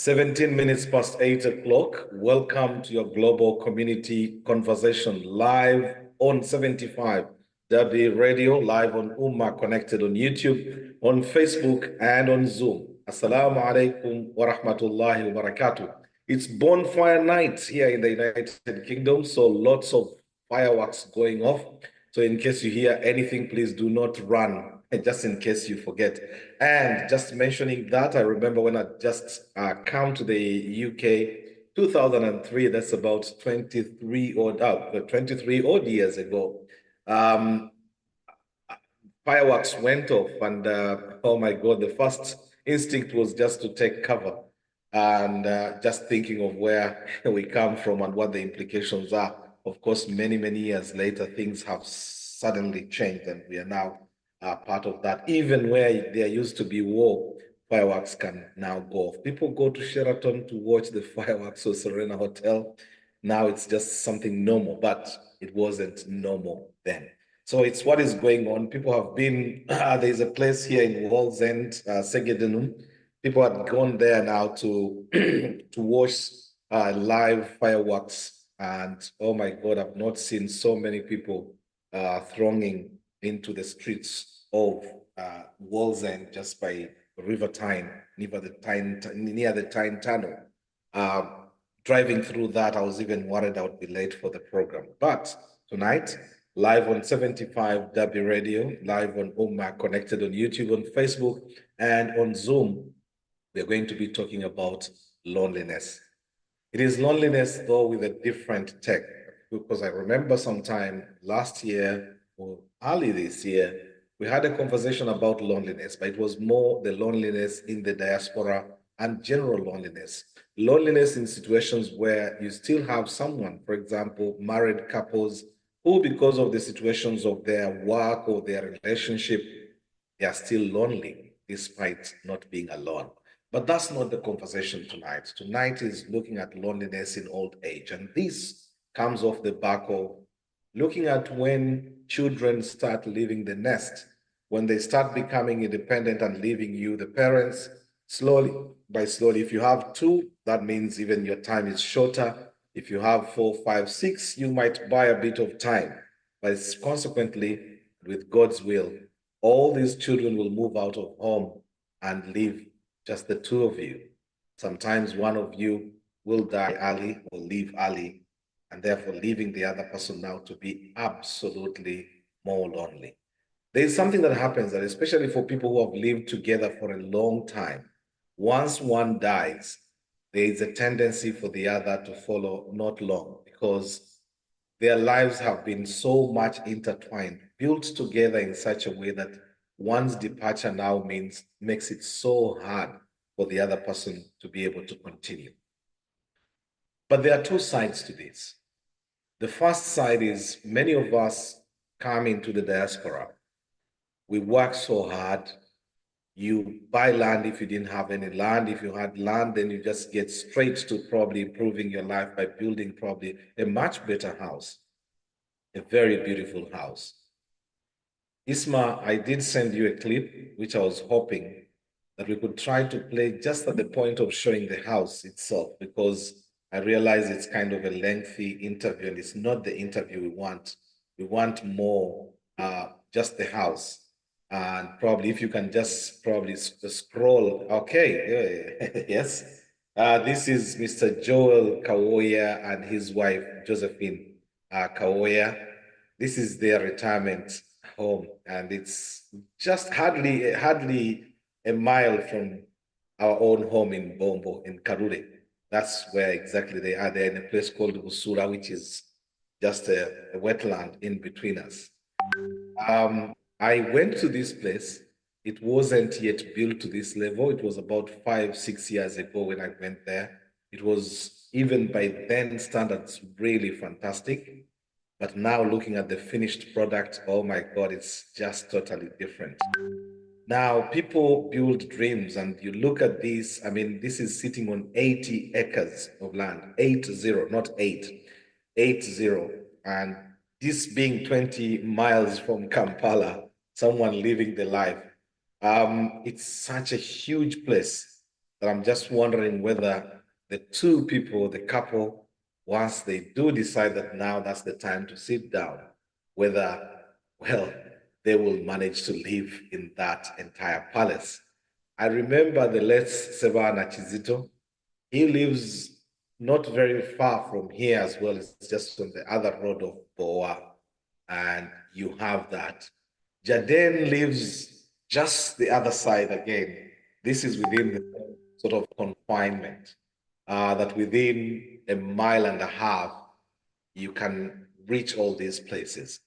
17 minutes past 8 o'clock. Welcome to your global community conversation live on 75 W Radio, live on Ummah, connected on YouTube, on Facebook, and on Zoom. Assalamu alaikum wa rahmatullahi wa barakatuh. It's bonfire night here in the United Kingdom, so lots of fireworks going off. So in case you hear anything, please do not run, just in case you forget. And just mentioning that, I remember when I just come to the UK, 2003, that's about 23 odd years ago. Fireworks went off and oh my God, the first instinct was just to take cover and just thinking of where we come from and what the implications are. Of course, many, many years later, things have suddenly changed and we are now part of that. Even where there used to be war, fireworks can now go off. People go to Sheraton to watch the fireworks or Serena Hotel. Now it's just something normal, but it wasn't normal then. So it's what is going on. People have been, there's a place here in Wall's End, Segedinum. People had gone there now to, to watch live fireworks. And oh my God, I've not seen so many people thronging into the streets of Wall's End just by River Tyne, near the Tyne Tunnel. Driving through that, I was even worried I would be late for the program. But tonight, live on 75 W Radio, live on Ummah, connected on YouTube, on Facebook, and on Zoom, we're going to be talking about loneliness. It is loneliness, though, with a different tech, because I remember sometime last year or early this year, we had a conversation about loneliness, but it was more the loneliness in the diaspora and general loneliness. Loneliness in situations where you still have someone, for example, married couples, who, because of the situations of their work or their relationship, they are still lonely despite not being alone. But that's not the conversation tonight. Tonight is looking at loneliness in old age. And this comes off the back of looking at when children start leaving the nest, when they start becoming independent and leaving you, the parents, slowly by slowly. If you have two, that means even your time is shorter. If you have 4, 5, 6, you might buy a bit of time. But consequently, with God's will, all these children will move out of home and leave just the two of you. Sometimes one of you will die early or leave early, and therefore leaving the other person now to be absolutely more lonely. There's something that happens that, especially for people who have lived together for a long time, once one dies, there is a tendency for the other to follow not long because their lives have been so much intertwined, built together in such a way that one's departure now makes it so hard for the other person to be able to continue. But there are two sides to this. The first side is many of us come into the diaspora. We work so hard. You buy land if you didn't have any land. If you had land, then you just get straight to probably improving your life by building probably a much better house, a very beautiful house. Isma, I did send you a clip, which I was hoping that we could try to play just at the point of showing the house itself, because I realize it's kind of a lengthy interview and it's not the interview we want. We want more, just the house. And probably if you can just probably scroll. Okay, yes. This is Mr. Joel Kawoya and his wife, Josephine Kawoya. This is their retirement home, and it's just hardly a mile from our own home in Bombo, in Karure. That's where exactly they are. They're in a place called Busura, which is just a wetland in between us. I went to this place. It wasn't yet built to this level. It was about 5, 6 years ago when I went there. It was, even by then standards, really fantastic. But now looking at the finished product, oh my God, it's just totally different. Now, people build dreams, and you look at this. I mean, this is sitting on 80 acres of land, 80, not 8, 80. And this being 20 miles from Kampala, someone living the life. It's such a huge place. that I'm just wondering whether the two people, the couple, once they do decide that now that's the time to sit down, whether, well, they will manage to live in that entire palace. I remember the late Sebana Chizito. He lives not very far from here as well. It's just on the other road of Boa. And you have that. Jaden lives just the other side again. This is within the sort of confinement, that within a mile and a half, you can reach all these places.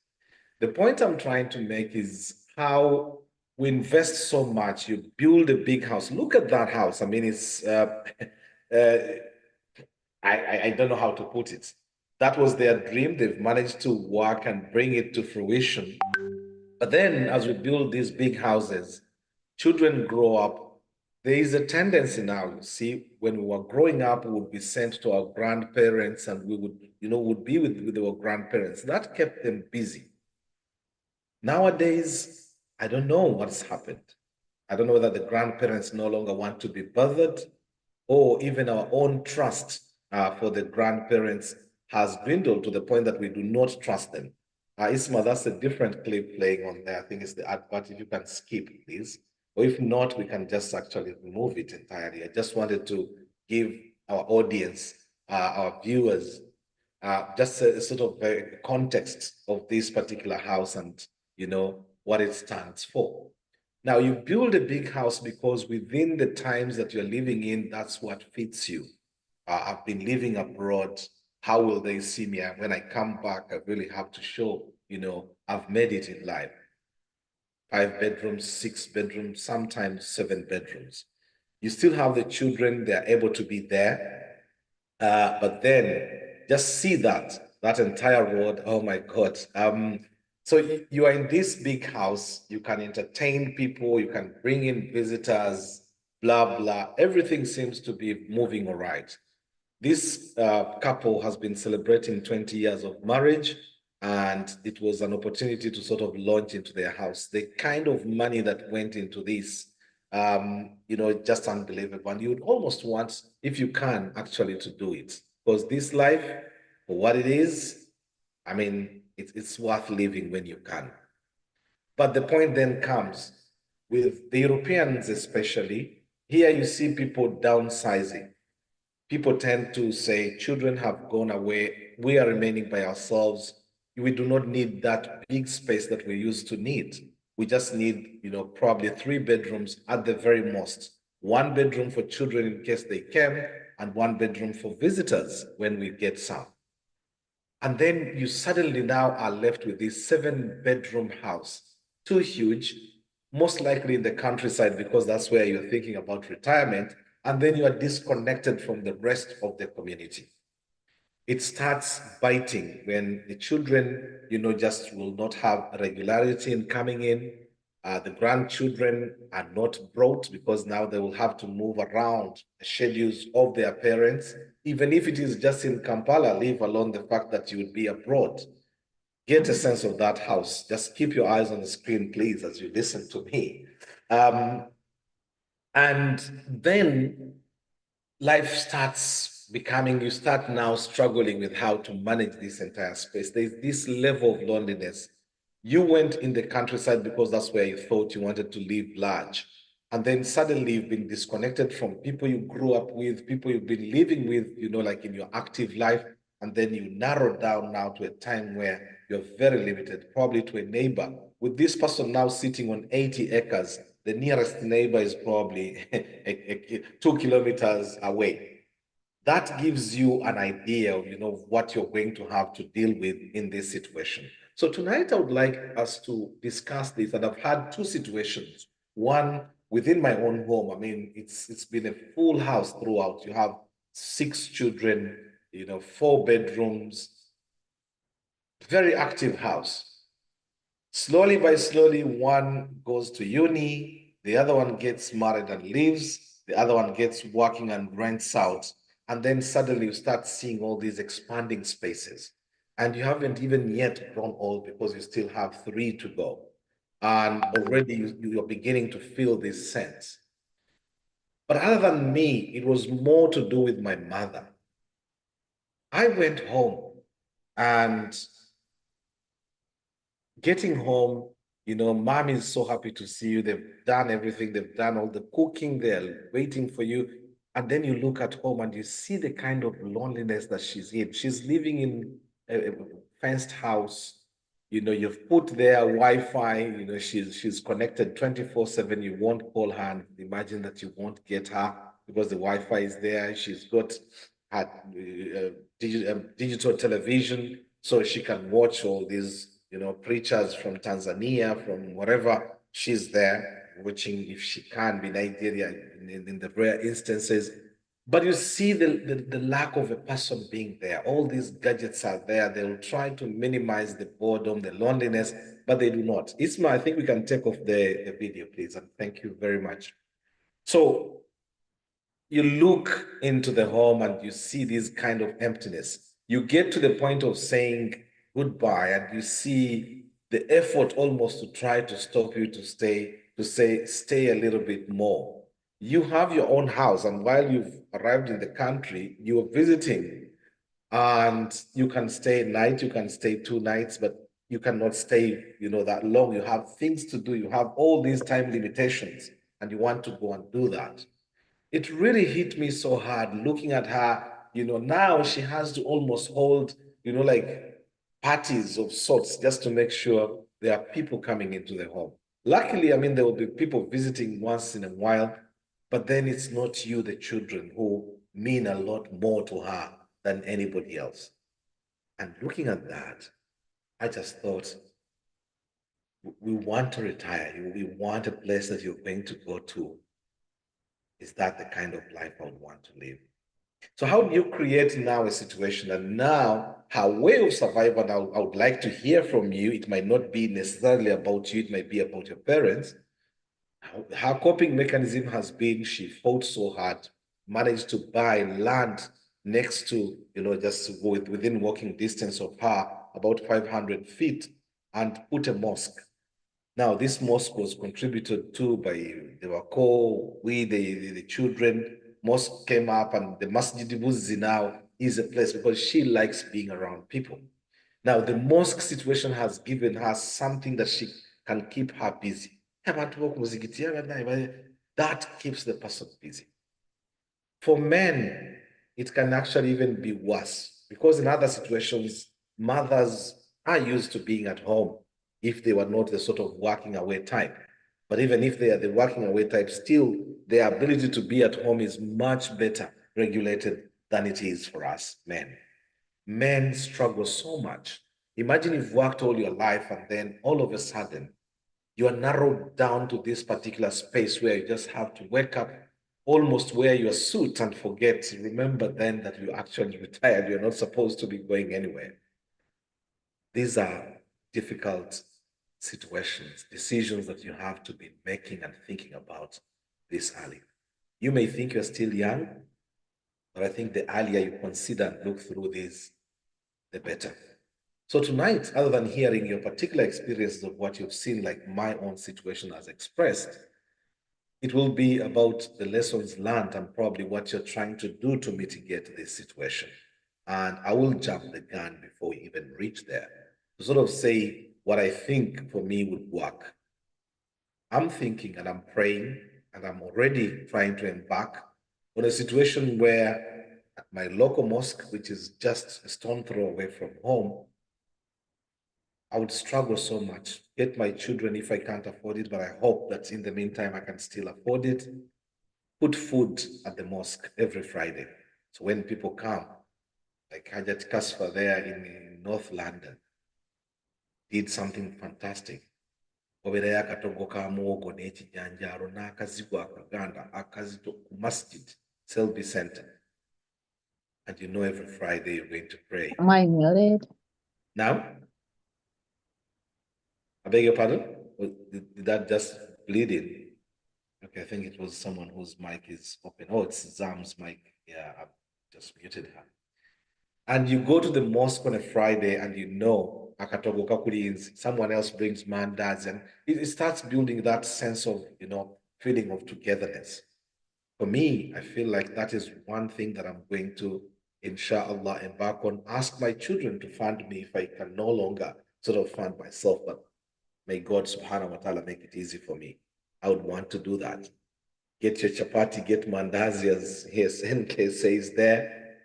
The point I'm trying to make is how we invest so much. You build a big house. Look at that house. I mean, it's uh, I don't know how to put it. That was their dream. They've managed to work and bring it to fruition. But then, as we build these big houses, children grow up. There is a tendency now, you see, when we were growing up, we would be sent to our grandparents and we would, would be with our grandparents. That kept them busy. Nowadays, I don't know what's happened. I don't know whether the grandparents no longer want to be bothered or even our own trust for the grandparents has dwindled to the point that we do not trust them. Isma, that's a different clip playing on there. I think it's the advert. If you can skip, please. Or if not, we can just actually remove it entirely. I just wanted to give our audience, our viewers, just a sort of a context of this particular house and what it stands for. Now you build a big house because within the times that you're living in, that's what fits you. I've been living abroad. How will they see me? And when I come back, I really have to show, I've made it in life. 5 bedrooms, 6 bedrooms, sometimes 7 bedrooms. You still have the children, they're able to be there. But then just see that entire road. Oh my God. So you are in this big house, you can entertain people, you can bring in visitors, blah, blah. Everything seems to be moving all right. This couple has been celebrating 20 years of marriage, and it was an opportunity to sort of launch into their house. The kind of money that went into this, just unbelievable. And you would almost want, if you can, actually to do it. Because this life, for what it is, I mean, it's worth living when you can. But the point then comes with the Europeans, especially. Here you see people downsizing. People tend to say children have gone away. We are remaining by ourselves. We do not need that big space that we used to need. We just need, probably 3 bedrooms at the very most. 1 bedroom for children in case they came, and 1 bedroom for visitors when we get some. And then you suddenly now are left with this 7 bedroom house, too huge, most likely in the countryside because that's where you're thinking about retirement. And then you are disconnected from the rest of the community. It starts biting when the children, just will not have regularity in coming in. The grandchildren are not brought because now they will have to move around the schedules of their parents, even if it is just in Kampala, leave alone the fact that you would be abroad. Get a sense of that house. Just keep your eyes on the screen, please, as you listen to me. And then life starts becoming, you start now struggling with how to manage this entire space. There's this level of loneliness. You went in the countryside because that's where you thought you wanted to live large. And then suddenly you've been disconnected from people you grew up with, people you've been living with, like in your active life. And then you narrow down now to a time where you're very limited, probably to a neighbor. With this person now sitting on 80 acres, the nearest neighbor is probably 2 kilometers away. That gives you an idea of, what you're going to have to deal with in this situation. So tonight I would like us to discuss this, and I've had two situations. One within my own home. I mean, it's been a full house throughout. You have 6 children, 4 bedrooms, very active house. Slowly by slowly, one goes to uni, the other one gets married and leaves, the other one gets working and rents out. And then suddenly you start seeing all these expanding spaces. And you haven't even yet grown old because you still have 3 to go. And already you're beginning to feel this sense. But other than me, it was more to do with my mother. I went home and getting home, mom is so happy to see you. They've done everything, they've done all the cooking, they're waiting for you. And then you look at home and you see the kind of loneliness that she's in. She's living in a fenced house. You've put there Wi-Fi, she's connected 24/7. You won't call her and imagine that you won't get her because the Wi-Fi is there. She's got her digital television so she can watch all these, preachers from Tanzania, from wherever she's there, watching if she can be Nigeria in the rare instances. But you see the lack of a person being there. All these gadgets are there. They'll try to minimize the boredom, the loneliness, but they do not. Isma, I think we can take off the video, please. And thank you very much. So you look into the home and you see this kind of emptiness. You get to the point of saying goodbye and you see the effort almost to try to stop you to stay a little bit more. You have your own house, and while you've arrived in the country, you're visiting and you can stay a night, you can stay 2 nights, but you cannot stay, that long. You have things to do, you have all these time limitations, and you want to go and do that. It really hit me so hard looking at her. Now she has to almost hold, like parties of sorts just to make sure there are people coming into the home. Luckily, I mean, there will be people visiting once in a while, but then it's not you, the children, who mean a lot more to her than anybody else. And looking at that, I just thought, we want to retire. We want a place that you're going to go to. Is that the kind of life I would want to live? So how do you create now a situation and now her way of survival? Now, I would like to hear from you. It might not be necessarily about you. It might be about your parents. Her coping mechanism has been she fought so hard, managed to buy land next to, just within walking distance of her, about 500 feet, and put a mosque. Now, this mosque was contributed to by the Wako, the children. Mosque came up, and the Masjid Buzi now is a place because she likes being around people. Now, the mosque situation has given her something that she can keep her busy. That keeps the person busy. For men, it can actually even be worse because in other situations, mothers are used to being at home if they were not the sort of working away type. But even if they are the working away type, still their ability to be at home is much better regulated than it is for us men. Men struggle so much. Imagine you've worked all your life and then all of a sudden you are narrowed down to this particular space where you just have to wake up, almost wear your suit and forget. Remember then that you actually retired. You're not supposed to be going anywhere. These are difficult situations, decisions that you have to be making and thinking about this early. You may think you're still young, but I think the earlier you consider and look through this, the better. So tonight, other than hearing your particular experiences of what you've seen, like my own situation as expressed, it will be about the lessons learned and probably what you're trying to do to mitigate this situation. And I will jump the gun before we even reach there to sort of say what I think for me would work. I'm thinking and I'm praying and I'm already trying to embark on a situation where at my local mosque, which is just a stone throw away from home, I would struggle so much. Get my children if I can't afford it, but I hope that in the meantime I can still afford it. Put food at the mosque every Friday. So when people come, like Hajat Kasfa there in North London, did something fantastic. Obeerayo akatogo ka muwogo n'ekijanjaalo n'akazigo akaganda akazito ku masjid, Selby Center. And every Friday you're going to pray. Am I muted? Now? I beg your pardon? Did that just bleed in? Okay, I think it was someone whose mic is open. Oh, it's Zam's mic. Yeah, I've just muted her. And you go to the mosque on a Friday and akatogo kakulinzi, someone else brings mandazi, and it starts building that sense of, feeling of togetherness. For me, I feel like that is one thing that I'm going to, inshallah, embark on. Ask my children to fund me if I can no longer sort of fund myself, but may God subhanahu wa ta'ala make it easy for me. I would want to do that. Get your chapati, get mandazi, as his NK says there.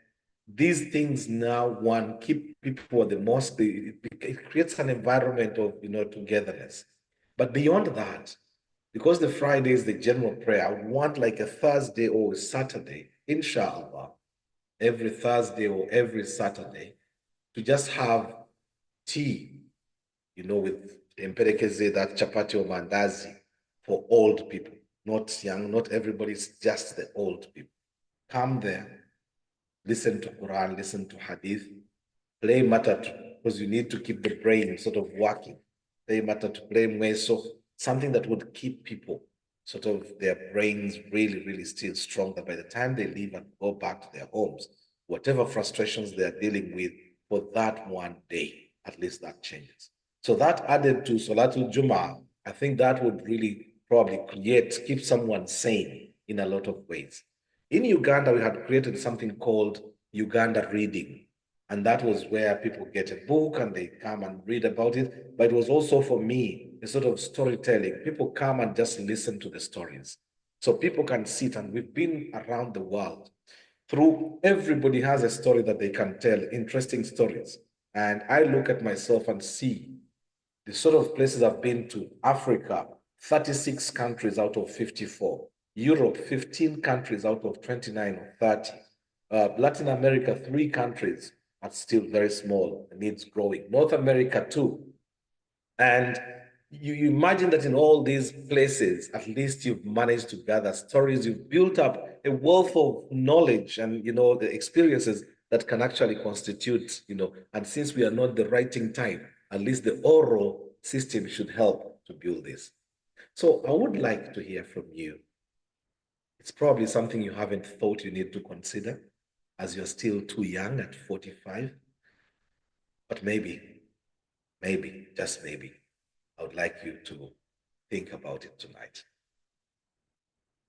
These things now, one, keep people at the mosque. It creates an environment of, togetherness. But beyond that, because the Friday is the general prayer, I would want like a Thursday or a Saturday, inshallah, every Thursday or every Saturday, to just have tea, with Empedekeze, that chapati or mandazi for old people, not young, not everybody's just the old people. Come there, listen to Quran, listen to Hadith, play matatu, because you need to keep the brain sort of working. Play matatu, play mweso, something that would keep people sort of their brains really, really still strong, that by the time they leave and go back to their homes, whatever frustrations they're dealing with for that one day, at least that changes. So that added to Salatul Jummah, I think that would really probably keep someone sane in a lot of ways. In Uganda, we had created something called Uganda Reading. And that was where people get a book and they come and read about it. But it was also for me a sort of storytelling. People come and just listen to the stories. So people can sit, and we've been around the world through, everybody has a story that they can tell, interesting stories. And I look at myself and see the sort of places I've been to: Africa, 36 countries out of 54, Europe, 15 countries out of 29 or 30, Latin America, 3 countries, but still very small, needs growing. North America, 2. And you imagine that in all these places, at least you've managed to gather stories, you've built up a wealth of knowledge and, the experiences that can actually constitute, and since we are not the writing type, at least the oral system should help to build this. So I would like to hear from you. It's probably something you haven't thought you need to consider, as you're still too young at 45, but maybe, just maybe, I would like you to think about it tonight.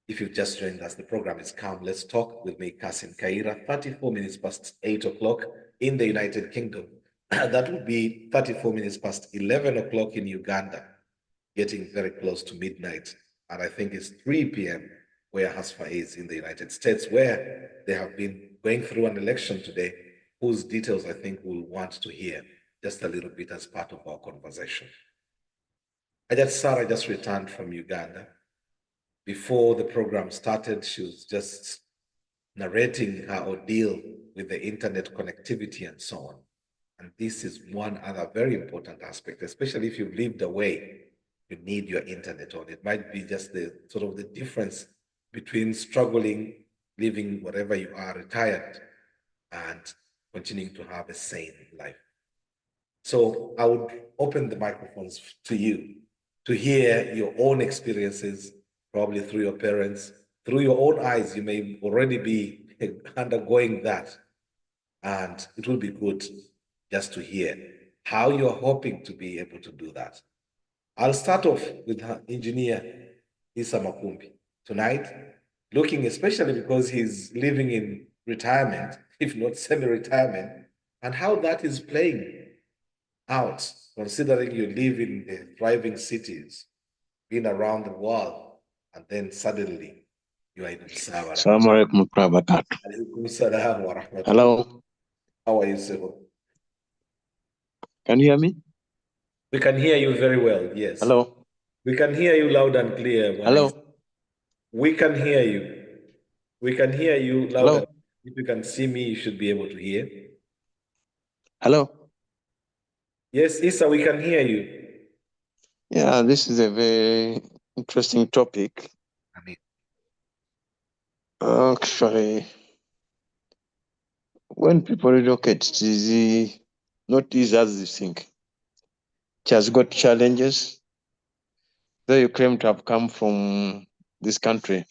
If you've just joined us, the program is Come Let's Talk with me, Kassim Kayira, 34 minutes past 8 o'clock in the United Kingdom. That would be 34 minutes past 11 o'clock in Uganda, getting very close to midnight. And I think it's 3 p.m. where Hasfa is in the United States, where they have been going through an election today, whose details I think we'll want to hear just a little bit as part of our conversation. Sarah just returned from Uganda. Before the program started, she was just narrating her ordeal with the internet connectivity and so on. And this is one other very important aspect, especially if you've lived away, you need your internet on. It might be just the sort of the difference between struggling, living wherever you are, retired, and continuing to have a sane life. So I would open the microphones to you to hear your own experiences, probably through your parents, through your own eyes. You may already be undergoing that. And it will be good just to hear how you're hoping to be able to do that. I'll start off with engineer Isa Makumbi tonight, looking especially because he's living in retirement, if not semi-retirement, and how that is playing out, considering you live in the thriving cities, been around the world, and then suddenly you are in Musawara. Assalamu alaikum wabarakatuh. Alaikum salam wa rahmatullah. Hello, How are you, sir? can you hear me? We can hear you very well, yes. Hello, We can hear you loud and clear. hello, We can hear you. We can hear you loud and hello, if you can see me, you should be able to hear. hello. Yes, Issa, we can hear you. Yeah, this is a very interesting topic. I mean, Actually, when people relocate, it is not easy as you think. It has got challenges. Though you claim to have come from this country,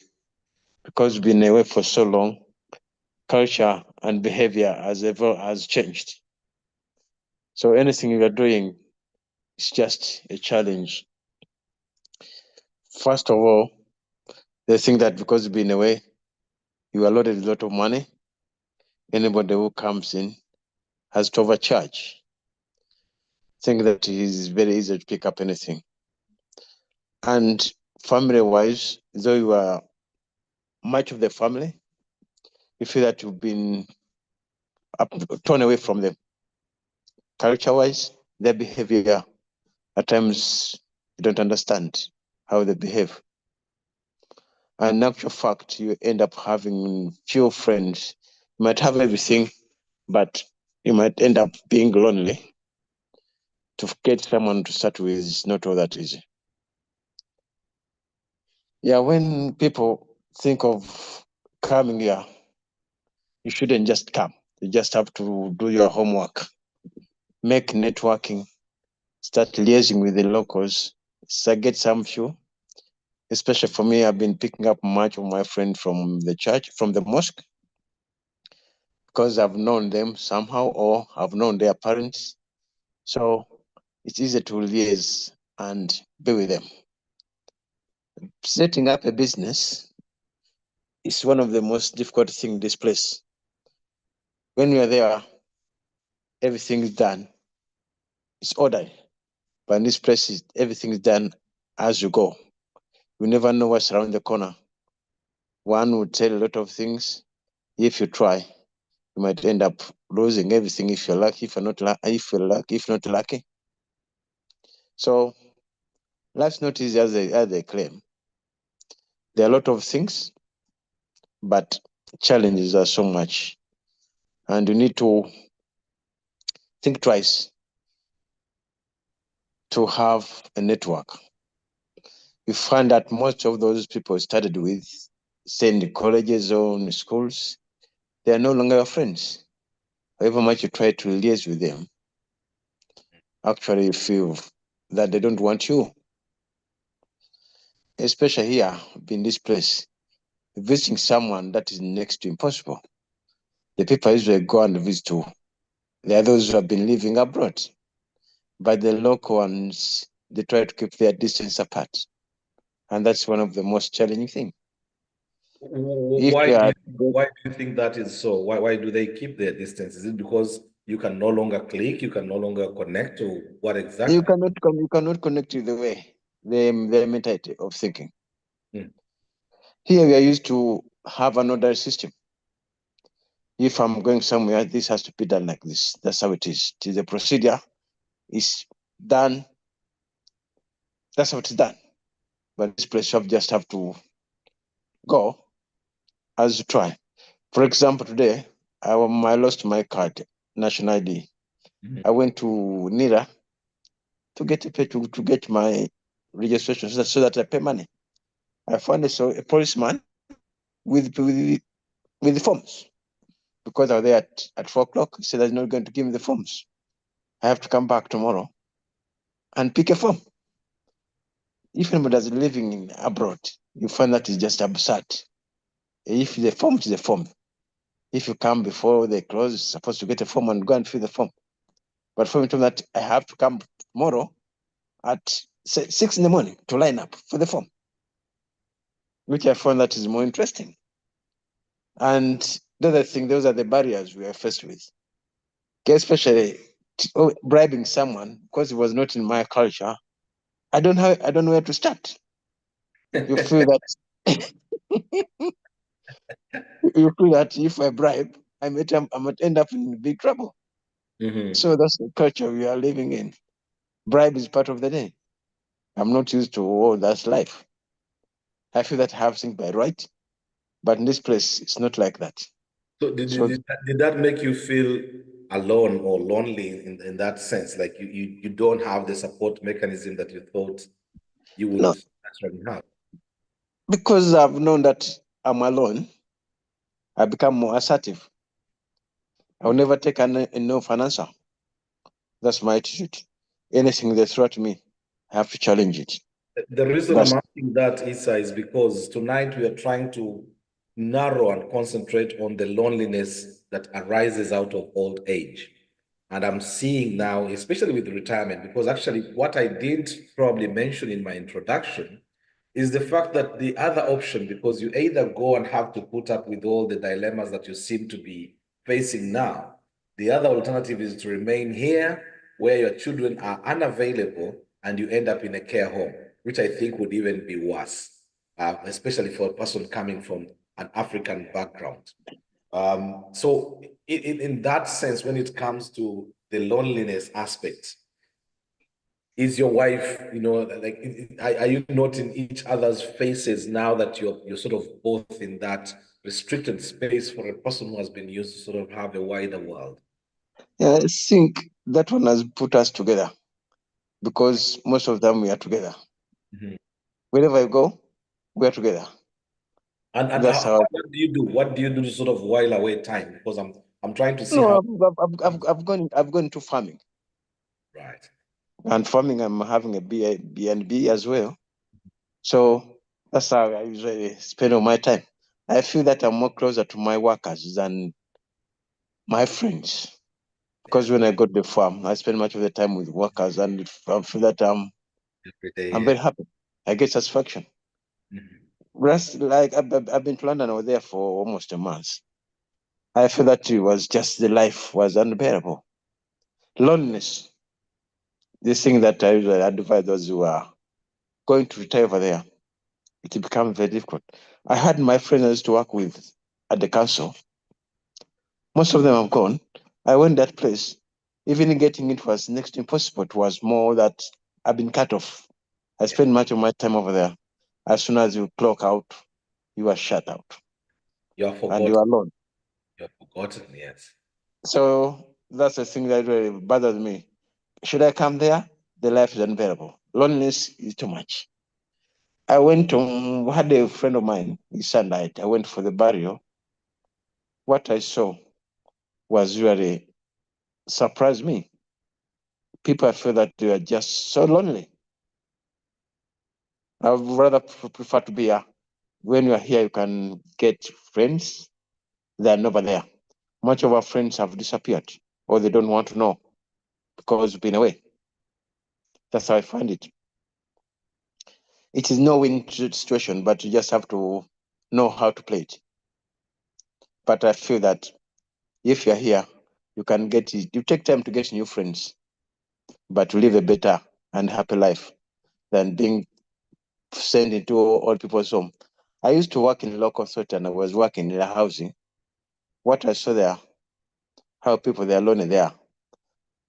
because you've been away for so long, culture and behavior has changed. So anything you are doing is just a challenge. First of all, they think that because you've been away, You are loaded with a lot of money. Anybody who comes in has to overcharge. Think that it is very easy to pick up anything. And family-wise, though you are much of the family, you feel that you've been torn away from them. Culture-wise, their behavior, at times you don't understand how they behave. And in actual fact, you end up having few friends. You might have everything, but you might end up being lonely. To get someone to start with is not all that easy. Yeah, when people think of coming here, you shouldn't just come. You just have to do your homework, make networking, start liaising with the locals, so get some few. Especially for me, I've been picking up much of my friends from the church, from the mosque, because I've known them somehow or I've known their parents. So it's easy to liaise and be with them. Setting up a business is one of the most difficult things in this place. When you're there, everything is done. It's ordered. But in this place, everything is done as you go. You never know what's around the corner. One would tell a lot of things. If you try, you might end up losing everything if you're lucky, if you're not lucky, if not lucky. So life's not easy as they claim. There are a lot of things, but challenges are so much. And you need to think twice to have a network. You find that most of those people started with, say in the colleges or in the schools, they are no longer your friends. However much you try to liaise with them, actually you feel that they don't want you. Especially here in this place, visiting someone that is next to impossible. The people usually go and visit to, they are those who have been living abroad. But the local ones, they try to keep their distance apart. And that's one of the most challenging things. If Why you do are, you, why do you think that is so? Why do they keep their distance? Is it because you can no longer click, you can no longer connect, or what exactly? you cannot connect to the way, the mentality of thinking. Mm. Here we are used to have an order system. If I'm going somewhere, this has to be done like this. That's how it is. It is a procedure. It's done. That's how it's done. But this place you just have to go as you try. For example, today I lost my card, national ID. Mhm. I went to NIRA to get to get my registration so that I pay money. I found a policeman with the forms because I was there at 4 o'clock. He said he's not going to give me the forms. I have to come back tomorrow and pick a form. If anybody is living in abroad, you find that is just absurd. If the form is the form, if you come before they close, you're supposed to get a form and go and fill the form. But for me to that, I have to come tomorrow at 6 in the morning to line up for the form, which I find that is more interesting. And the other thing, those are the barriers we are faced with. Okay, especially bribing someone because it was not in my culture. I don't know where to start. You feel that you feel that if I bribe, I might end up in big trouble. Mhm. So that's the culture we are living in. Bribe is part of the day. I'm not used to, oh, that's life. I feel that I have things by right, but in this place, it's not like that. So So did that make you feel alone or lonely in that sense? Like you don't have the support mechanism that you thought you would no, naturally have. because I've known that I'm alone, I become more assertive. I'll Mm. never take a no for an answer. That's my attitude. Anything they throw at me, I have to challenge it. The reason That's I'm asking that, Isa, is because tonight we are trying to narrow and concentrate on the loneliness that arises out of old age. And I'm seeing now, especially with retirement, because actually what I did probably mention in my introduction is the fact that the other option, because you either go and have to put up with all the dilemmas that you seem to be facing now, the other alternative is to remain here where your children are unavailable and you end up in a care home, which I think would even be worse, especially for a person coming from an African background. So, in that sense, when it comes to the loneliness aspect, is your wife, like, are you not in each other's faces now that you're sort of both in that restricted space for a person who has been used to sort of have a wider world? Yeah, I think that one has put us together because most of them we are together. Mhm. Wherever I go, we are together. And That's how. what do you do? What do you do to sort of while away time? Because I'm trying to see No, how. I've gone into farming, Right. and farming I'm having a B&B as well. So that's how I usually spend all my time. I feel that I'm more closer to my workers than my friends Yeah. because when I go to the farm, I spend much of the time with workers, and I feel that Every day. I'm Yeah. very happy. I get satisfaction. Mhm. Whereas, like I've been to London, I was there for almost a month. I feel that it was just the life was unbearable. Loneliness, this thing that I usually advise those who are going to retire over there, it becomes very difficult. I had my friends I used to work with at the council. Most of them have gone. I went that place. Even getting it was next to impossible. It was more that I've been cut off. I Yeah. spent much of my time over there. As soon as you clock out, you are shut out You're and you are forgotten. alone. You're forgotten. Yes. So that's the thing that really bothers me. Should I come there? The life is unbearable. Loneliness is too much. I went to had a friend of mine, his son died. I went for the burial. What I saw was really surprised me. People feel that they are just so lonely. I would rather prefer to be here. When you are here, you can get friends. They are never there. Much of our friends have disappeared or they don't want to know because we've been away. That's how I find it. It is no win situation, but you just have to know how to play it. But I feel that if you're here, you can get it. You take time to get new friends, but to live a better and happy life than being sent into old people's home. I used to work in the local authority and I was working in the housing. What I saw there, how people they are lonely there,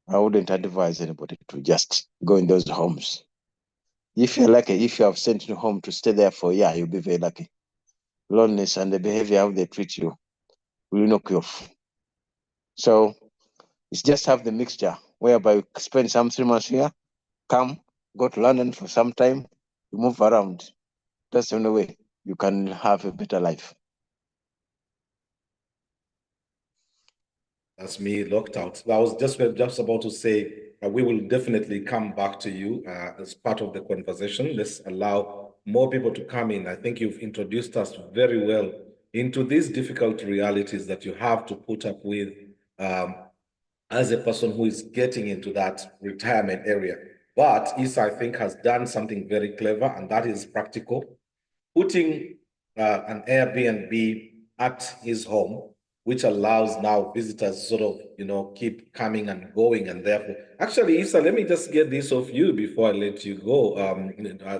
I wouldn't advise anybody to just go in those homes. If you're lucky, if you have sent you home to stay there for a year, you'll be very lucky. Loneliness and the behavior, how they treat you, will knock you off. So it's just have the mixture whereby you spend some 3 months here, come, go to London for some time, you move around. That's the only way you can have a better life. That's me locked out. I was just about to say we will definitely come back to you as part of the conversation. Let's allow more people to come in. I think you've introduced us very well into these difficult realities that you have to put up with um, as a person who is getting into that retirement area. But Issa, I think, has done something very clever, and that is practical, putting an Airbnb at his home, which allows now visitors sort of, keep coming and going. And therefore, actually, Issa, let me just get this off you before I let you go,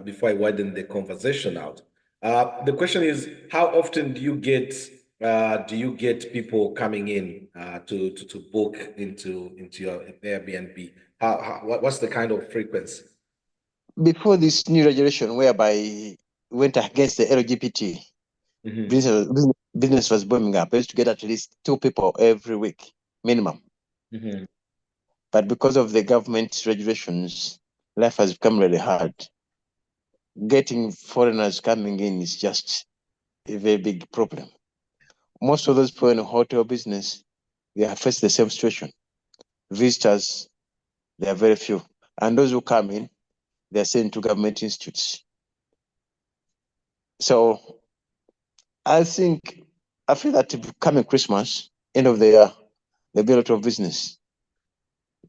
before I widen the conversation out. The question is, how often do you get people coming in to book into your Airbnb? What's the kind of frequency? Before this new regulation whereby went against the LGBT, Mhm. business was booming up. I used to get at least 2 people every week, minimum. Mhm. But because of the government regulations, life has become really hard. Getting foreigners coming in is just a very big problem. Most of those people in the hotel business, they have faced the same situation. Visitors, they are very few. And those who come in, they are sent to government institutes. So I feel that coming Christmas, end of the year, there'll be a lot of business.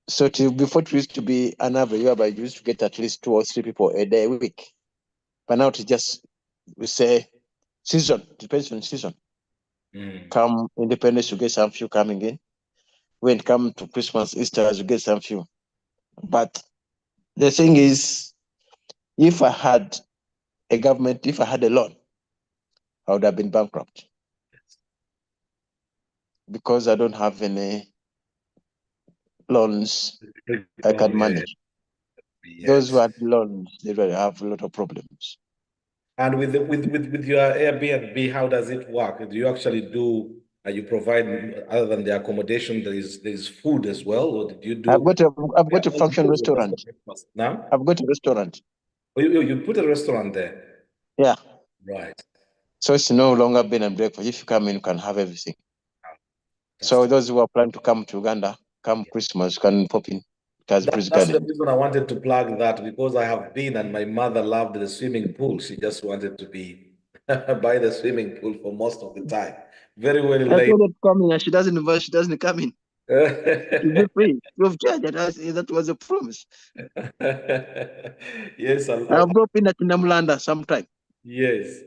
So before it used to be an average whereby you used to get at least 2 or 3 people a day a week. But now it's just, we say, season, depends on season. Come Independence, you get some few coming in. When it come to Christmas, Easter, you get some few. But the thing is, if I had a government, if I had a loan, I would have been bankrupt because I don't have any loans I can manage. Those who had loans, they really have a lot of problems. And with your Airbnb, how does it work? Do you actually do? You provide other than the accommodation, there is food as well, or did you do? I've got a function restaurant. Now I've got a restaurant. Oh, you put a restaurant there. Yeah. Right. So it's no longer bed and breakfast. If you come in, you can have everything. So those who are planning to come to Uganda, come Christmas, can pop in. That's the reason I wanted to plug that, because I have been, and my mother loved the swimming pool. She just wanted to be by the swimming pool for most of the time. Very, very late. I told her to come in, and she doesn't come in. She'll be free. You've judged that was a promise. Yes, I'll go in at Namulanda sometime. Yes.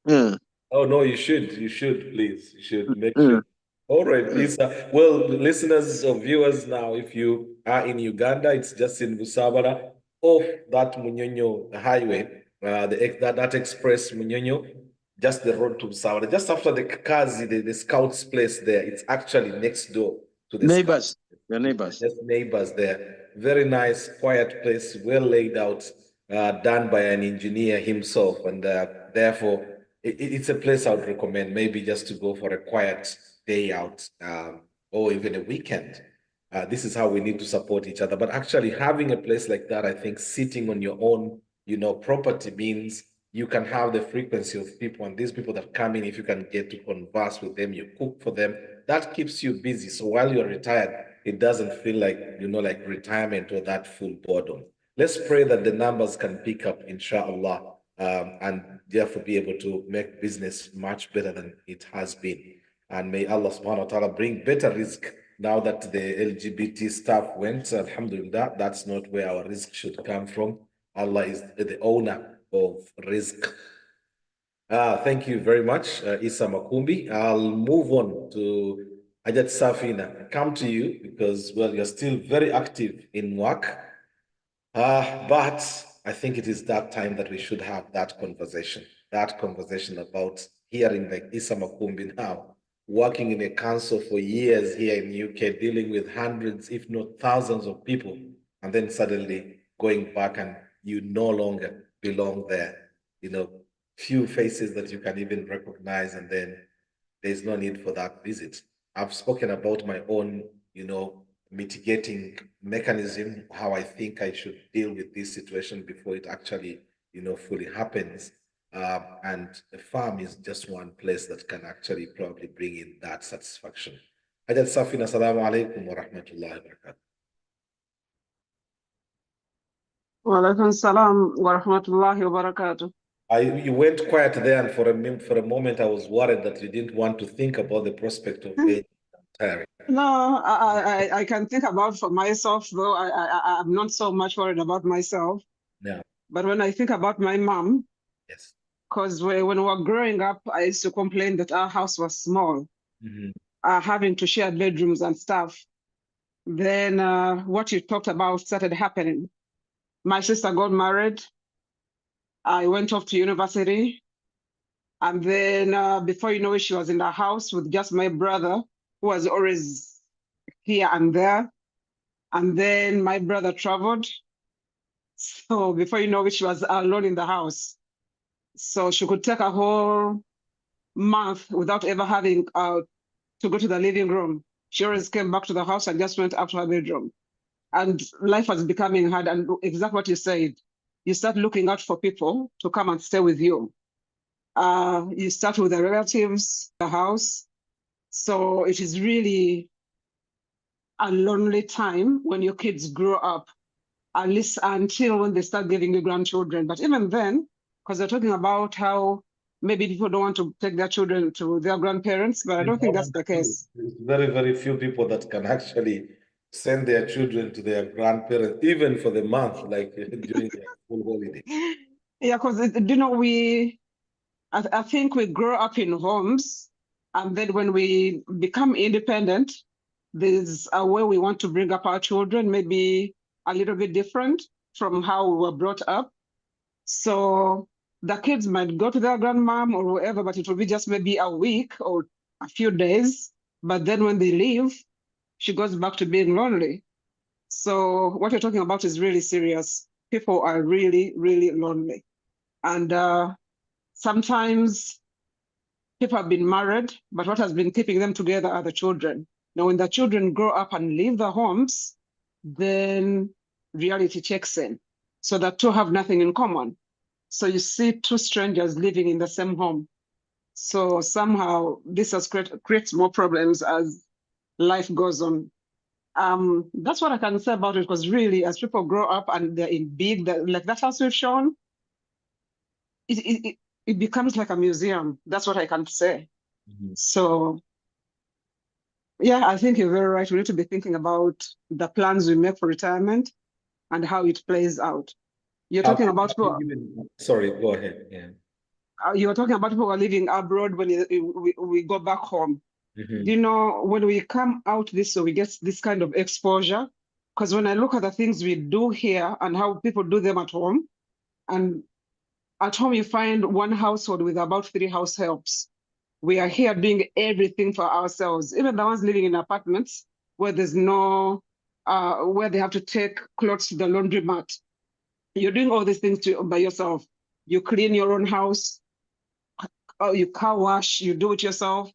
Yeah. Oh no, you should. You should, please. You should make sure. All right, Isa. Well, listeners or viewers, now, if you are in Uganda, it's just in Busabara, off that Munyonyo highway, that express Munyonyo, just the road to Busabara, just after the Kazi, the scouts place there. It's actually next door to the neighbors. The neighbors. Just neighbors there. Very nice, quiet place, well laid out, done by an engineer himself, and therefore it's a place I would recommend, maybe just to go for a quiet day out, or even a weekend. This is how we need to support each other. But actually, having a place like that, I think sitting on your own, property means you can have the frequency of people, and these people that come in, if you can get to converse with them, you cook for them, that keeps you busy. So while you're retired, it doesn't feel like, like retirement or that full boredom. Let's pray that the numbers can pick up, inshallah, and therefore be able to make business much better than it has been. And may Allah subhanahu wa ta'ala bring better risk now that the LGBT stuff went. Alhamdulillah, that's not where our risk should come from. Allah is the owner of risk. Thank you very much, Isa Makumbi. I'll move on to Ajat Safina. Come to you because, well, you're still very active in work. But I think it is that time that we should have that conversation about hearing like Isa Makumbi now, working in a council for years here in UK, dealing with hundreds, if not thousands of people, and then suddenly going back and you no longer belong there. Few faces that you can even recognize, and then there's no need for that visit. I've spoken about my own, mitigating mechanism, how I think I should deal with this situation before it actually, fully happens. And a farm is just one place that can actually probably bring in that satisfaction. Ajat Safina, assalamu alaikum wa rahmatullahi wa barakatuh. Wa alaikum salam wa rahmatullahi wa barakatuh. You went quiet there, and for a moment, I was worried that you didn't want to think about the prospect of being retiring. No, I can think about for myself, though I'm not so much worried about myself. Yeah. But when I think about my mom, yes, because when we were growing up, I used to complain that our house was small, having to share bedrooms and stuff. Then what you talked about started happening. My sister got married. I went off to university. And then before you know it, she was in the house with just my brother, who was always here and there. And then my brother traveled. So before you know it, she was alone in the house. So she could take a whole month without ever having to go to the living room. She always came back to the house and just went up to her bedroom. And life was becoming hard. And exactly what you said, you start looking out for people to come and stay with you. You start with the relatives, the house. So it is really a lonely time when your kids grow up, at least until when they start getting you grandchildren. But even then, because they're talking about how maybe people don't want to take their children to their grandparents, but I don't think that's the case. There's very, very few people that can actually send their children to their grandparents, even for the month, like during their school holiday. Yeah, because I think we grow up in homes, and then when we become independent, there's a way we want to bring up our children, maybe a little bit different from how we were brought up. So the kids might go to their grandmom or wherever, but it will be just maybe a week or a few days. But then when they leave, she goes back to being lonely. So what you're talking about is really serious. People are really, really lonely. And sometimes people have been married, but what has been keeping them together are the children. Now, when the children grow up and leave their homes, then reality checks in. So the two have nothing in common. So you see two strangers living in the same home. So somehow this has creates more problems as life goes on. That's what I can say about it, because really, as people grow up and they're in big, like that house we've shown, it becomes like a museum. That's what I can say. Mhm. So yeah, I think you're very right. We need to be thinking about the plans we make for retirement and how it plays out. You're Have talking you, about have you people. given, sorry, go ahead. Yeah. You were talking about people who are living abroad when we go back home. Mhm. You know, when we come out this way, we get this kind of exposure. Because when I look at the things we do here and how people do them at home, and at home you find one household with about 3 house helps. We are here doing everything for ourselves, even the ones living in apartments where there's no, where they have to take clothes to the laundromat. You're doing all these things by yourself. You clean your own house, you car wash, you do it yourself.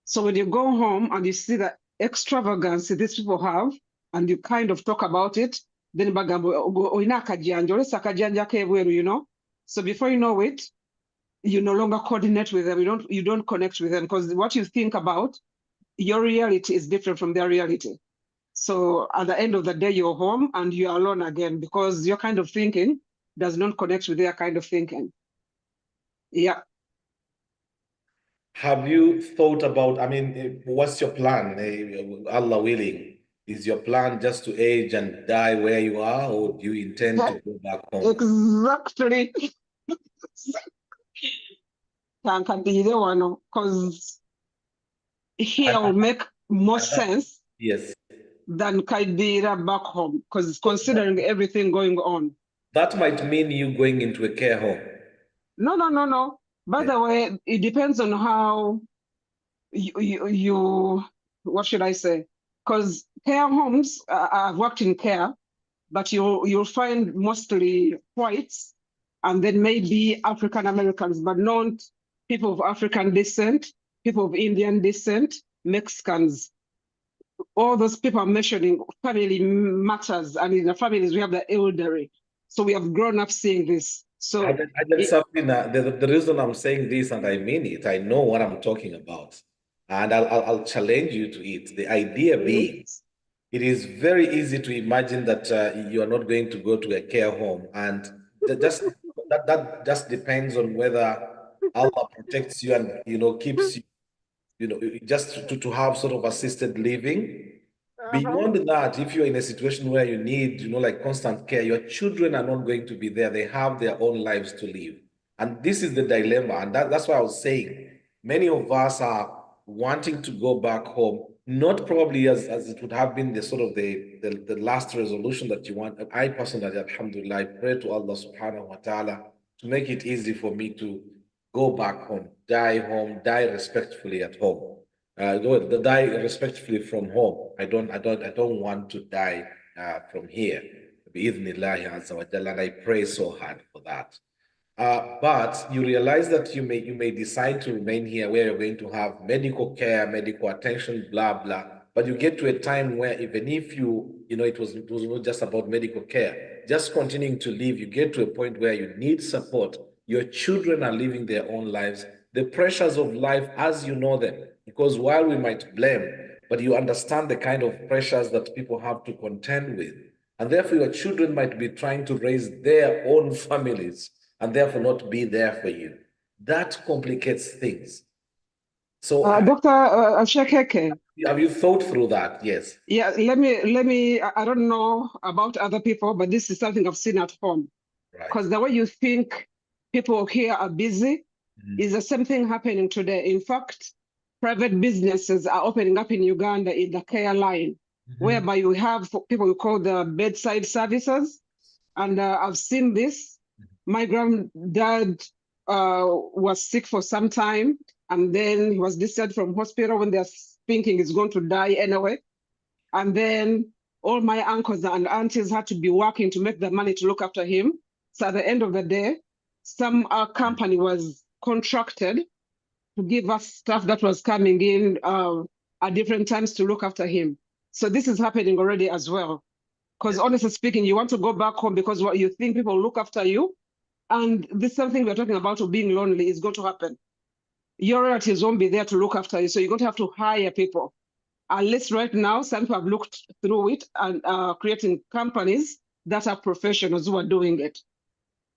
So when you go home and you see the extravagance these people have, and you kind of talk about it, then bagambo oina akajanja, olesa akajanja kebweru, you know. So before you know it, you no longer coordinate with them. You don't connect with them, because what you think about, your reality is different from their reality. So at the end of the day, you're home and you're alone again, because your kind of thinking does not connect with their kind of thinking. Yeah. Have you thought about, I mean, what's your plan? Allah willing, is your plan just to age and die where you are, or do you intend to go back home? Exactly. Because And, here will make more and that, sense yes, than Kaidira back home, because considering everything going on. that might mean you going into a care home. No, no, no, no. By Yeah. the way, it depends on how you what should I say? Because care homes, I've worked in care, but you'll find mostly whites and then maybe African Americans, but not people of African descent, people of Indian descent, Mexicans. All those people are mentioning family matters, and in the families we have the elderly. So we have grown up seeing this. So I just something the reason I'm saying this, and I mean it, I know what I'm talking about, and I'll challenge you to it. The idea being, it is very easy to imagine that you are not going to go to a care home, and just that just depends on whether Allah protects you and keeps you, just to have sort of assisted living. uh-huh. Beyond that, if you're in a situation where you need, like constant care, your children are not going to be there. They have their own lives to live. And this is the dilemma. And that's why I was saying many of us are wanting to go back home, not probably as it would have been the sort of the last resolution that you want. I personally, alhamdulillah, I pray to Allah subhanahu wa ta'ala to make it easy for me to go back home, die respectfully at home. Die respectfully from home. I don't want to die from here. Bi'idhnillahi azza wa jalla, and I pray so hard for that. But you realize that you may decide to remain here where you're going to have medical care, medical attention, blah blah. But you get to a time where even if it was not just about medical care, just continuing to live, you get to a point where you need support. Your children are living their own lives. The pressures of life as you know them, because while we might blame, but you understand the kind of pressures that people have to contend with. And therefore, your children might be trying to raise their own families and therefore not be there for you. That complicates things. So, Dr. Shekeke, have you thought through that? Yes. yeah, let me, I don't know about other people, but this is something I've seen at home. Right. Because the way you think People here are busy. Is the same thing happening today. In fact, private businesses are opening up in Uganda in the care line, whereby you have people we call the bedside services. And I've seen this. My granddad was sick for some time, and then he was discharged from hospital when they're thinking he's going to die anyway. And then all my uncles and aunties had to be working to make the money to look after him. So at the end of the day, some company was contracted to give us stuff that was coming in at different times to look after him. So this is happening already as well. Because honestly speaking, you want to go back home because what you think people look after you. And this something we're talking about of being lonely is going to happen. Your relatives won't be there to look after you. So you're going to have to hire people. At least right now, some people have looked through it and creating companies that are professionals who are doing it.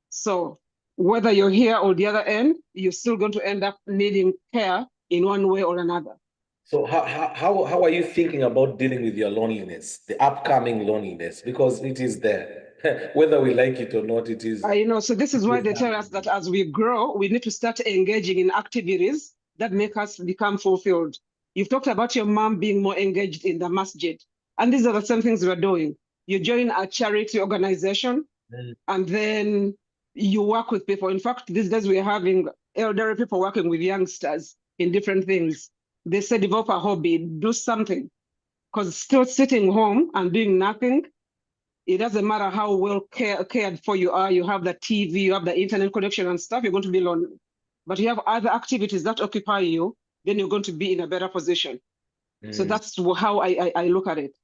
So whether you're here or the other end, you're still going to end up needing care in one way or another. So how are you thinking about dealing with your loneliness, the upcoming loneliness? Because it is there. Whether we like it or not, it is. So this is why they tell us that as we grow, we need to start engaging in activities that make us become fulfilled. You've talked about your mom being more engaged in the masjid. And these are the same things we're doing. You join a charity organization, and then you work with people. In fact, these days we're having elderly people working with youngsters in different things. They say develop a hobby, do something. Because still sitting home and doing nothing, it doesn't matter how well cared for you are, you have the TV, you have the internet connection and stuff, you're going to be lonely. But you have other activities that occupy you, then you're going to be in a better position. So that's how I look at it.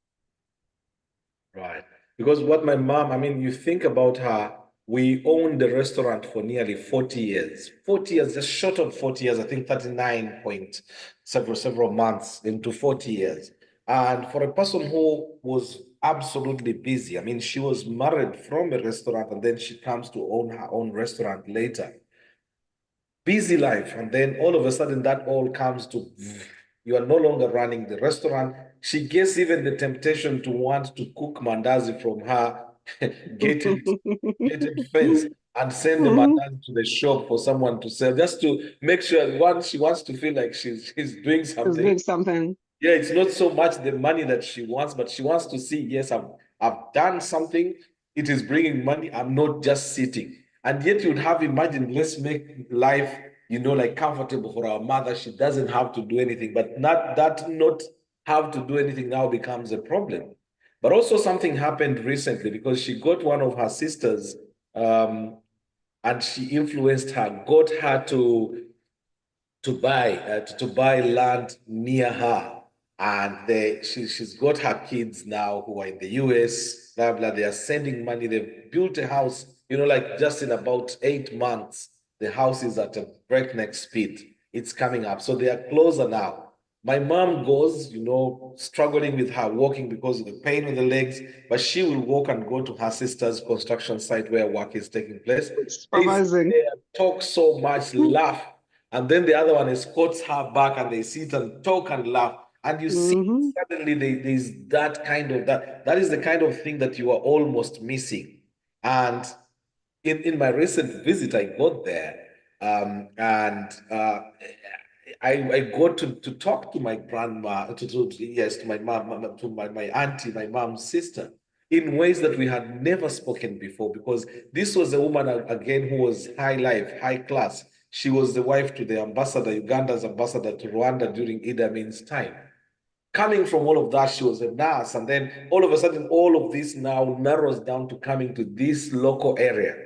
Right. Because what my mom, I mean, you think about her, we owned the restaurant for nearly 40 years. 40 years, just short of 40 years, I think 39 point several months into 40 years. And for a person who was absolutely busy, I mean, she was married from a restaurant and then she comes to own her own restaurant later. Busy life. And then all of a sudden that all comes to you are no longer running the restaurant. She gets even the temptation to want to cook mandazi from her gated fence and send the mandazi to the shop for someone to sell, just to make sure one, she wants to feel like she's doing something. She's doing something. Yeah, it's not so much the money that she wants, but she wants to see, yes, I've done something. It is bringing money. I'm not just sitting. And yet you'd have imagined, let's make life, like comfortable for our mother. She doesn't have to do anything, but not have to do anything now becomes a problem. But also something happened recently because she got one of her sisters, and she influenced her, got her to buy land near her, and she's got her kids now who are in the US, blah blah. They are sending money. They've built a house, like just in about 8 months, the house is at a breakneck speed. It's coming up, so they are closer now. My mom goes, struggling with her walking because of the pain in the legs, but she will walk and go to her sister's construction site where work is taking place. Supervising. They talk so much, laugh, and then the other one escorts her back and they sit and talk and laugh. And you see suddenly there's that kind of that is the kind of thing that you are almost missing. And in my recent visit, I got there, and I got to talk to my grandma, to my mom, to my auntie, my mom's sister, in ways that we had never spoken before, because this was a woman, again, who was high life, high class. She was the wife to the ambassador, Uganda's ambassador to Rwanda during Idi Amin's time. Coming from all of that, she was a nurse. And then all of a sudden, all of this now narrows down to coming to this local area.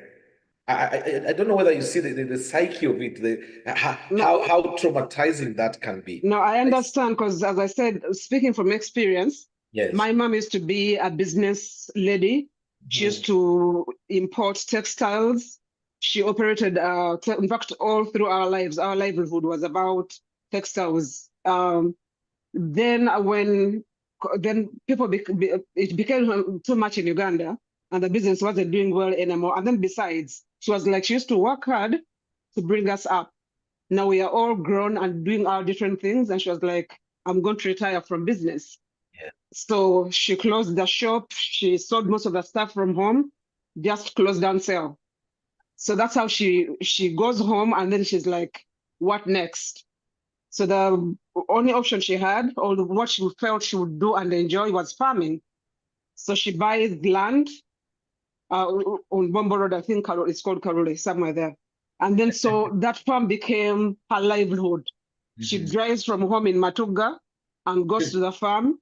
I don't know whether you see the psyche of it, how traumatizing that can be. No, I understand, because as I said, speaking from experience, yes, my mom used to be a business lady. She used to import textiles. She operated, in fact, all through our lives, our livelihood was about textiles. Then it became too much in Uganda, and the business wasn't doing well anymore. And then besides, she used to work hard to bring us up. Now we are all grown and doing our different things. And she was like, I'm going to retire from business. Yeah. So she closed the shop. She sold most of the stuff from home, just closed down sale. So that's how she goes home, and then she's like, what next? So the only option she had, or what she felt she would do and enjoy, was farming. So she buys land on Bombo Road, I think it's called Karole, somewhere there. And then so that farm became her livelihood. She drives from home in Matuga and goes to the farm.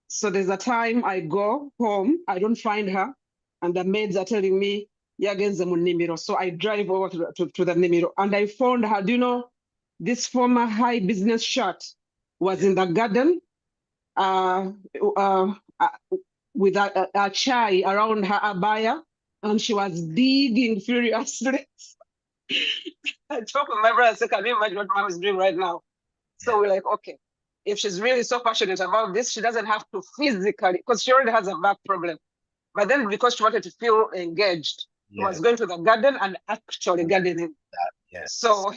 So there's a time I go home, I don't find her, and the maids are telling me, Yagenze mu Nimiro. So I drive over to the Nimiro, and I found her. Do you know, this former high business shot was in the garden uh, uh, uh, with a chai around her abaya, and she was digging furiously. I talked with my brother and said, can you imagine what mom is doing right now? So we're like, okay, if she's really so passionate about this, she doesn't have to physically, because she already has a back problem. But then because she wanted to feel engaged, she was going to the garden and actually gardening. Yes. So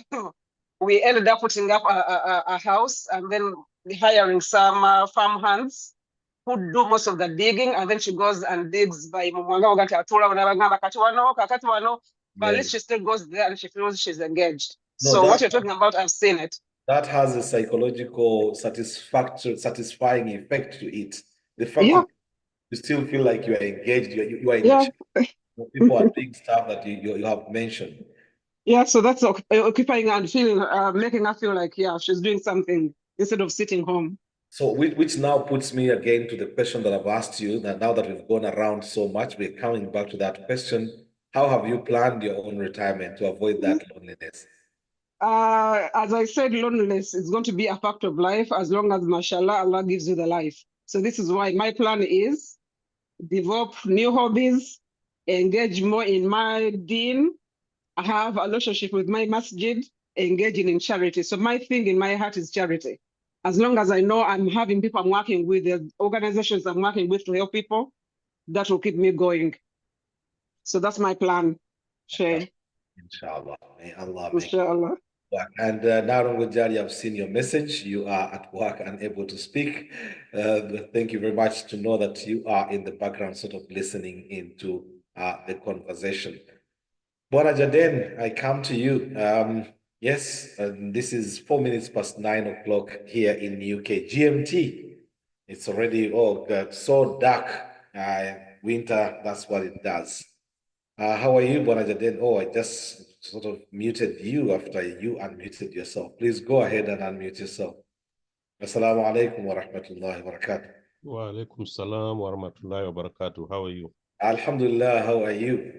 we ended up putting up a house and then hiring some farm hands who do most of the digging, and then she goes and digs by but at least she still goes there and she feels she's engaged. No, So what you're talking about, I've seen it. That has a psychological satisfying effect to it. The fact Yeah. that you still feel like you are engaged, you are in Yeah. people are doing stuff that you have mentioned. Yeah, so that's occupying and feeling, making her feel like, yeah, she's doing something instead of sitting home. So, which now puts me again to the question that I've asked you. That now that we've gone around so much, we're coming back to that question. How have you planned your own retirement to avoid that loneliness? As I said, loneliness is going to be a fact of life as long as, mashallah, Allah gives you the life. So this is why my plan is develop new hobbies, engage more in my deen, have a relationship with my masjid, engaging in charity. So my thing in my heart is charity. As long as I know I'm having people I'm working with, the organizations I'm working with to help people, that will keep me going. So that's my plan, Shay. Inshallah. May Allah make Inshallah. work. And Narun Gujari, I've seen your message. You are at work, unable to speak. Thank you very much to know that you are in the background, sort of listening into the conversation. Bwana Jaden, I come to you. Yes, this is 4 minutes past 9 o'clock here in UK. GMT. It's already so dark. Winter, that's what it does. How are you, Bwana Jaden? Oh, I just sort of muted you after you unmuted yourself. Please go ahead and unmute yourself. Assalamu alaikum wa rahmatullahi wa barakatuh. Wa alaikum salam wa rahmatullahi wa barakatuh. How are you? Alhamdulillah, how are you?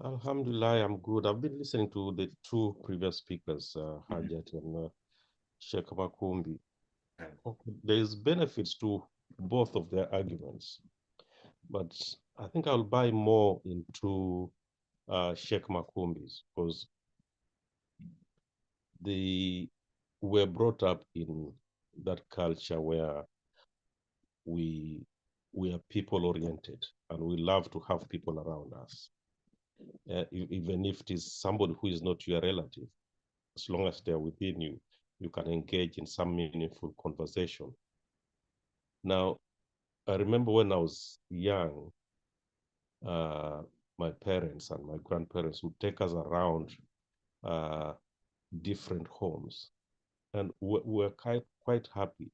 Alhamdulillah, I'm good. I've been listening to the two previous speakers, Hajat and Sheikh Makumbi. There's benefits to both of their arguments, but I think I'll buy more into Sheikh Makumbi's because they were brought up in that culture where we are people oriented and we love to have people around us. Even if it is somebody who is not your relative, as long as they're within you, you can engage in some meaningful conversation. Now, I remember when I was young, my parents and my grandparents would take us around different homes, and we're quite happy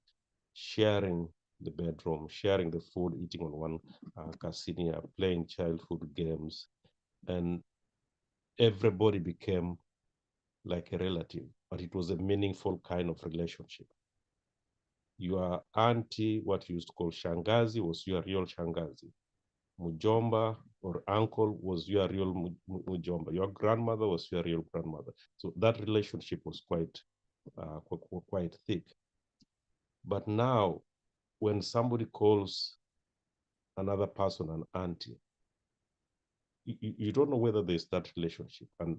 sharing the bedroom, sharing the food, eating on one casinia, playing childhood games, and everybody became like a relative, but it was a meaningful kind of relationship. Your auntie, what you used to call shangazi, was your real shangazi. Mujomba or uncle was your real mujomba. Your grandmother was your real grandmother. So that relationship was quite thick. But now, when somebody calls another person an auntie, you don't know whether there's that relationship, and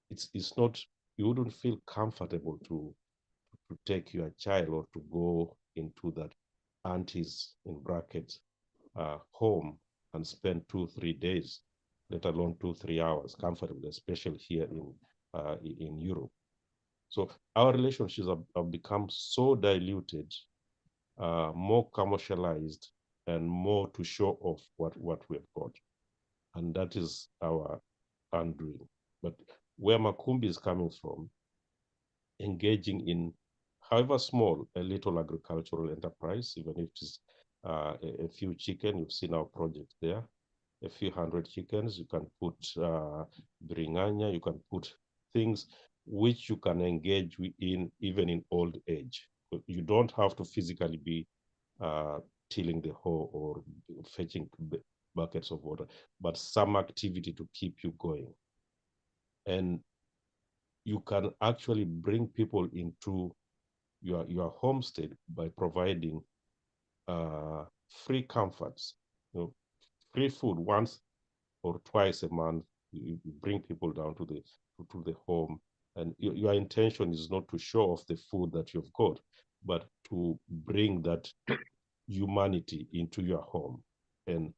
it's not. You wouldn't feel comfortable to take your child or to go into that auntie's, in brackets, home and spend 2-3 days, let alone 2-3 hours comfortably, especially here in Europe. So our relationships have become so diluted, more commercialized, and more to show off what we've got. And that is our undoing. But where Makumbi is coming from, engaging in, however small, a little agricultural enterprise, even if it's a few chicken. You've seen our project there. A few hundred chickens, you can put bringanya, you can put things which you can engage in even in old age. You don't have to physically be tilling the hoe or fetching buckets of water, but some activity to keep you going. And you can actually bring people into your homestead by providing free comforts, free food once or twice a month. You bring people down to the home, and your intention is not to show off the food that you've got, but to bring that humanity into your home and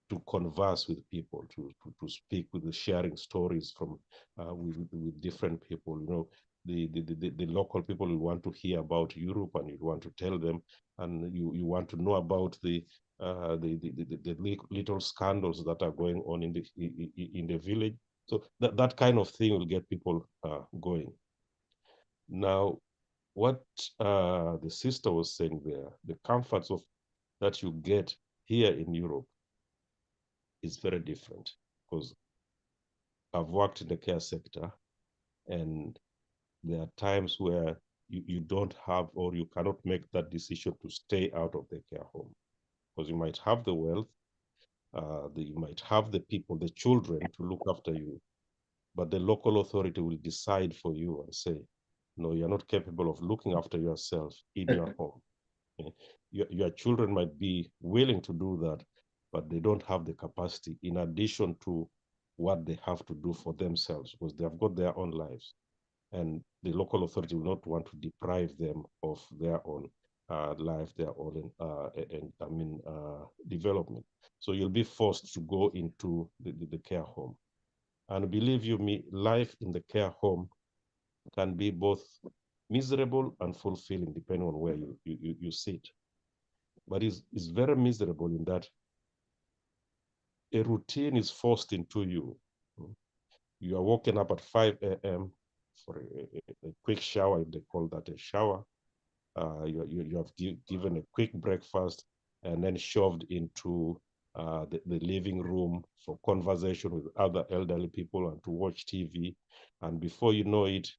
to converse with people, to speak with the sharing stories from with different people. The local people will want to hear about Europe, and you want to tell them, and you want to know about the little scandals that are going on in the village. So that kind of thing will get people going. Now, what the sister was saying there, the comforts of that you get here in Europe is very different, because I've worked in the care sector, and there are times where you don't have, or you cannot make that decision to stay out of the care home, because you might have the wealth, you might have the people, the children to look after you, but the local authority will decide for you and say, no, you're not capable of looking after yourself in your home. Your children might be willing to do that, but they don't have the capacity in addition to what they have to do for themselves, because they have got their own lives. And the local authority will not want to deprive them of their own life, their own development. So you'll be forced to go into the care home. And believe you me, life in the care home can be both miserable and fulfilling, depending on where you sit. But it's very miserable in that a routine is forced into you. You are waking up at 5 a.m. for a quick shower, if they call that a shower. You have given a quick breakfast and then shoved into the living room for conversation with other elderly people and to watch TV. And before you know it,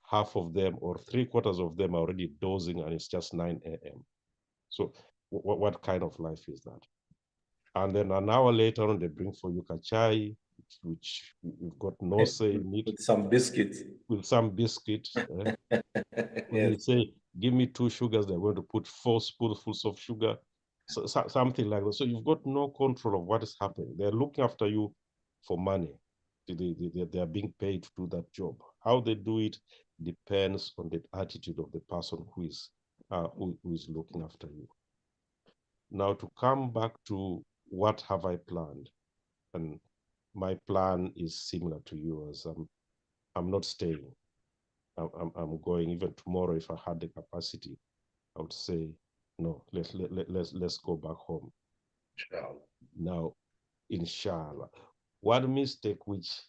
half of them or 3/4 of them are already dozing, and it's just 9 a.m. So what kind of life is that? And then an hour later on, they bring for you kachai, which you've got no say in it. With some biscuits. With some biscuit. When Yes. they say, give me 2 sugars, they're going to put 4 spoonfuls of sugar, something like that. So you've got no control of what is happening. They're looking after you for money. They are being paid to do that job. How they do it depends on the attitude of the person who is looking after you. Now, to come back to what have I planned, and my plan is similar to yours. I'm not staying. I'm going. Even tomorrow, if I had the capacity, I would say, no, let's go back home. Inshallah. Now, inshallah. One mistake, which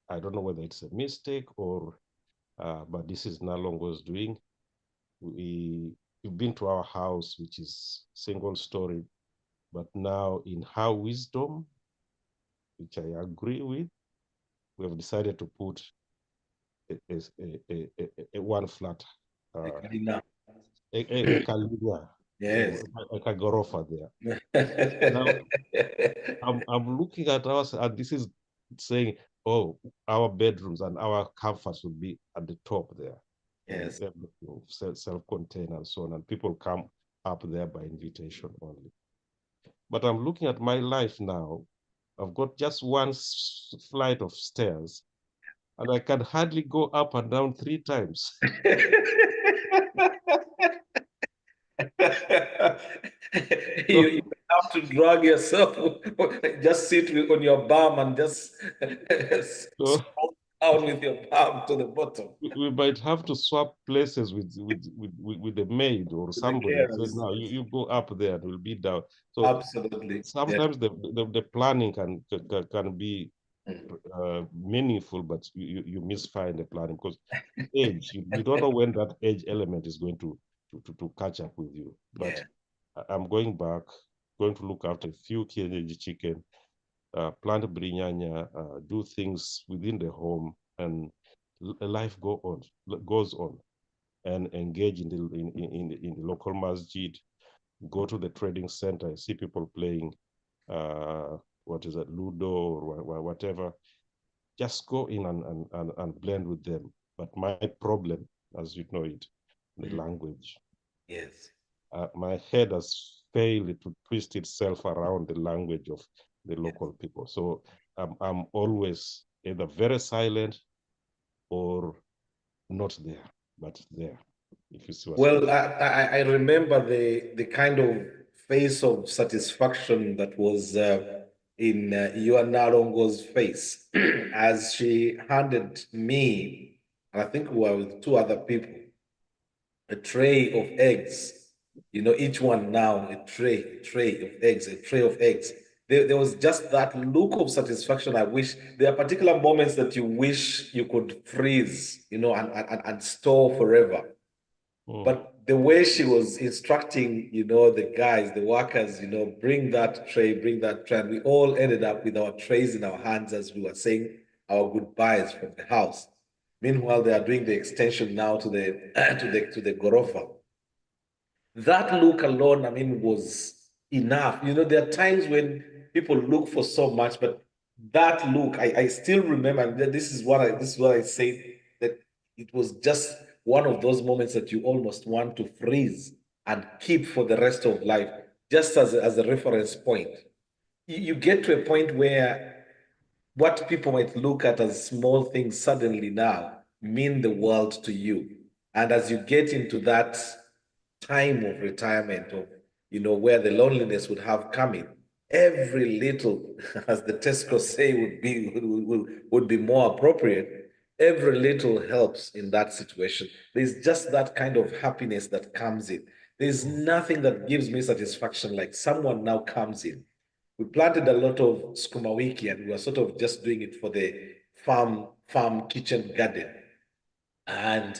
I don't know whether it's a mistake or, but this is Nalongo's doing. We've been to our house, which is single story, but now in her wisdom, which I agree with, we have decided to put a one flat, a Kalina, Yes. a Kagorofa there. Now, I'm looking at us, and this is saying, oh, our bedrooms and our comforts will be at the top there. Yes. Self-contained and so on, and people come up there by invitation only. But I'm looking at my life now. I've got just one flight of stairs, and I can hardly go up and down 3 times. You have to drag yourself, just sit on your bum and just So scroll down with your bum to the bottom. we might have to swap places with the maid or somebody and say, no, you go up there and we'll be down. So absolutely, sometimes the planning can be meaningful, but you misfire the planning because age, you don't know when that age element is going to catch up with you. But I'm going back, going to look after a few kienyeji chicken, plant brinyanya, do things within the home, and life goes on, and engage in the local masjid, go to the trading center and see people playing what is it, Ludo or whatever. Just go in and blend with them. But my problem, as you know it, the language. Yes. My head has failed to twist itself around the language of the local people. So I'm always either very silent or not there, but there. If you see what I mean. Well, I remember the kind of face of satisfaction that was in Yuan Narongo's face as she handed me, and I think we were with two other people, a tray of eggs. You know, each one now a tray of eggs, a tray of eggs. There was just that look of satisfaction. I wish there are particular moments that you wish you could freeze, you know, and store forever. But the way she was instructing, you know, the guys, the workers, you know, bring that tray, bring that tray. And we all ended up with our trays in our hands as we were saying our goodbyes from the house. Meanwhile, they are doing the extension now to the to the Gorofa. That look alone, I mean, was enough. You know, there are times when people look for so much, but that look, I still remember, and this is what I say, that it was just one of those moments that you almost want to freeze and keep for the rest of life, just as a reference point. You get to a point where what people might look at as small things suddenly now mean the world to you. And as you get into that time of retirement, of, you know, where the loneliness would have come in, every little, as the Tesco say, would be more appropriate. Every little helps in that situation. There's just that kind of happiness that comes in. There's nothing that gives me satisfaction like someone now comes in. We planted a lot of skuma wiki, and we were sort of just doing it for the farm kitchen garden. And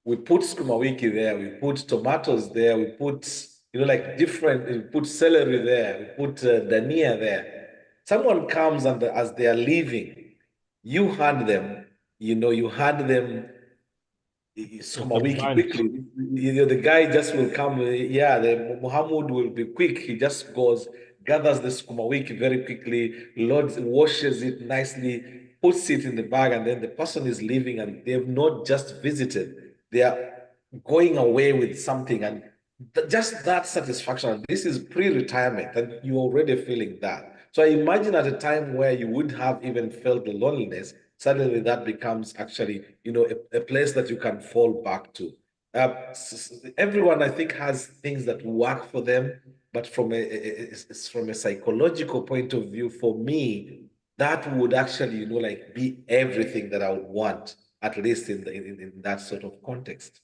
we put skuma wiki there, we put tomatoes there, we put, you know, like different, we put celery there, we put dania there. Someone comes, and as they are leaving, you hand them, you know, you hand them A sukuma wiki bunch. quickly. You know, the guy just will come. Yeah, the Muhammad will be quick. He just goes, gathers the sukuma wiki very quickly, loads, washes it nicely, puts it in the bag, and then the person is leaving, and they've not just visited. They are going away with something, and just that satisfaction. This is pre-retirement, and you're already feeling that. So I imagine at a time where you would have even felt the loneliness, suddenly that becomes actually, you know, a place that you can fall back to. Everyone, I think, has things that work for them, but from a psychological point of view, for me, that would actually, you know, like be everything that I would want, at least in that sort of context.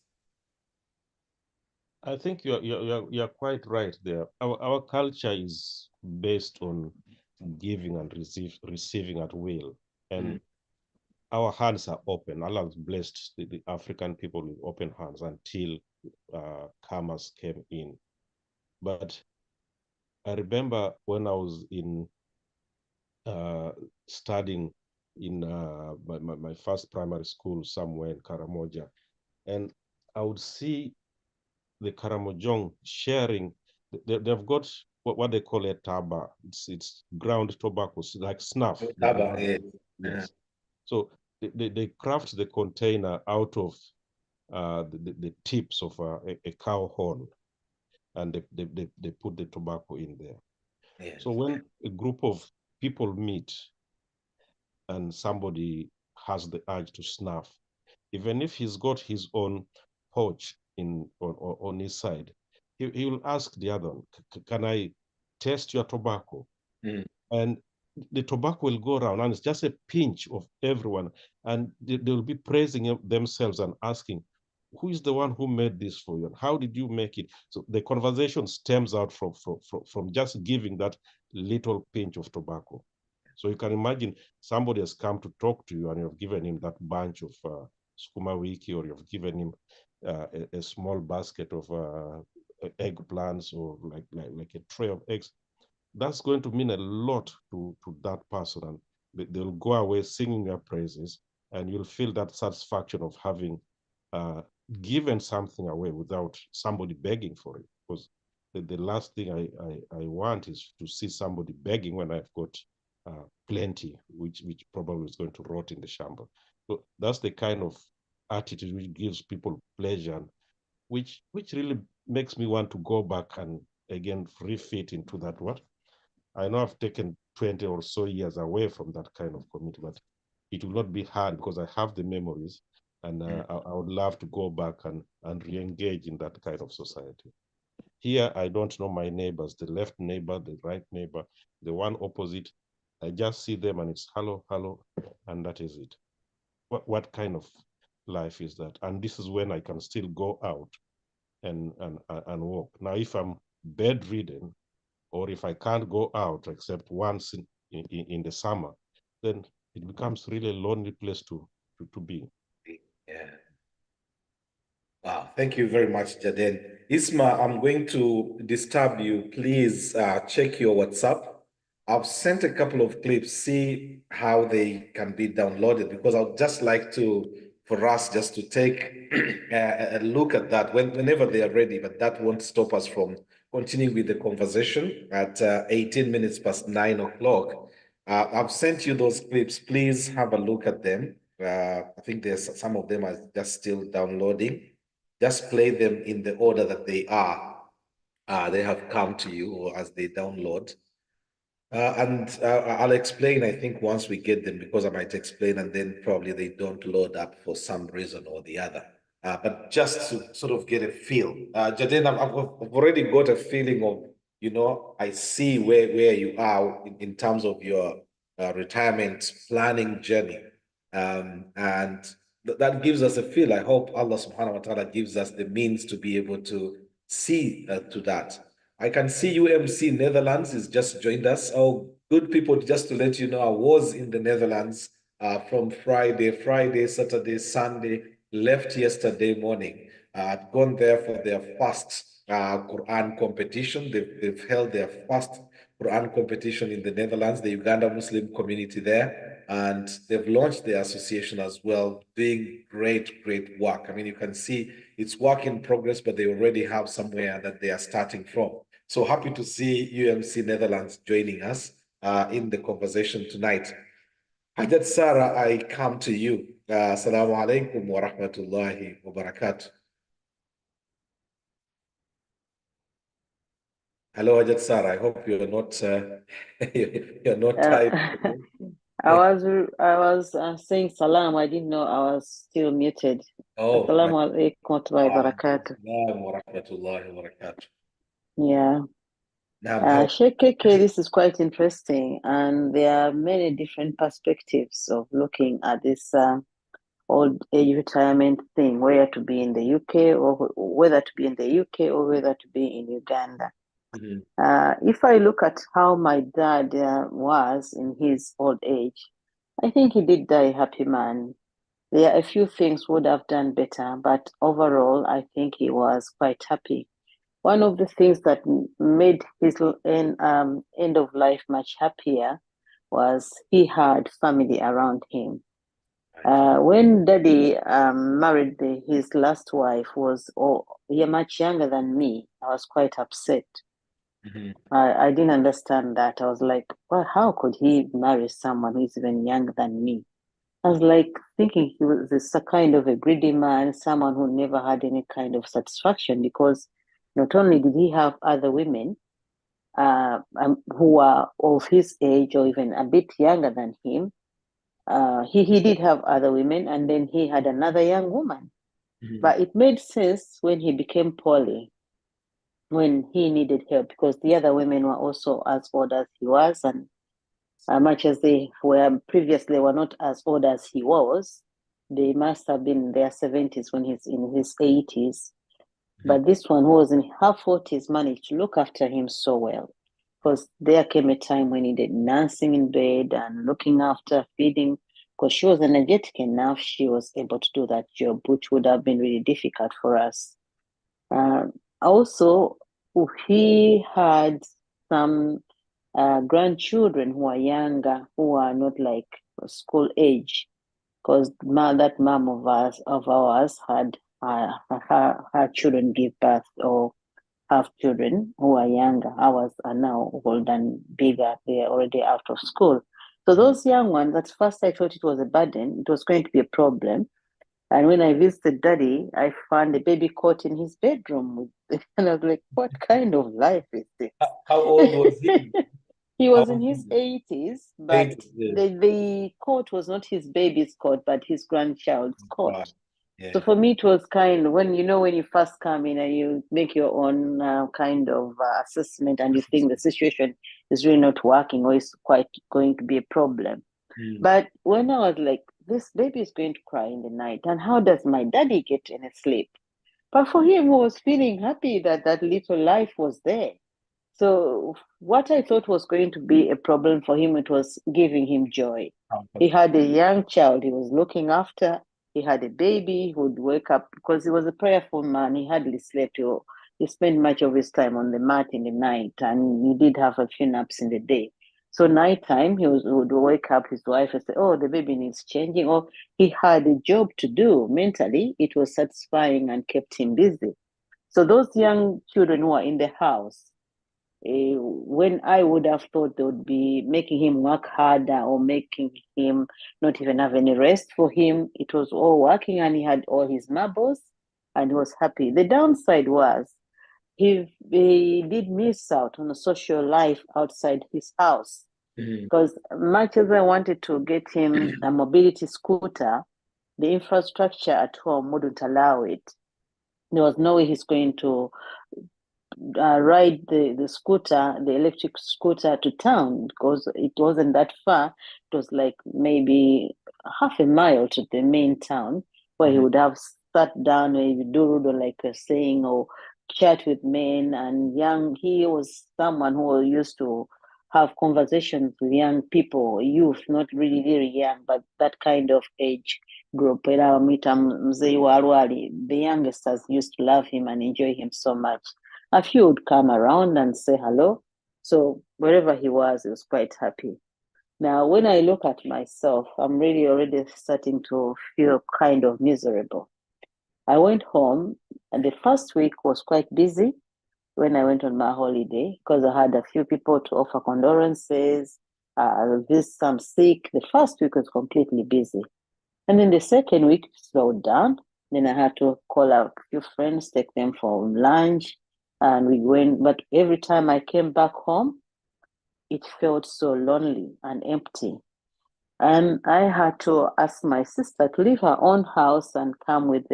I think you're quite right there. Our culture is based on giving and receiving at will, and our hands are open. Allah has blessed the African people with open hands until commerce came in. But I remember when I was in studying in my first primary school somewhere in Karamoja, and I would see the Karamojong sharing. They've got what they call a taba. It's ground tobacco, like snuff. Yeah. Yes. So they craft the container out of the tips of a cow horn, and they put the tobacco in there. Yes. So when a group of people meet and somebody has the urge to snuff, even if he's got his own pouch on his side, he will ask the other, can I taste your tobacco? And the tobacco will go around, and it's just a pinch of everyone, and they will be praising themselves and asking, who is the one who made this for you, and how did you make it? So the conversation stems out from just giving that little pinch of tobacco. So you can imagine somebody has come to talk to you and you've given him that bunch of sukuma wiki, or you've given him a small basket of eggplants, or like a tray of eggs. That's going to mean a lot to that person, and they'll go away singing your praises, and you'll feel that satisfaction of having given something away without somebody begging for it. Because the last thing I want is to see somebody begging when I've got plenty, which probably is going to rot in the shamble. So that's the kind of attitude which gives people pleasure, and which really makes me want to go back and again refit into that. What I know I've taken 20 or so years away from that kind of commitment. It will not be hard because I have the memories, and I would love to go back and re-engage in that kind of society. Here, I don't know my neighbors, the left neighbor, the right neighbor, the one opposite. I just see them and it's hello, hello, and that is it. What kind of life is that? And this is when I can still go out and walk. Now, if I'm bedridden, or if I can't go out except once in the summer, then it becomes really a lonely place to be. Yeah. Wow, thank you very much, Jaden. Isma, I'm going to disturb you. Please check your WhatsApp. I've sent a couple of clips, see how they can be downloaded, because I'd just like for us just to take a look at that whenever they are ready, but that won't stop us from continuing with the conversation at 18 minutes past 9 o'clock. I've sent you those clips. Please have a look at them. I think there's some of them are just still downloading. Just play them in the order that they are. They have come to you, or as they download. And I'll explain, I think, once we get them, because I might explain and then probably they don't load up for some reason or the other. But just to sort of get a feel. Jaden, I've already got a feeling of, I see where you are in terms of your retirement planning journey. And that gives us a feel. I hope Allah subhanahu wa ta'ala gives us the means to be able to see to that. I can see UMC Netherlands has just joined us. Oh, good people, just to let you know, I was in the Netherlands from Friday, Saturday, Sunday, left yesterday morning. I've gone there for their first Quran competition. They've held their first Quran competition in the Netherlands, the Uganda Muslim community there. And they've launched their association as well, doing great work. I mean, you can see it's work in progress, but they already have somewhere that they are starting from. So happy to see UMC Netherlands joining us in the conversation tonight. Hajat Sarah, I come to you. Assalamu alaikum wa rahmatullahi wa barakatuh. Hello, Hajat Sarah. I hope you're not you're not tired. I was saying salam. I didn't know I was still muted. Oh, Assalamu alaikum wa barakatuh. wa rahmatullahi wa barakatuh. Yeah. Sheikh KK, this is quite interesting, and there are many different perspectives of looking at this old age retirement thing, whether to be in the UK or whether to be in the UK or whether to be in Uganda. Mm-hmm. If I look at how my dad was in his old age, I think he did die a happy man. There are a few things would have done better, but overall, I think he was quite happy. One of the things that made his end of life much happier was he had family around him. When Daddy married his last wife, was much younger than me. I was quite upset. Mm-hmm. I didn't understand that. I was like, well, how could he marry someone who's even younger than me? I was like thinking he was a kind of a greedy man, someone who never had any kind of satisfaction, because not only did he have other women who were of his age or even a bit younger than him, he did have other women, and then he had another young woman. Mm-hmm. But it made sense when he became poorly, when he needed help, because the other women were also as old as he was, and much as they were previously were not as old as he was, they must have been in their 70s when he's in his 80s. Mm-hmm. But this one, who was in her 40s, managed to look after him so well. because there came a time when he did nursing in bed and looking after, feeding, because she was energetic enough, she was able to do that job, which would have been really difficult for us. Also, he had some grandchildren who are younger, who are not like school age, because that mom of ours had her children give birth or have children who are younger. Ours are now old and bigger. They are already out of school. So those young ones, at first I thought it was a burden. It was going to be a problem. And when I visited Daddy, I found a baby cot in his bedroom. And I was like, what kind of life is this? How old was he? He was in his 80s, but 80s, yes. the cot was not his baby's cot, but his grandchild's cot. Wow. Yeah. So for me, it was kind of when you first come in and you make your own kind of assessment and you think the situation is really not working or is quite going to be a problem. But when I was like, this baby is going to cry in the night, and how does my daddy get any sleep? But for him, he was feeling happy that that little life was there. So what I thought was going to be a problem for him, it was giving him joy. He had a young child he was looking after. He had a baby who would wake up because he was a prayerful man. He hardly slept. He spent much of his time on the mat in the night, and he did have a few naps in the day. So nighttime, would wake up his wife and say, oh, the baby needs changing. Or he had a job to do. Mentally, it was satisfying and kept him busy. So those young children who are in the house, when I would have thought they would be making him work harder or making him not even have any rest for him, it was all working and he had all his marbles and he was happy. The downside was he did miss out on a social life outside his house because much as I wanted to get him a mobility scooter, the infrastructure at home wouldn't allow it. There was no way he's going to ride the scooter, the electric scooter to town because it wasn't that far. It was like maybe half a mile to the main town where he would have sat down, maybe do like a saying or chat with men and young. He was someone who used to have conversations with young people, youth, not really very young, but that kind of age group. The youngsters used to love him and enjoy him so much. A few would come around and say hello. So wherever he was quite happy. Now, when I look at myself, I'm really already starting to feel kind of miserable. I went home and the first week was quite busy when I went on my holiday because I had a few people to offer condolences, visit some sick. The first week was completely busy. And then the second week slowed down. Then I had to call out a few friends, take them for lunch. And we went, but every time I came back home, it felt so lonely and empty. And I had to ask my sister to leave her own house and come with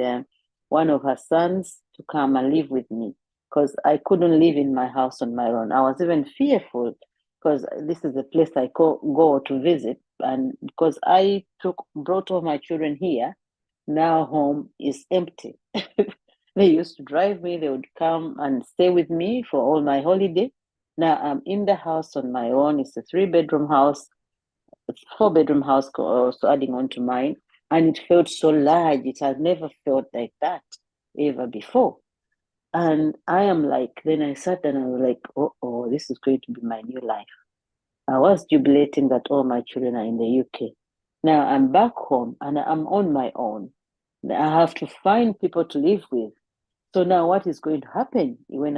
one of her sons to come and live with me because I couldn't live in my house on my own. I was even fearful because this is a place I go to visit. And because I brought all my children here, now home is empty. They used to drive me, they would come and stay with me for all my holiday. Now I'm in the house on my own. It's a 3-bedroom house. It's 4-bedroom house, also adding on to mine. And it felt so large. It had never felt like that ever before. And I am like, then I sat and I was like, oh, this is going to be my new life. I was jubilating that all my children are in the UK. Now I'm back home and I'm on my own. I have to find people to live with. So now what is going to happen when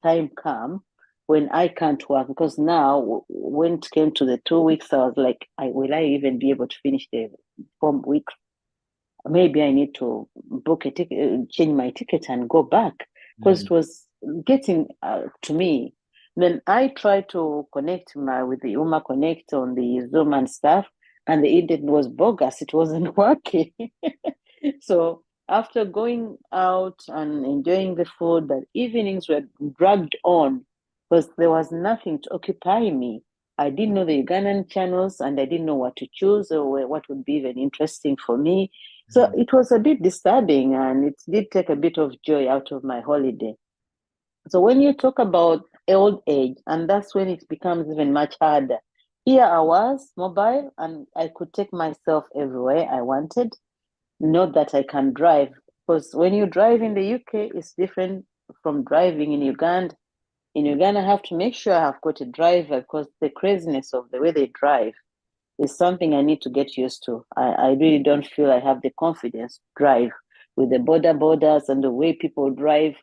time comes when I can't work? Because now when it came to the 2 weeks, I was like, will I even be able to finish the 4 weeks? Maybe I need to book a ticket, change my ticket and go back because it was getting to me. Then I tried to connect with the UMA Connect on the Zoom and stuff, and the internet was bogus. It wasn't working. So after going out and enjoying the food, the evenings were dragged on because there was nothing to occupy me. I didn't know the Ugandan channels and I didn't know what to choose or what would be even interesting for me. So it was a bit disturbing and it did take a bit of joy out of my holiday. So when you talk about old age, and that's when it becomes even much harder. Here I was mobile and I could take myself everywhere I wanted. Not that I can drive, because when you drive in the UK, it's different from driving in Uganda. In Uganda, I have to make sure I have got a driver because the craziness of the way they drive is something I need to get used to. I really don't feel I have the confidence to drive with the borders and the way people drive,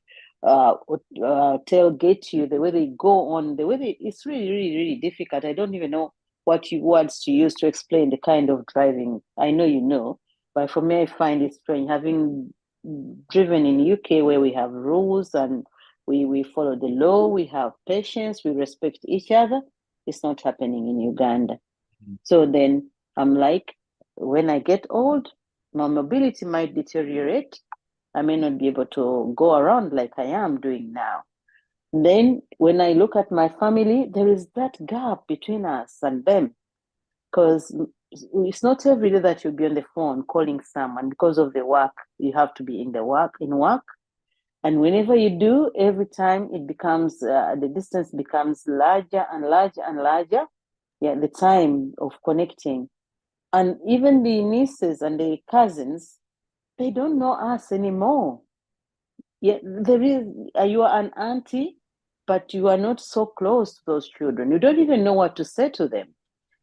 tailgate you, the way they go on, it's really, really, really difficult. I don't even know what words to use to explain the kind of driving. I know you know, but for me, I find it strange having driven in UK where we have rules and we follow the law, we have patience, we respect each other. It's not happening in Uganda. So then I'm like, when I get old, my mobility might deteriorate. I may not be able to go around like I am doing now. Then when I look at my family, there is that gap between us and them. Because it's not every day that you'll be on the phone calling someone because of the work. You have to be in work. And whenever you do, every time it becomes, the distance becomes larger and larger and larger. Yeah, the time of connecting. And even the nieces and the cousins, they don't know us anymore. Yeah, you are an auntie, but you are not so close to those children. You don't even know what to say to them.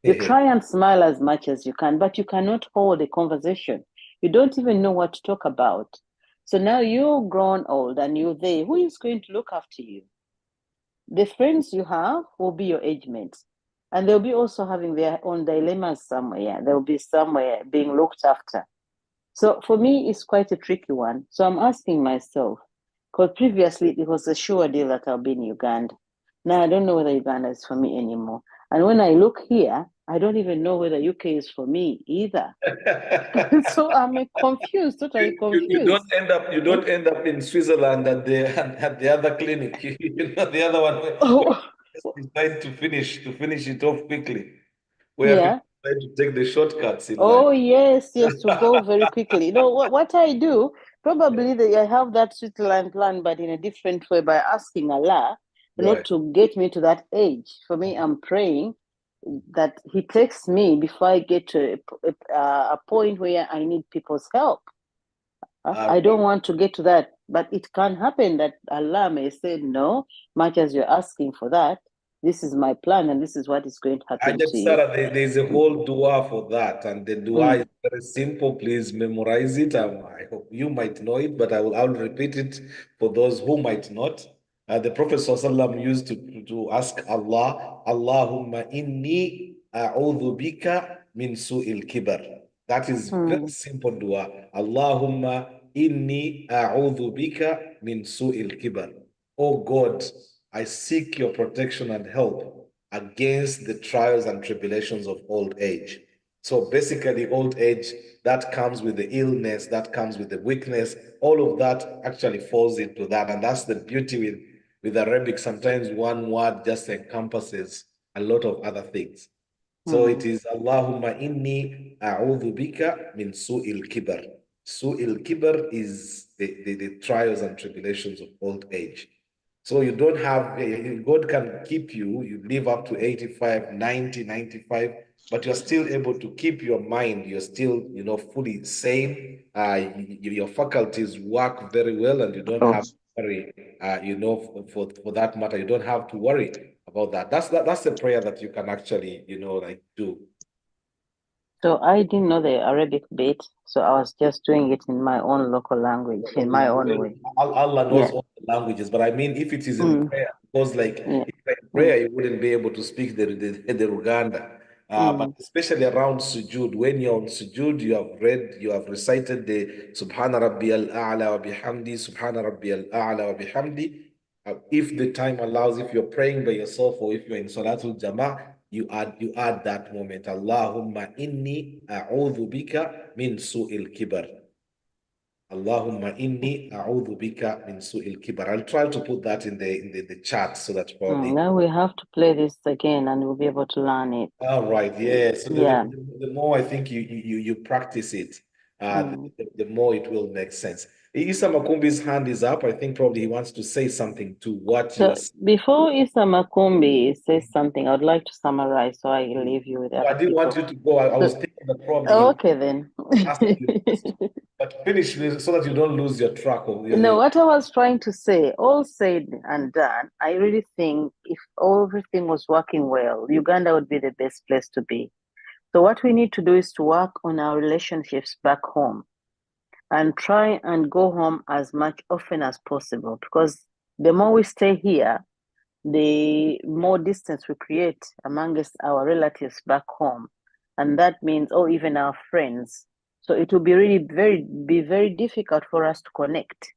You try and smile as much as you can, but you cannot hold a conversation. You don't even know what to talk about. So now you're grown old and you're there. Who is going to look after you? The friends you have will be your age mates. And they'll be also having their own dilemmas somewhere. They'll be somewhere being looked after. So for me, it's quite a tricky one. So I'm asking myself, because previously it was a sure deal that I'll be in Uganda. Now I don't know whether Uganda is for me anymore. And when I look here, I don't even know whether UK is for me either. So I'm confused, totally confused. You don't end up in Switzerland at the other clinic. The other one is trying to finish it off quickly. Where people try to take the shortcuts in life. Yes, to go very quickly. What I do, probably I have that Switzerland plan, but in a different way by asking Allah not to get me to that age. For me, I'm praying that He takes me before I get to a point where I need people's help. I don't want to get to that, but it can happen that Allah may say, no, much as you're asking for that, this is my plan and this is what is going to happen to you. Sarah, there's a whole dua for that, and the dua is very simple. Please memorize it. I hope you might know it, but I'll repeat it for those who might not. The Prophet ﷺ used to ask Allah, Allahumma inni a'udhu bika min su'il kibar. That is very simple dua. Allahumma inni a'udhu bika min su'il kibar. Oh God, I seek your protection and help against the trials and tribulations of old age. So basically, old age, that comes with the illness, that comes with the weakness, all of that actually falls into that. And that's the beauty with Arabic. Sometimes one word just encompasses a lot of other things. So it is Allahumma inni a'udhu bika min su'il kibar. Su'il kibar is the trials and tribulations of old age. So you don't have, God can keep you, you live up to 85, 90, 95, but you're still able to keep your mind, you're still, fully sane. Your faculties work very well and you don't have to worry, for that matter, you don't have to worry about that. That's the prayer that you can actually, do. So I didn't know the Arabic bit, so I was just doing it in my own local language, in my own way. Allah knows all the languages, but I mean, if it is in prayer, because if in prayer, you wouldn't be able to speak the Ruganda. But especially around sujud, when you're on sujud, you have recited the Subhana Rabbi al-A'la wa bihamdi, Subhana Rabbi al-A'la wa bihamdi. If the time allows, if you're praying by yourself or if you're in Salatul Jama'ah, you add that moment. Allahumma inni a'udhu bika min su'il kibar. Allahumma inni a'udhu bika min su'il kibar. I'll try to put that in the chat so that probably. Now we have to play this again and we'll be able to learn it. All right, yeah. So the more I think you practice it, the more it will make sense. Issa Makumbi's hand is up. I think probably he wants to say something to what you are saying. Before Issa Makumbi says something, I would like to summarize so I leave you with other I didn't people. want you to go. I was thinking that probably Okay, then. but finish so that you don't lose your track of your. No, what I was trying to say, all said and done, I really think if everything was working well, Uganda would be the best place to be. So what we need to do is to work on our relationships back home and try and go home as much often as possible, because the more we stay here, the more distance we create amongst our relatives back home. And that means, or even our friends. So it will be really very difficult for us to connect.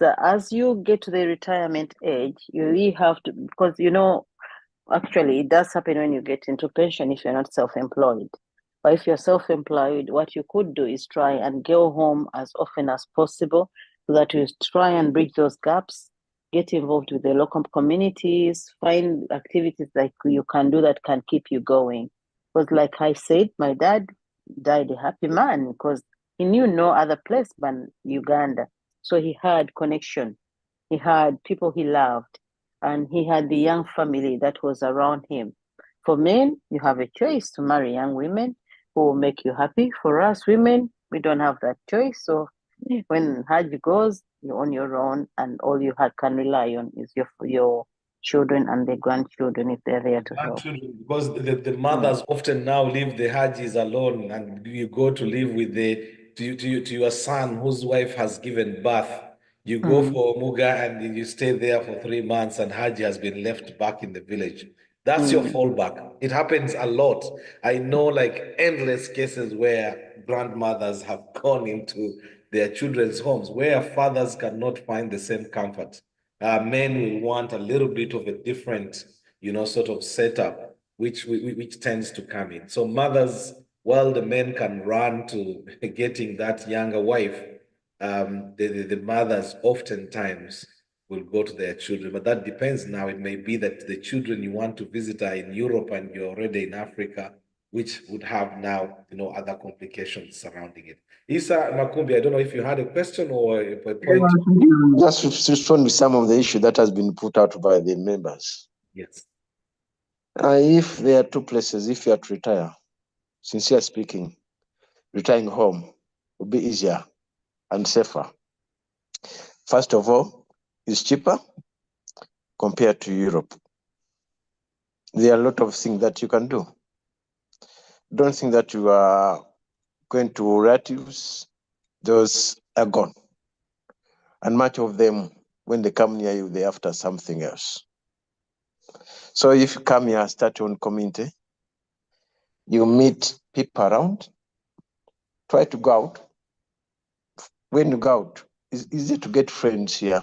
So as you get to the retirement age, you really have to, because actually it does happen when you get into pension if you're not self-employed. But if you're self-employed, what you could do is try and go home as often as possible so that you try and bridge those gaps, get involved with the local communities, find activities like you can do that can keep you going. Because like I said, my dad died a happy man because he knew no other place but Uganda. So he had connection. He had people he loved, and he had the young family that was around him. For men, you have a choice to marry young women who will make you happy. For us women, we don't have that choice. So when Hajj goes, you're on your own, and all you can rely on is your children and the grandchildren if they're there to help. Because the mothers often now leave the Hajis alone, and you go to live with to your son whose wife has given birth. You go for Muga and you stay there for 3 months, and Haji has been left back in the village. That's your fallback. It happens a lot. I know like endless cases where grandmothers have gone into their children's homes where fathers cannot find the same comfort. Men will want a little bit of a different, sort of setup, which tends to come in. So mothers, while the men can run to getting that younger wife, the mothers oftentimes will go to their children. But that depends now. It may be that the children you want to visit are in Europe and you're already in Africa, which would have now, other complications surrounding it. Isa Makumbi, I don't know if you had a question or a point. Just respond to some of the issue that has been put out by the members. Yes. If there are two places, if you are to retire, sincere speaking, retiring home will be easier and safer. First of all, it's cheaper compared to Europe. There are a lot of things that you can do. Don't think that you are going to relatives, those are gone. And much of them, when they come near you, they're after something else. So if you come here, start your own community, you meet people around, try to go out. When you go out, it's easy to get friends here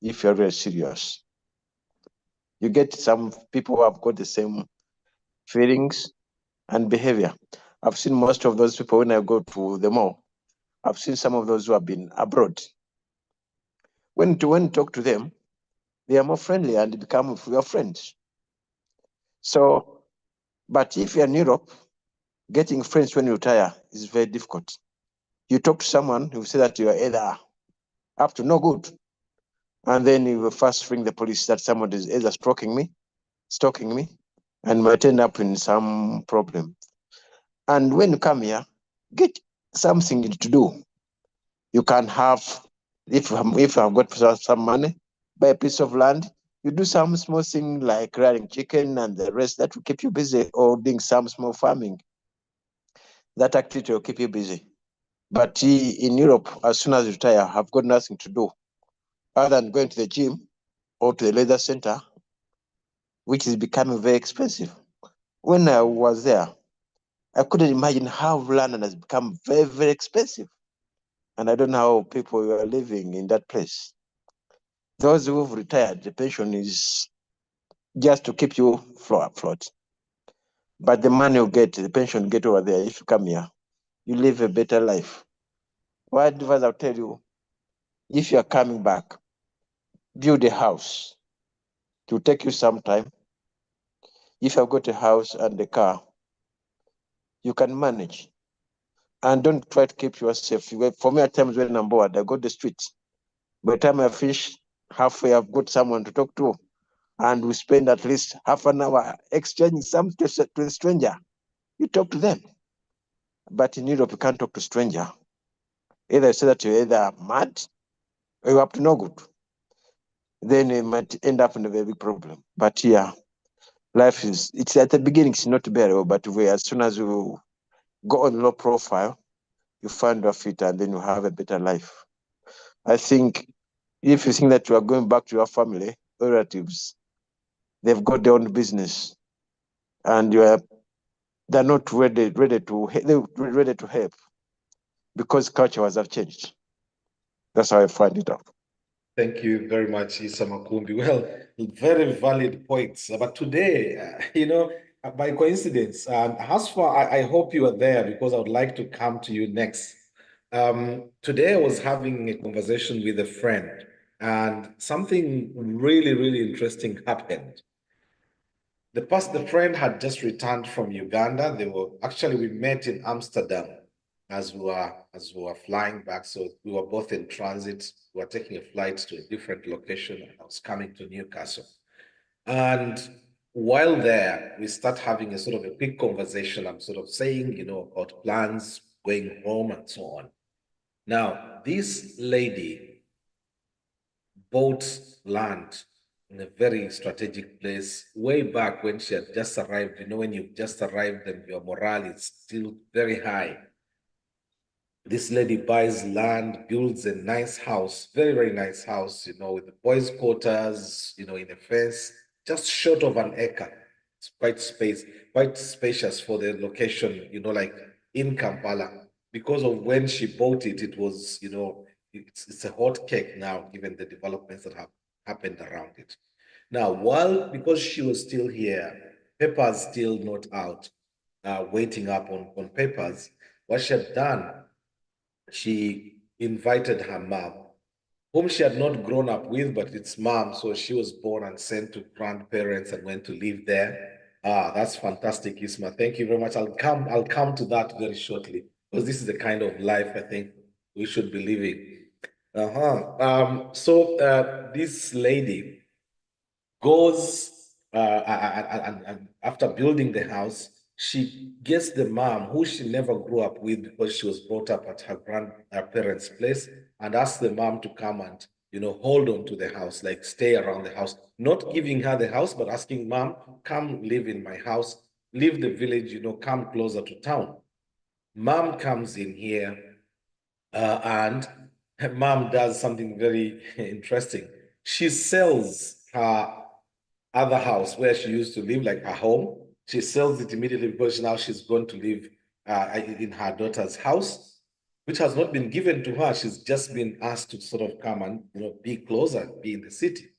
if you're really serious. You get some people who have got the same feelings and behavior. I've seen most of those people when I go to the mall. I've seen some of those who have been abroad. When you talk to them, they are more friendly and become your friends. So, but if you're in Europe, getting friends when you retire is very difficult. You talk to someone who say that you are either up to no good, and then you will first ring the police that someone is either stalking me, and might end up in some problem. And when you come here, get something to do. You can have, if I've got some money, buy a piece of land, you do some small thing like rearing chicken and the rest that will keep you busy, or doing some small farming. That activity will keep you busy. But in Europe, as soon as you retire, I've got nothing to do other than going to the gym or to the leisure center, which is becoming very expensive. When I was there, I couldn't imagine how London has become very expensive. And I don't know how people are living in that place. Those who've retired, the pension is just to keep you afloat. But the money you get, the pension you get over there, if you come here, you live a better life. What advice I'll tell you, if you are coming back, build a house. It will take you some time. If you've got a house and a car, you can manage. and don't try to keep yourself. For me, at times when I'm bored, I go to the streets. By the time I finish, halfway I've got someone to talk to, and we spend at least half an hour exchanging something to a stranger. You talk to them. But in Europe, you can't talk to stranger. Either you say that you're either mad or you're up to no good. Then you might end up in a very big problem. But yeah, life it's at the beginning, it's not bearable, but as soon as you go on low profile, you find your feet and then you have a better life. I think if you think that you are going back to your family, relatives, they've got their own business and they're not ready to help because culture has changed. That's how I find it out. Thank you very much, Issa Makumbi. Well, very valid points. But today, by coincidence, Hasfa, I hope you are there because I would like to come to you next. Today, I was having a conversation with a friend, and something really, really interesting happened. The friend had just returned from Uganda. We met in Amsterdam as we were flying back. So we were both in transit. We were taking a flight to a different location. I was coming to Newcastle. And while there, we start having a sort of a quick conversation. I'm sort of saying, about plans, going home and so on. Now, this lady bought land in a very strategic place way back when she had just arrived. When you've just arrived and your morale is still very high. This lady buys land, builds a nice house, very, very nice house, with the boys' quarters, in a fence, just short of an acre. It's quite spacious for the location, like in Kampala. Because of when she bought it, it was, it's a hot cake now, given the developments that have happened around it. Now, because she was still here, papers still not out, waiting up on papers, what she had done, she invited her mom, whom she had not grown up with, but it's mom. So she was born and sent to grandparents and went to live there. Ah, that's fantastic, Isma. Thank you very much. I'll come to that very shortly because this is the kind of life I think we should be living. Uh-huh. So this lady goes and after building the house, she gets the mom who she never grew up with because she was brought up at her grandparents' place, and asks the mom to come and hold on to the house, like stay around the house, not giving her the house, but asking mom, come live in my house, leave the village, come closer to town. Mom comes in here, and her mom does something very interesting. She sells her other house where she used to live, like her home. She sells it immediately because now she's going to live in her daughter's house, which has not been given to her. She's just been asked to sort of come and be closer, be in the city.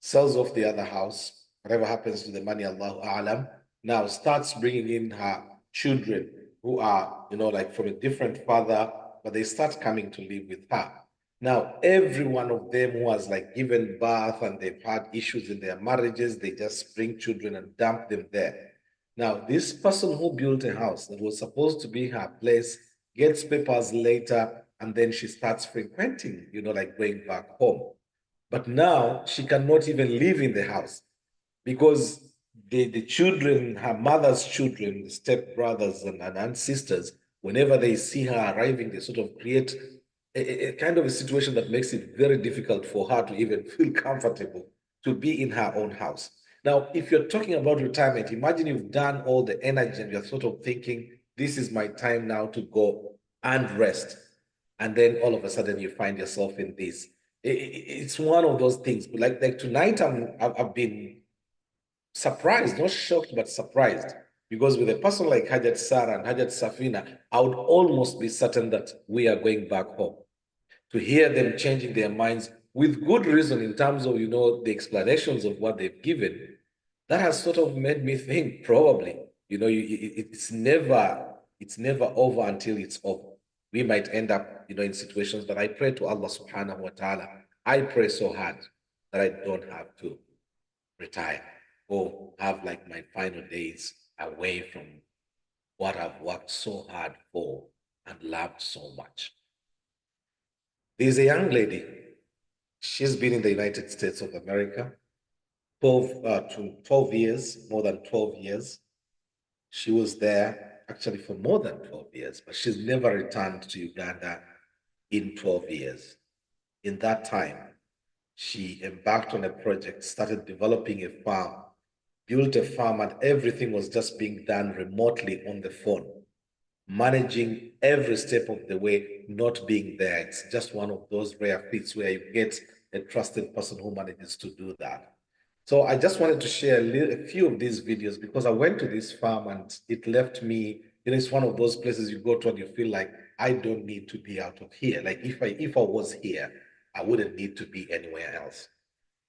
Sells off the other house. Whatever happens to the money, Allahu A'lam. Now starts bringing in her children who are, like from a different father, but they start coming to live with her. Now, every one of them who has like given birth and they've had issues in their marriages, they just bring children and dump them there. Now, this person who built a house that was supposed to be her place gets papers later, and then she starts frequenting, like going back home. But now she cannot even live in the house because the children, her mother's children, the stepbrothers and sisters, whenever they see her arriving, they sort of create a kind of a situation that makes it very difficult for her to even feel comfortable to be in her own house. Now, if you're talking about retirement, imagine you've done all the energy and you're sort of thinking, this is my time now to go and rest. And then all of a sudden you find yourself in this. It's one of those things. But like tonight, I've been surprised, not shocked, but surprised. Because with a person like Hajat Sarah and Hajat Safina, I would almost be certain that we are going back home. To hear them changing their minds with good reason in terms of, the explanations of what they've given, that has sort of made me think probably, it's never over until it's over. We might end up, in situations, but I pray to Allah subhanahu wa ta'ala. I pray so hard that I don't have to retire or have like my final days away from what I've worked so hard for and loved so much. There's a young lady. She's been in the United States of America 12 years, more than 12 years. She was there actually for more than 12 years, but she's never returned to Uganda in 12 years. In that time, she embarked on a project, started developing a farm, built a farm, and everything was just being done remotely on the phone, managing every step of the way, not being there. It's just one of those rare feats where you get a trusted person who manages to do that. So I just wanted to share a few of these videos because I went to this farm and it left me, it's one of those places you go to and you feel like I don't need to be out of here. Like if I was here, I wouldn't need to be anywhere else.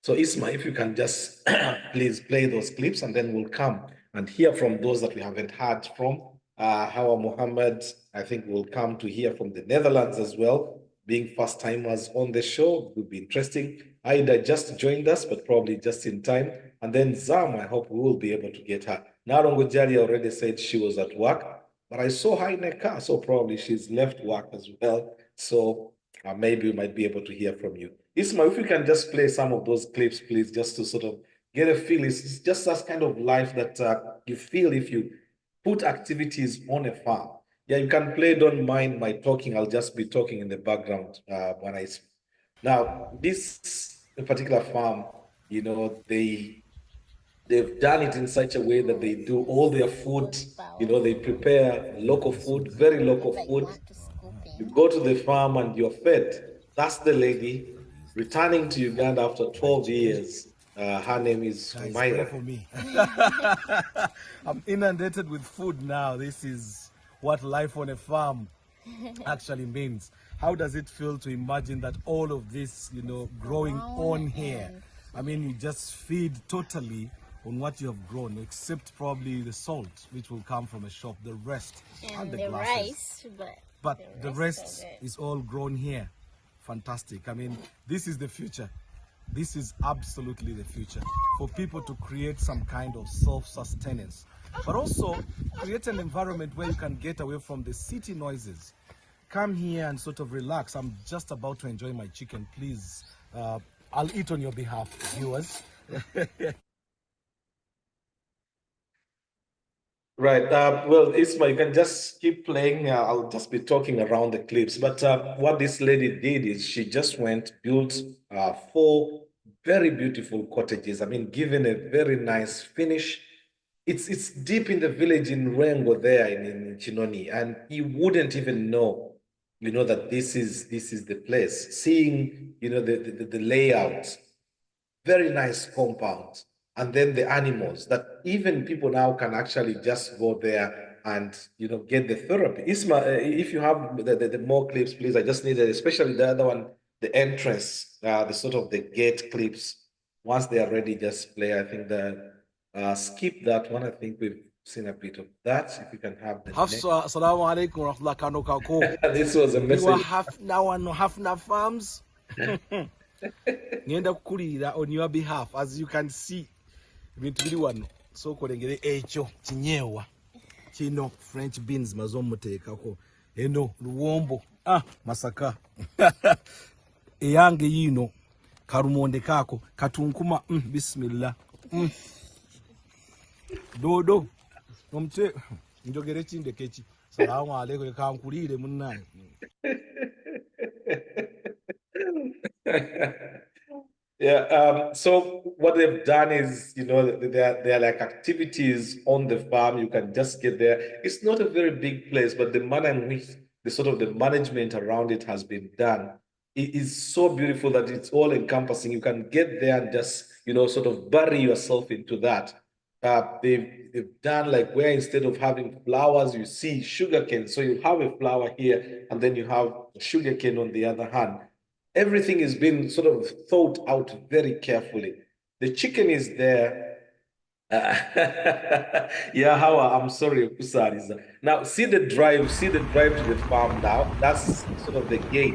So Isma, if you can just please play those clips and then we'll come and hear from those that we haven't heard from. Hawa Mohammed, I think we'll come to hear from the Netherlands as well. Being first timers on the show would be interesting. Aida just joined us, but probably just in time. And then Zam, I hope we will be able to get her. Narongo Jari already said she was at work, but I saw her in a car, so probably she's left work as well. So maybe we might be able to hear from you. Isma, if you can just play some of those clips, please, just to sort of get a feel. It's just that kind of life that you feel if you put activities on a farm. Yeah, you can play, don't mind my talking. I'll just be talking in the background when I speak. Now, this particular farm, they've done it in such a way that they do all their food, they prepare local food, very local food. You go to the farm and you're fed. That's the lady returning to Uganda after 12 years. Her name is Umaira. For me. I'm inundated with food now. This is what life on a farm actually means. How does it feel to imagine that all of this, growing on here? I mean, you just feed totally on what you have grown, except probably the salt, which will come from a shop, the rest, and the glasses. Rice, but the rest is all grown here. Fantastic. I mean, this is the future. This is absolutely the future for people to create some kind of self-sustenance, but also create an environment where you can get away from the city noises. Come here and sort of relax. I'm just about to enjoy my chicken. Please, I'll eat on your behalf, viewers. Right. Well, Isma, you can just keep playing. I'll just be talking around the clips. But what this lady did is she just built 4 very beautiful cottages. I mean, given a very nice finish. It's deep in the village in Rengo there in Chinoni, and you wouldn't even know, that this is the place. Seeing, the layout, very nice compound. And then the animals that even people now can actually just go there and get the therapy. Isma, if you have the more clips, please. I just needed, especially the other one, the entrance, the sort of the gate clips. Once they are ready, just play. I think skip that one. I think we've seen a bit of that. If you can have the next. Assalamu alaikum. This was a message. Half farms. Nienda kukulira on your behalf, as you can see. Bintu biri wano so kolengere ekyo kinyewa kino French beans mazomuteekako eno luwombo masaka eyange yino karumonde kako katunkuma bismillah dodo omche njogere chinde kechi salamu alaikum kankulire munnaye. Yeah. So what they've done is, there are like activities on the farm. You can just get there. It's not a very big place, but the manner in which the management around it has been done, it is so beautiful that it's all encompassing. You can get there and just, sort of bury yourself into that. They've done like where instead of having flowers, you see sugarcane. So you have a flower here, and then you have sugarcane on the other hand. Everything is being sort of thought out very carefully. The chicken is there. Yeah, Hawa, I'm sorry, Kusariza. Now, see the drive to the farm now. That's sort of the gate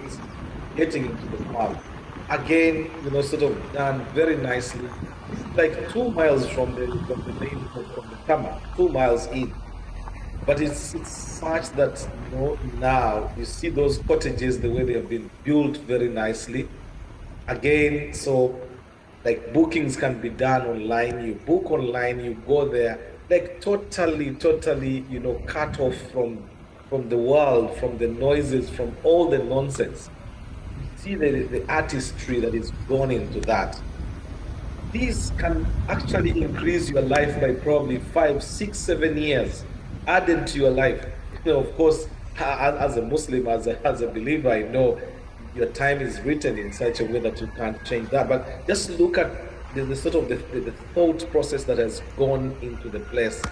getting into the farm. Again, sort of done very nicely. It's like 2 miles from the main, from the tarmac, 2 miles in. But it's such that, now you see those cottages, the way they have been built very nicely. Again, so like bookings can be done online. You book online, you go there, like totally, cut off from the world, from the noises, from all the nonsense. You see the artistry that is gone into that. This can actually increase your life by probably 5, 6, 7 years added to your life. Of course, as a Muslim, as a believer, I know your time is written in such a way that you can't change that. But just look at the sort of the thought process that has gone into the place.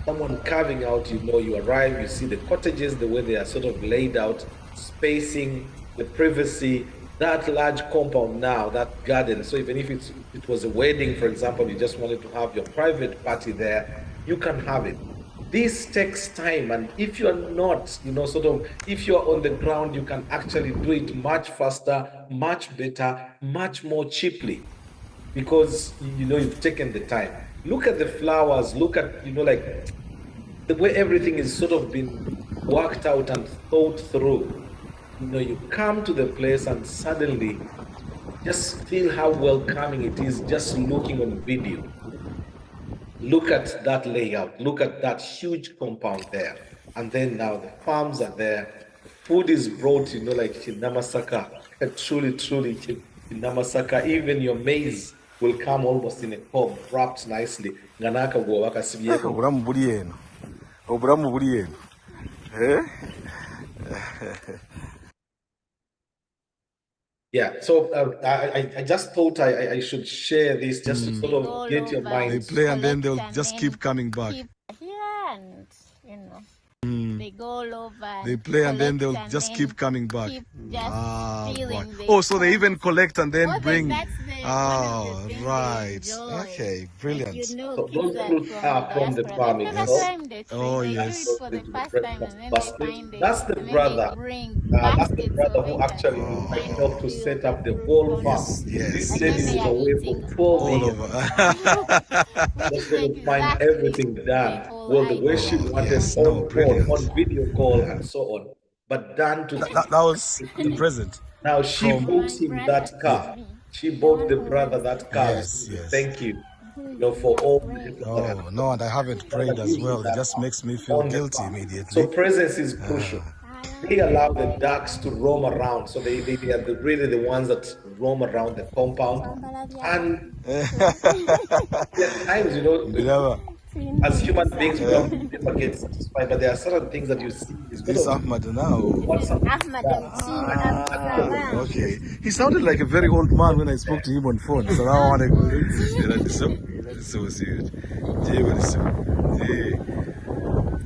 Someone carving out, you arrive, you see the cottages, the way they are sort of laid out, spacing, the privacy, that large compound now, that garden. So even if it was a wedding, for example, you just wanted to have your private party there, you can have it. This takes time, and if you're not, if you're on the ground, you can actually do it much faster, much better, much more cheaply because you've taken the time. Look at the flowers, look at, like the way everything is sort of been worked out and thought through. You come to the place and suddenly just feel how welcoming it is just looking on video. Look at that layout, look at that huge compound there. And then now the farms are there. The food is brought, like Chinamasaka, truly Chinamasaka. Even your maize will come almost in a cob, wrapped nicely. Nganaka go waka sibiyeko. Obulamu buli eno. Obulamu buli eno. Yeah, so I just thought I should share this just to sort of get your mind. They play and then they'll just keep coming back. Yeah, and they go all over. They play and then they'll just keep coming back. Keep just feeling so they even collect and then bring. That's Oh, right. Okay, brilliant. So those fruits are from the farm itself. Oh, yes. For the first time, and then they find it. That's the brother. That's the brother who actually helped to set up the whole farm. Yes. This lady is away for 12 years. Just going to find everything done. Well, the way she wanted on video call and so on, but done to that was the present. Now she bought him that car. She bought the brother that car. Yes. Thank you. For all the Oh, no, and I haven't prayed as well. It just makes me feel guilty immediately. So presence is crucial. They allow the ducks to roam around. So they are really the ones that roam around the compound. And at times, as human beings, we never get satisfied, but there are certain things that you see. This Ahmad now. Okay. He sounded like a very old man when I spoke to him on phone. Assalamu alaikum.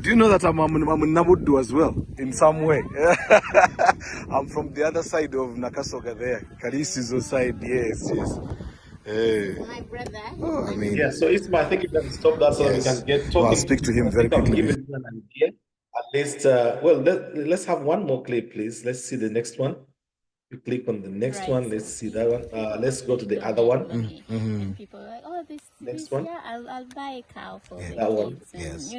Do you know that I'm Nabudu as well, in some way? I'm from the other side of Nakasoga there. Kalisizo side, yes. My brother. Oh, I mean, yeah, so Isma, I think you can stop that so we can get talking. I'll speak to him very quickly. Give it an idea. At least, let's have one more clip, please. Let's see the next one. You click on the next one. Let's see that one. Let's go to the other one. People are like, oh, next one. Yeah, I'll buy a cow for the that one. Yes.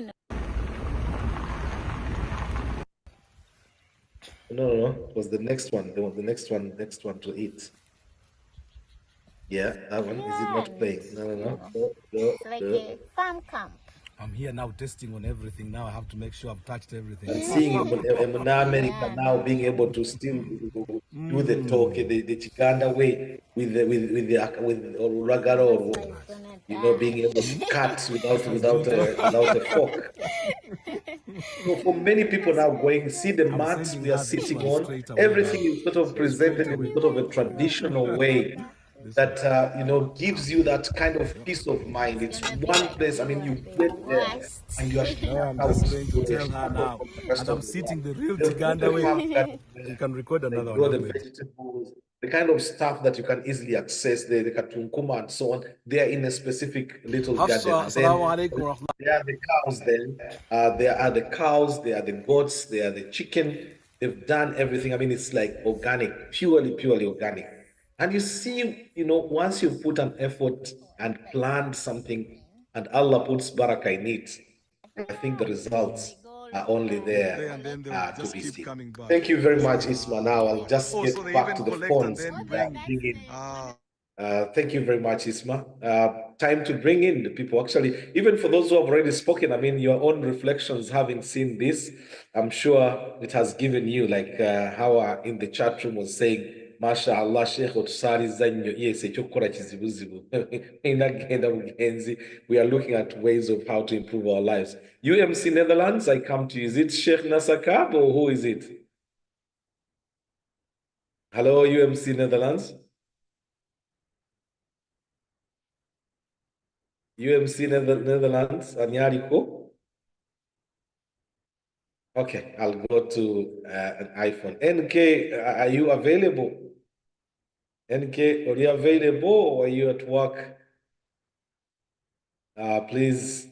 No. It was the next one. The next one to eat. Yeah, that one. Is it not playing? No. It's like a farm camp. I'm here now testing on everything. Now I have to make sure I've touched everything. And seeing America now being able to still do the talk the Chikanda way with Ragaro, being able to cut without a fork. So for many people now going, see the mats we are sitting on, everything is sort of presented in sort of a traditional way that gives you that kind of peace of mind. It's one place. I mean, you get there and you are. I'm just going to tell her now, and I'm sitting the real Tiganda way. You can record another one. The vegetables, the kind of stuff that you can easily access, the katunkuma and so on. They are in a specific little garden. There are the cows. Then there are the cows. There are the goats. There are the chicken. They've done everything. I mean, it's like organic, purely organic. And you see, once you put an effort and planned something and Allah puts barakah in it, I think the results are only there and then they'll to just be keep seen. coming back. Thank you very much, Isma. Now I'll just Oh, so get they back even to the collect and phones then and bring. bring in. Ah. Thank you very much, Isma. Time to bring in the people. Actually, even for those who have already spoken, I mean, your own reflections, having seen this, I'm sure it has given you, like how in the chat room was saying, Masha Allah, Sheikh Otusari Zanyo, yes, ekyokukora kizibuzibu. Inagenda bugenzi. We are looking at ways of how to improve our lives. UMC Netherlands, I come to you. Is it Sheikh Nasakab or who is it? Hello, UMC Netherlands. UMC Netherlands, Anyariko. Okay, I'll go to an iPhone. NK, are you available? NK, are you available or are you at work? Please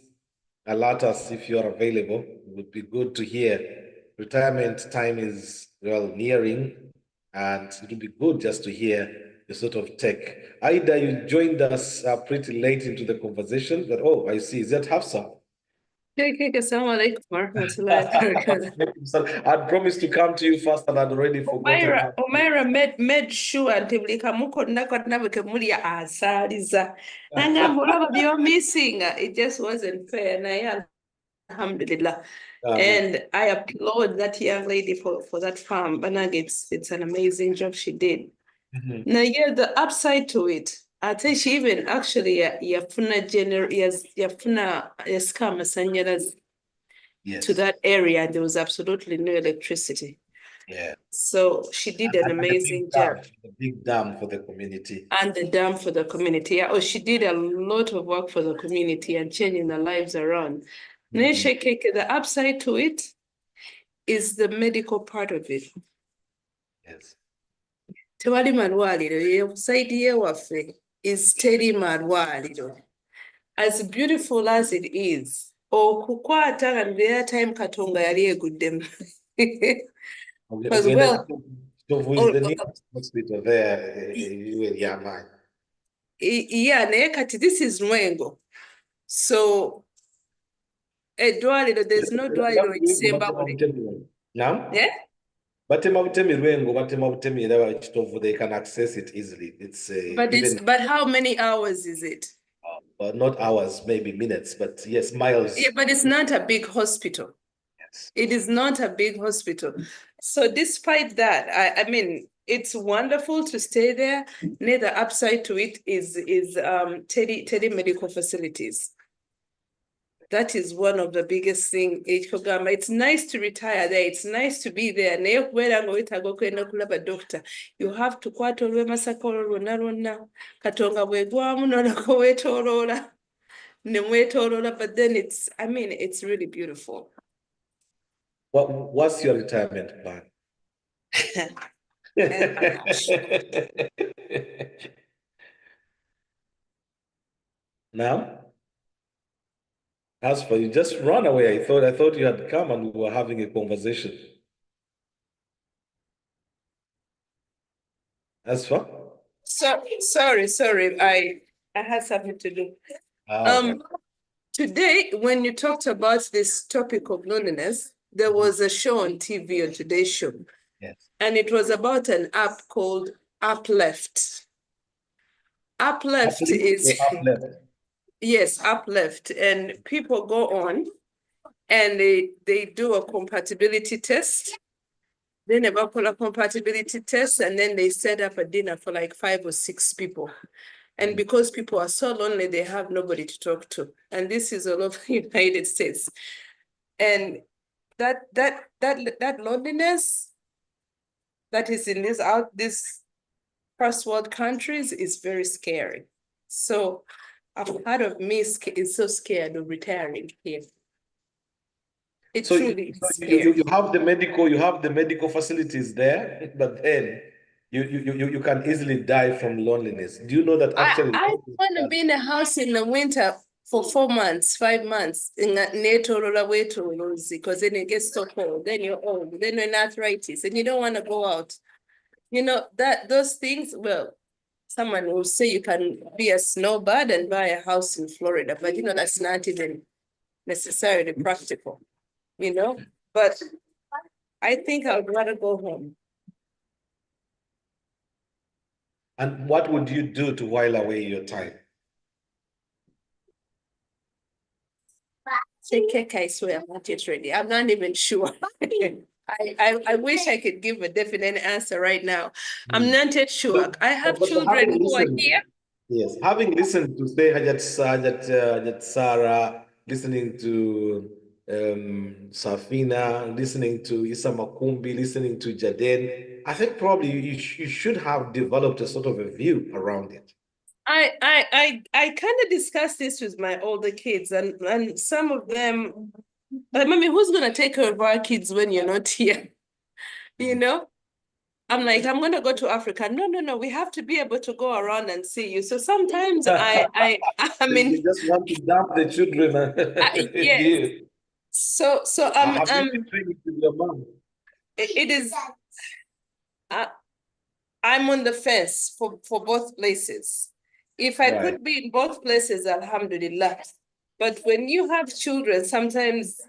alert us if you're available. It would be good to hear. Retirement time is, well, nearing, and it would be good just to hear the sort of tech. Aida, you joined us pretty late into the conversation, but oh, I see. Is that Hafsa? Assalamu alaikum warahmatullahi wabarakatuh. I'd promised to come to you first and I'd already forgotten. Umaira made sure nti buli kamu konna konna bwe kemulya asaaliza. Nangamba olaba by'o missing. It just wasn't fair. Naye alhamdulillah. And I applaud that young lady for that farm. Bananga, it's an amazing job she did. Now, yeah, the upside to it, I think she even actually yafuna sanyarazi to that area. There was absolutely no electricity. Yeah. So she did an amazing job. The big dam for the community. And the dam for the community. Oh, she did a lot of work for the community and changing the lives around. The upside to it is the medical part of it. Yes. Tewali malwaliro, side waffe is teri malwaliro. As beautiful as it is, okukwata and their time katonga yali eguddemu. Because well, who is the nearest hospital there? Yeah, naye kati this is Nwengo. So eddwaliro, there's no dwaliro ekisemba. Now? Yeah? But they can access it easily. But how many hours is it? Not hours, maybe minutes, but yes, miles. Yeah, but it's not a big hospital. Yes. It is not a big hospital. So despite that, I mean, it's wonderful to stay there. The upside to it is telemedical facilities. That is one of the biggest things. It's nice to retire there. It's nice to be there. Doctor. You have to katonga but then it's really beautiful. What's your retirement plan? Now? As for you, just run away. I thought you had come and we were having a conversation. As for? Sorry. I had something to do. Okay. Today, when you talked about this topic of loneliness, there was a show on TV, on Today's Show. Yes. And it was about an app called Uplift. Uplift is... Uplift. Yes, Uplift. And people go on and they do a compatibility test. They never call a compatibility test, and then they set up a dinner for like 5 or 6 people. And because people are so lonely, they have nobody to talk to. And this is all over the United States. And that loneliness that is in these first world countries is very scary. So a part of me is so scared of retiring here. It's truly scary. You have the medical facilities there, but then you can easily die from loneliness. Do you know that actually I want to be in a house in the winter for 4 months, 5 months in because then it gets so cold, then you're old, then you're in arthritis, and you don't want to go out. You know, those things, well, someone will say you can be a snowbird and buy a house in Florida, but that's not even necessarily practical. you know, but I think I would rather go home. And what would you do to while away your time? Take cake, I swear, I'm not yet ready. I'm not even sure. I wish I could give a definite answer right now. I'm not yet sure. I have children who are here. Yes, having listened to say Hajat Sarah, listening to Safina, listening to Isa Makumbi, listening to Jaden, I think probably you should have developed a sort of a view around it. I kind of discussed this with my older kids, and some of them, like, Mommy, who's gonna take care of our kids when you're not here? You know? I'm like, I'm gonna go to Africa. No, we have to be able to go around and see you. So sometimes I mean, you just want to dump the children. yes. So have you been doing it with your mom? It is. I'm on the fence for both places. If I could be in both places, alhamdulillah. But when you have children, sometimes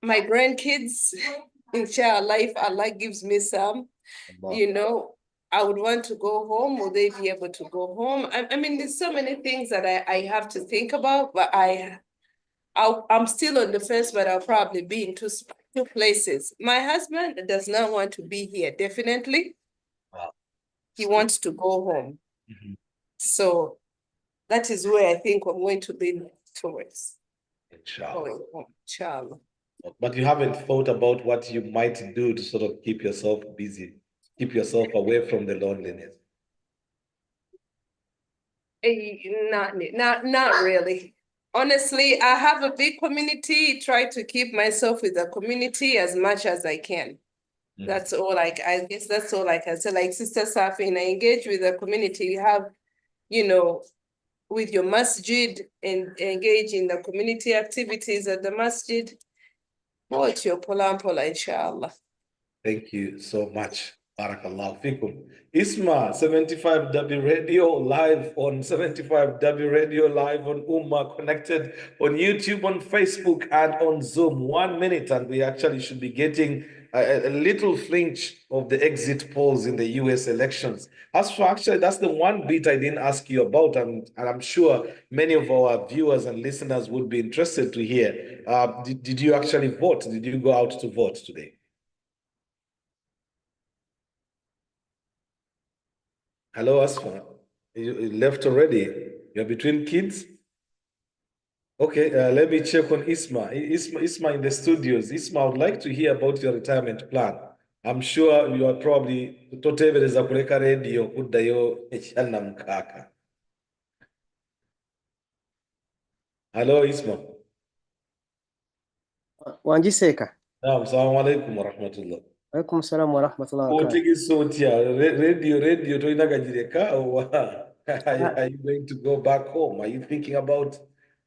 my grandkids, inshallah, if Allah gives me some, you know, I would want to go home. Will they be able to go home? I mean, there's so many things that I have to think about, but I'm still on the fence, but I'll probably be in two places. My husband does not want to be here, definitely. Wow. He wants to go home. So that is where I think I'm going to lean towards. Inshallah. But you haven't thought about what you might do to sort of keep yourself busy, keep yourself away from the loneliness. Not really. Honestly, I have a big community. Try to keep myself with the community as much as I can. That's all. I guess that's all I can say. Like Sister Safin, I engage with the community. You have, you know, with your masjid and engage in the community activities at the masjid. Watch your pola, inshallah. Thank you so much. Barakallahu fikum. Isma, 75W Radio live on 75W Radio live on Ummah, connected on YouTube, on Facebook, and on Zoom. 1 minute, and we actually should be getting a little flinch of the exit polls in the US elections. As for actually, that's the one bit I didn't ask you about, and I'm sure many of our viewers and listeners would be interested to hear. Did you actually vote? Did you go out to vote today? Hello, Asfa. You left already? You're between kids? Okay, let me check on Isma. Isma in the studios. Isma, I would like to hear about your retirement plan. I'm sure you are probably totebereza kuleka radio kuddayo ekyana mukaka. Hello, Isma. Wanjiseka. Naam, assalamu alaikum wa rahmatullah. Alaikum salam wa rahmatullah wa barakatuh. Otigi sotia, radio to inagajireka, or are you going to go back home? Are you thinking about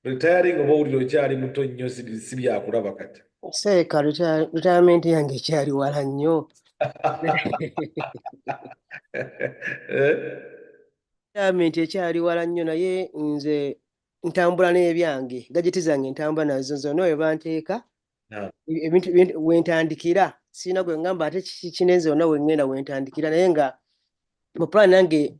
retiring about your chari mutonyo sibya akulaba kati? Seeka retirement yange ekyali wala nnyo. Retirement ekyali wala nnyo naye nze ntambula n'ebyange. Gadgeti zange ntambula nazo zonna we banteeka. Ebintu wentandikira sina gwe ngamba ate kinenze wonna we ngenda wentandikira naye nga mu plan nange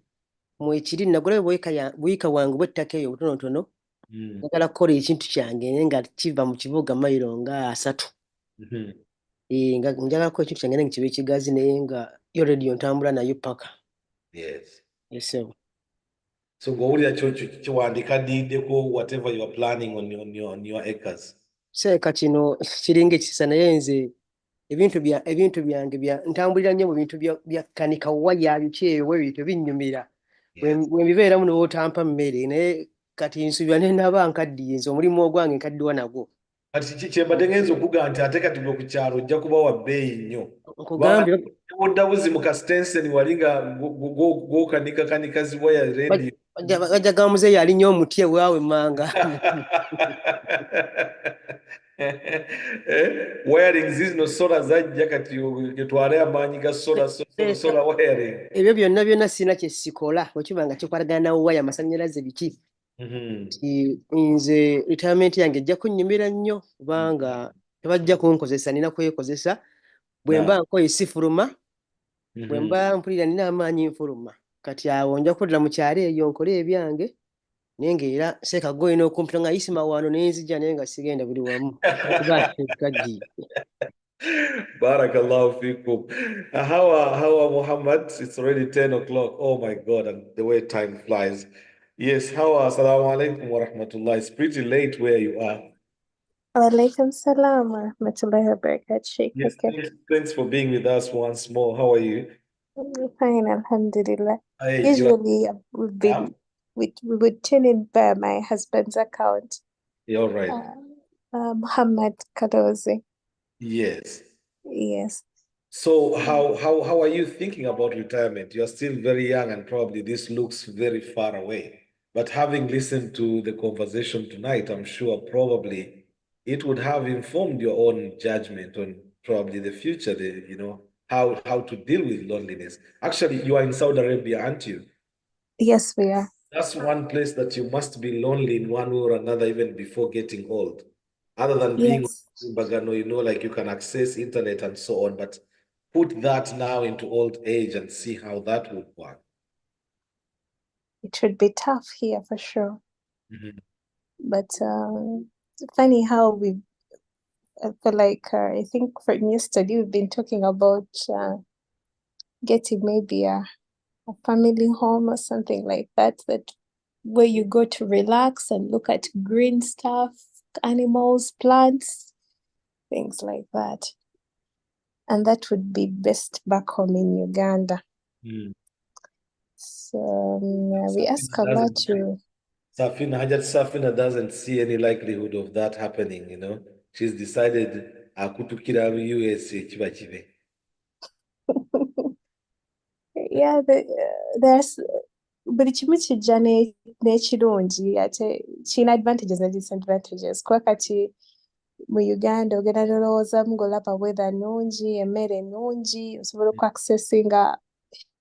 mwekiri nagula buyika wange bw'ettaka eyo butonotono. Njagala kukola ekintu kyange naye nga kiva mu kibuga mayiro nga 3. Nga njagala kukola ekintu kyange naye kibe kigazi naye nga yo radio ntambula nayo paka. Yes. Yes, sir. So gowulira kiwandika diddeko whatever you are planning on your acres. Seeka kino kiringa ekisa naye nze ebintu byange ntambulira nnyo mu bintu bya kanika waya bikyeyo ebintu binnyumira. Bwe mbibeeramu n'otampa mmere naye kati nsubira ne naba nkaddiye nze omulimu ogwange nkaddiwa nagwo. Kati kyembadde ngenza okuga nti ate kati gwe ku kyalo ojja kuba wa bbeeyi nnyo. Nkugambye oddabuzi mu kastensen wali nga gwokanika ziwaya radio. Bajja gamuzeeyo alinnyo omuti ewawe manga. Wiring zino sola zajja kati getwale amaanyi ga sola wiring. Ebyo byonna sina kye sikola bwe kiba nga kikwatagana na waya amasannyalaze biki. nze retirement yange ejja kunnyumira nnyo kubanga tebajja kunkozesa nina kwekozesa bwe mba nkoye sifuluma bwe mba mpulira nina amaanyi nfuluma kati awo nja kuddira mu kyalo eyo nkole ebyange naye ng'era seekago olina okumpita nga isima wano nenzija naye nga sigenda buli wamu okuba kaddi. Barakallahu fikum. How Muhammad? It's already 10 o'clock. Oh my God, and the way time flies. Yes, assalamu alaikum wa rahmatullah. It's pretty late where you are. Walaikum salam wa rahmatullahi wa barakatuh. Yes, thanks for being with us once more. How are you? Fine, alhamdulillah. Usually we would tune in by my husband's account. You're right. Muhammad Kadozi. Yes. Yes. So how are you thinking about retirement? You're still very young and probably this looks very far away. But having listened to the conversation tonight, I'm sure probably it would have informed your own judgment on probably the future, how to deal with loneliness. Actually, you are in Saudi Arabia, aren't you? Yes, we are. That's one place that you must be lonely in one way or another, even before getting old. Other than being in Bagano, like you can access internet and so on, but put that now into old age and see how that would work. It would be tough here for sure. But it's funny how I feel like I think from yesterday we've been talking about getting maybe a family home or something like that where you go to relax and look at green stuff, animals, plants, things like that. And that would be best back home in Uganda. So we ask Allah to... Safina doesn't see any likelihood of that happening, She's decided akutukira USA chiba chibe. Yeah, there's buli kimu kijja n'ekirungi ate kirina advantages ne disadvantages. Kuba kati mu Uganda ogenda n'olowoozamu ng'olaba weather nnungi, emmere nnungi, osobola accessinga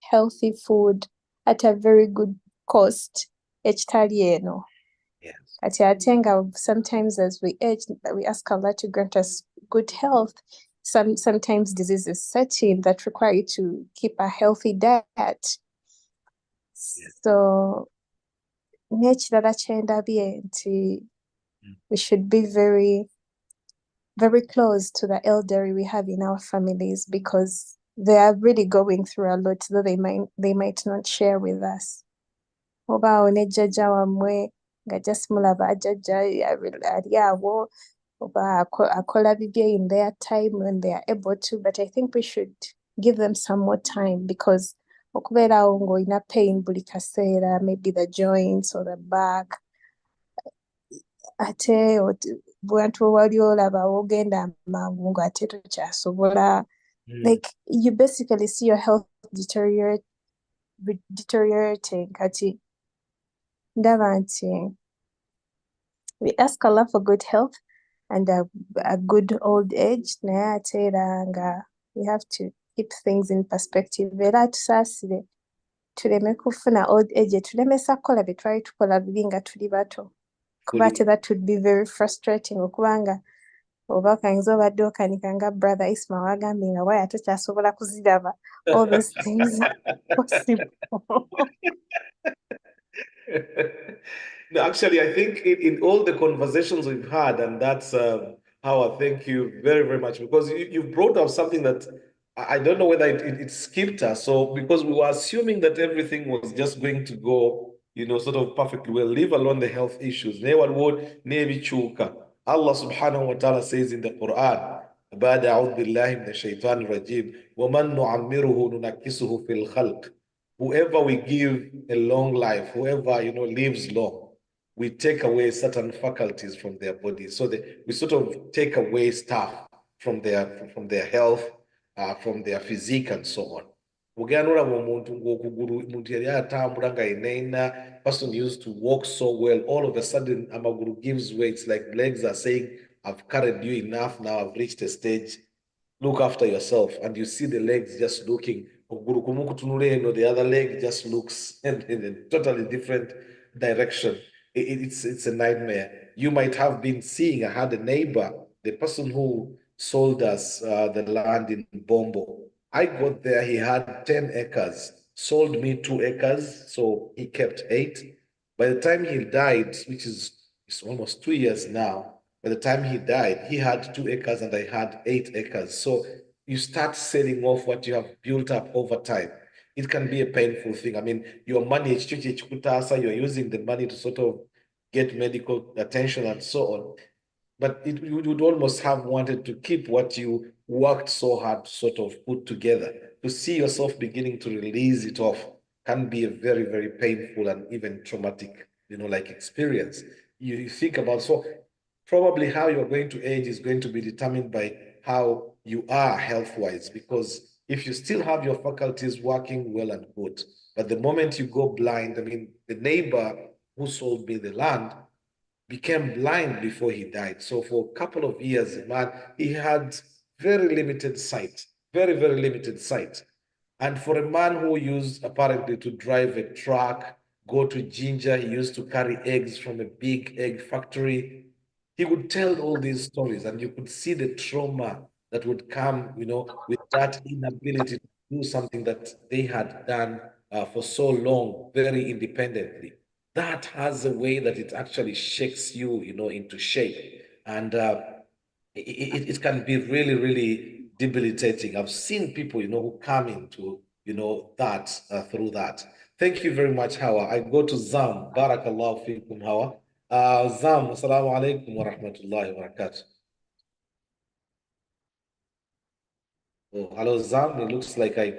healthy food at a very good cost ekitali eno. Kati ate nga sometimes as we age, we ask Allah to grant us good health. Sometimes diseases set in that require you to keep a healthy diet. So n'ekirala kye ndabye nti we should be very, very close to the elderly we have in our families because they are really going through a lot, though they might not share with us. Oba ne jjajja wammwe nga just mulaba jjajja ali awo oba akola bibye in their time when they are able to, but I think we should give them some more time because okubeera awo ng'olina pain buli kaseera, maybe the joints or the back, ate bwantu wali olaba ogenda amangu ng'ate tokyasobola. Like you basically see your health deteriorating. Kati ndaba nti we ask Allah for good health and a good old age, naye ate era nga we have to keep things in perspective. Era tusaasire tuleme kufuna old age tulemesa kukola bye twali tukola buli nga tuli bato. Kuba ate that would be very frustrating okubanga oba kayinza obadde okanika nga brother Isma wagambye nga waya tokyasobola kuziraba. All those things are possible. No, actually, I think in all the conversations we've had, and that's how I thank you very, very much, because you brought up something that I don't know whether it skipped us. So because we were assuming that everything was just going to go, sort of perfectly well, leave alone the health issues. Allah subhanahu wa ta'ala says in the Quran, بعد أعوذ بالله من الشيطان الرجيم ومن نعمره ننكسه في الخلق. Whoever we give a long life, whoever lives long, we take away certain faculties from their bodies. So we sort of take away stuff from their health, from their physique and so on. Person used to walk so well, all of a sudden amaguru gives way. It's like legs are saying, I've carried you enough, now I've reached a stage. Look after yourself. And you see the legs just looking, the other leg just looks in a totally different direction. it's a nightmare. You might have been seeing, I had a neighbor, the person who sold us the land in Bombo. I got there, he had 10 acres, sold me 2 acres, so he kept 8. By the time he died, which is it's almost 2 years now, by the time he died, he had 2 acres and I had 8 acres. So you start selling off what you have built up over time. It can be a painful thing. I mean, your money, you're using the money to sort of get medical attention and so on. But you would almost have wanted to keep what you worked so hard to sort of put together. To see yourself beginning to release it off can be a very, very painful and even traumatic, like experience. You think about, so probably how you're going to age is going to be determined by how you are health-wise, because if you still have your faculties working well and good, but the moment you go blind, I mean, the neighbor who sold me the land became blind before he died. So for a couple of years, man, he had very limited sight, very, very limited sight. And for a man who used apparently to drive a truck, go to Ginger, he used to carry eggs from a big egg factory. He would tell all these stories, and you could see the trauma that would come, with that inability to do something that they had done for so long, very independently. That has a way that it actually shakes you, into shape. And it can be really, really debilitating. I've seen people, who come into, that through that. Thank you very much, Hawa. I go to Zam. Barakallahu fikum, Hawa. Zam, assalamu alaikum wa rahmatullahi wa barakatuh. Oh, hello, Zam. It looks like I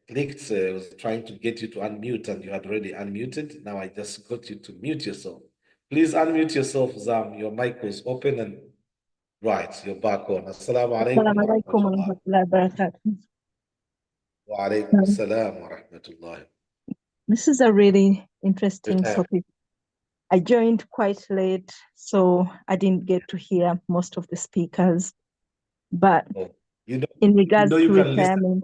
clicked, I was trying to get you to unmute and you had already unmuted. Now I just got you to mute yourself. Please unmute yourself, Zam. Your mic was open and right, you're back on. Assalamu alaikum wa rahmatullah. Wa alaikum assalam wa rahmatullah. This is a really interesting topic. I joined quite late, so I didn't get to hear most of the speakers. But in regards to retirement,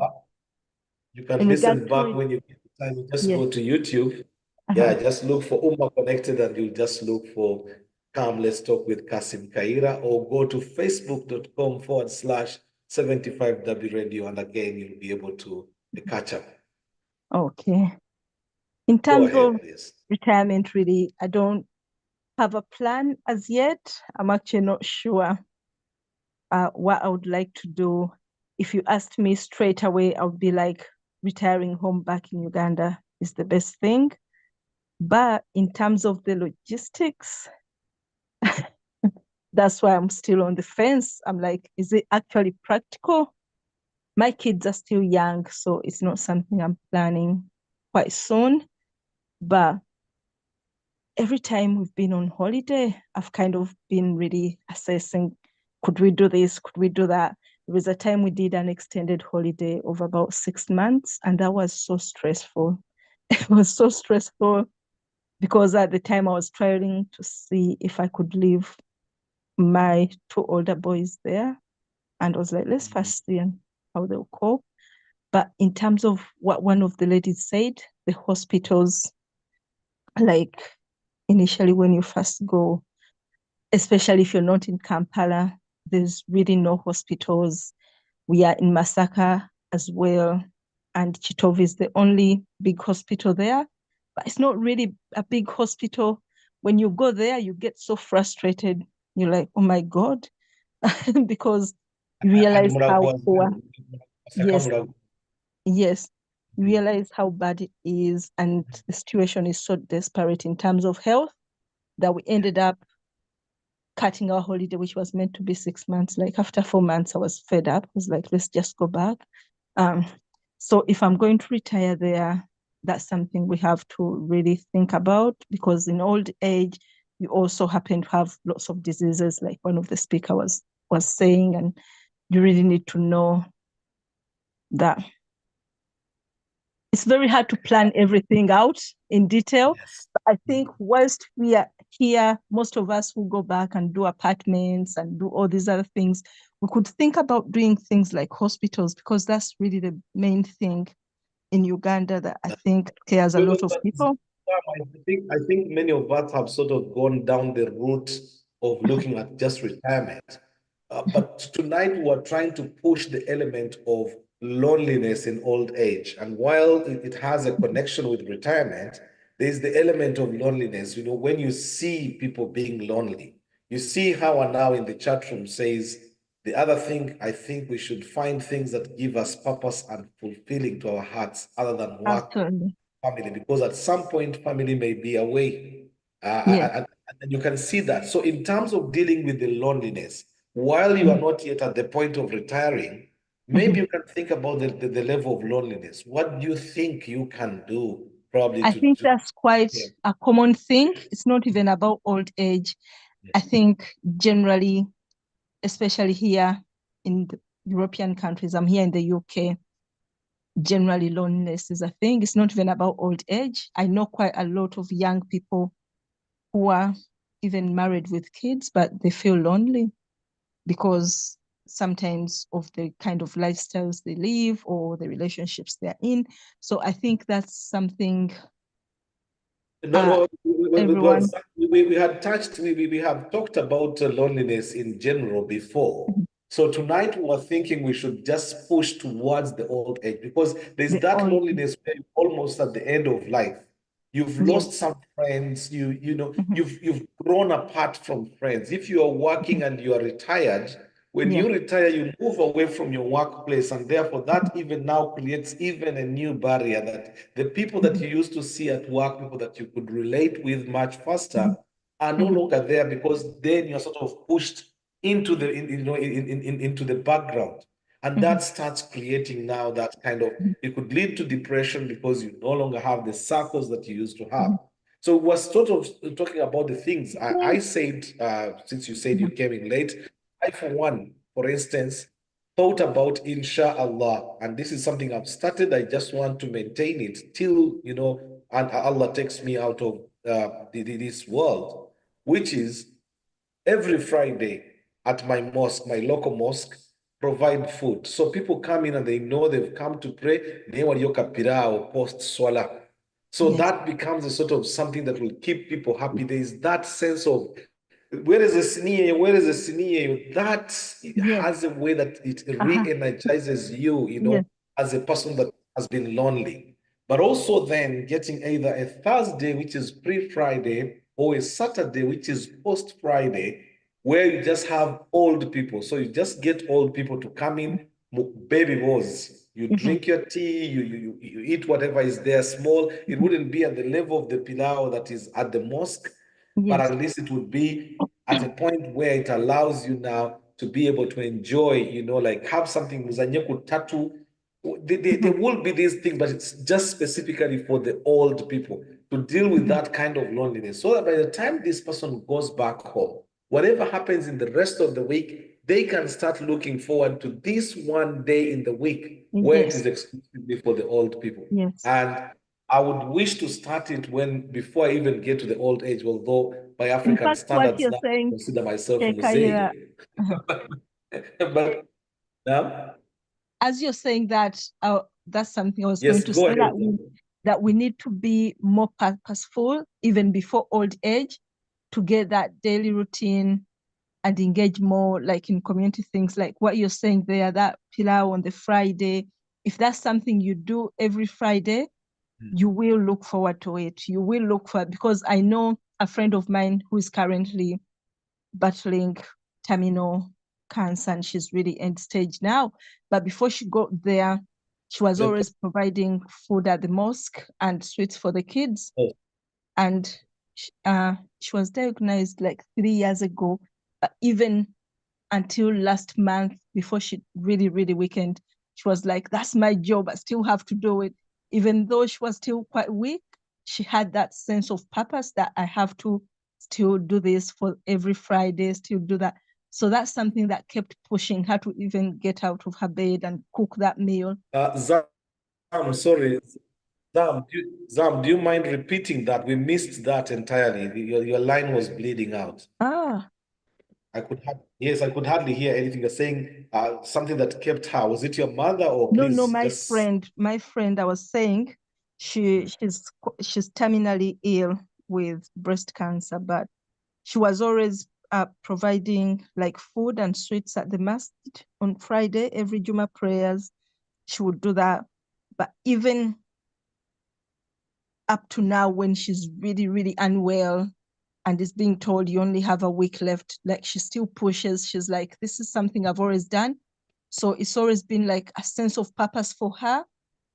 you can listen back when you get the time. You just go to YouTube. Yeah, just look for Ummah Connected and you just look for Come Let's Talk with Kassim Kayira, or go to facebook.com/75W Radio, and again, you'll be able to catch up. Okay. In terms of retirement, really, I don't have a plan as yet. I'm actually not sure what I would like to do. If you asked me straight away, I would be like, retiring home back in Uganda is the best thing. But in terms of the logistics, that's why I'm still on the fence. I'm like, is it actually practical? My kids are still young, so it's not something I'm planning quite soon. But every time we've been on holiday, I've kind of been really assessing, could we do this? Could we do that? There was a time we did an extended holiday of about 6 months, and that was so stressful. It was so stressful because at the time I was trying to see if I could leave my 2 older boys there. And I was like, let's first see how they'll cope. But in terms of what one of the ladies said, the hospitals, like initially when you first go, especially if you're not in Kampala, there's really no hospitals. We are in Masaka as well, and Chitovu is the only big hospital there, but it's not really a big hospital. When you go there, you get so frustrated. You're like, oh my God, because you realize how poor. Yes, you realize how bad it is, and the situation is so desperate in terms of health that we ended up cutting our holiday, which was meant to be 6 months. Like after 4 months, I was fed up. I was like, let's just go back. So if I'm going to retire there, that's something we have to really think about, because in old age, you also happen to have lots of diseases, like one of the speaker was saying, and you really need to know that it's very hard to plan everything out in detail. But I think whilst we are here, most of us who go back and do apartments and do all these other things, we could think about doing things like hospitals, because that's really the main thing in Uganda that I think scares a lot of people. I think many of us have sort of gone down the route of looking at just retirement. But tonight we are trying to push the element of loneliness in old age. And while it has a connection with retirement, there's the element of loneliness. You know, when you see people being lonely, you see how now in the chat room says, the other thing, I think we should find things that give us purpose and fulfilling to our hearts other than work, Absolutely. family, because at some point family may be away. Yes. And you can see that. So in terms of dealing with the loneliness, while you are not yet at the point of retiring, maybe you can think about the level of loneliness. What do you think you can do probably I think that's quite a common thing. It's not even about old age. I think generally, especially here in the European countries, I'm here in the UK, generally loneliness is a thing. It's not even about old age. I know quite a lot of young people who are even married with kids, but they feel lonely because sometimes of the kind of lifestyles they live or the relationships they're in. So I think that's something everyone. We had touched, we have talked about loneliness in general before. So tonight we were thinking we should just push towards the old age because there's that loneliness where you're almost at the end of life. You've lost some friends, you know, you've grown apart from friends. If you are working and you are retired, when you retire, you move away from your workplace, and therefore that even now creates even a new barrier that the people that you used to see at work, people that you could relate with much faster, are no longer there because then you're sort of pushed into the into the background. And that starts creating now that kind of, it could lead to depression because you no longer have the circles that you used to have. So we're sort of talking about the things I said, since you said you came in late, I, for one, for instance, thought about inshallah, and this is something I've started. I just want to maintain it till, you know, and Allah takes me out of this world, which is every Friday at my mosque, my local mosque, provide food. So people come in and they know they've come to pray, or post swala. So that becomes a sort of something that will keep people happy. There is that sense of where is the senior? Where is the senior? That has a way that it re-energizes you, you know, as a person that has been lonely. But also then getting either a Thursday, which is pre-Friday, or a Saturday, which is post-Friday, where you just have old people. So you just get old people to come in, baby boys. You drink your tea, you eat whatever is there small. It wouldn't be at the level of the pilau that is at the mosque, but at least it would be at a point where it allows you now to be able to enjoy, you know, like have something muzanyeku tatu. There will be these things, but it's just specifically for the old people to deal with that kind of loneliness. So that by the time this person goes back home, whatever happens in the rest of the week, they can start looking forward to this one day in the week where it is exclusively for the old people. And I would wish to start it before I even get to the old age, although by African standards now I consider myself Mzee. But now, as you're saying that, that's something I was going to say, that we need to be more purposeful even before old age to get that daily routine and engage more like in community things like what you're saying there, that pilau on the Friday. If that's something you do every Friday, you will look forward to it. You will look for it, because I know a friend of mine who is currently battling terminal cancer, and she's really end stage now. But before she got there, she was always providing food at the mosque and sweets for the kids. And she was diagnosed like 3 years ago, but even until last month, before she really weakened, she was like, that's my job, I still have to do it. Even though she was still quite weak, she had that sense of purpose that I have to still do this for every Friday, still do that. So that's something that kept pushing her to even get out of her bed and cook that meal. Zam, sorry. Zam, do you mind repeating that? We missed that entirely. Your line was bleeding out. I could hardly hear anything. You're saying something that kept her. Was it your mother or please? No, my friend, I was saying she's terminally ill with breast cancer, but she was always providing like food and sweets at the masjid on Friday, every Juma prayers. She would do that. But even up to now, when she's really, really unwell and is being told you only have a week left, like she still pushes. She's like, this is something I've always done. So it's always been like a sense of purpose for her.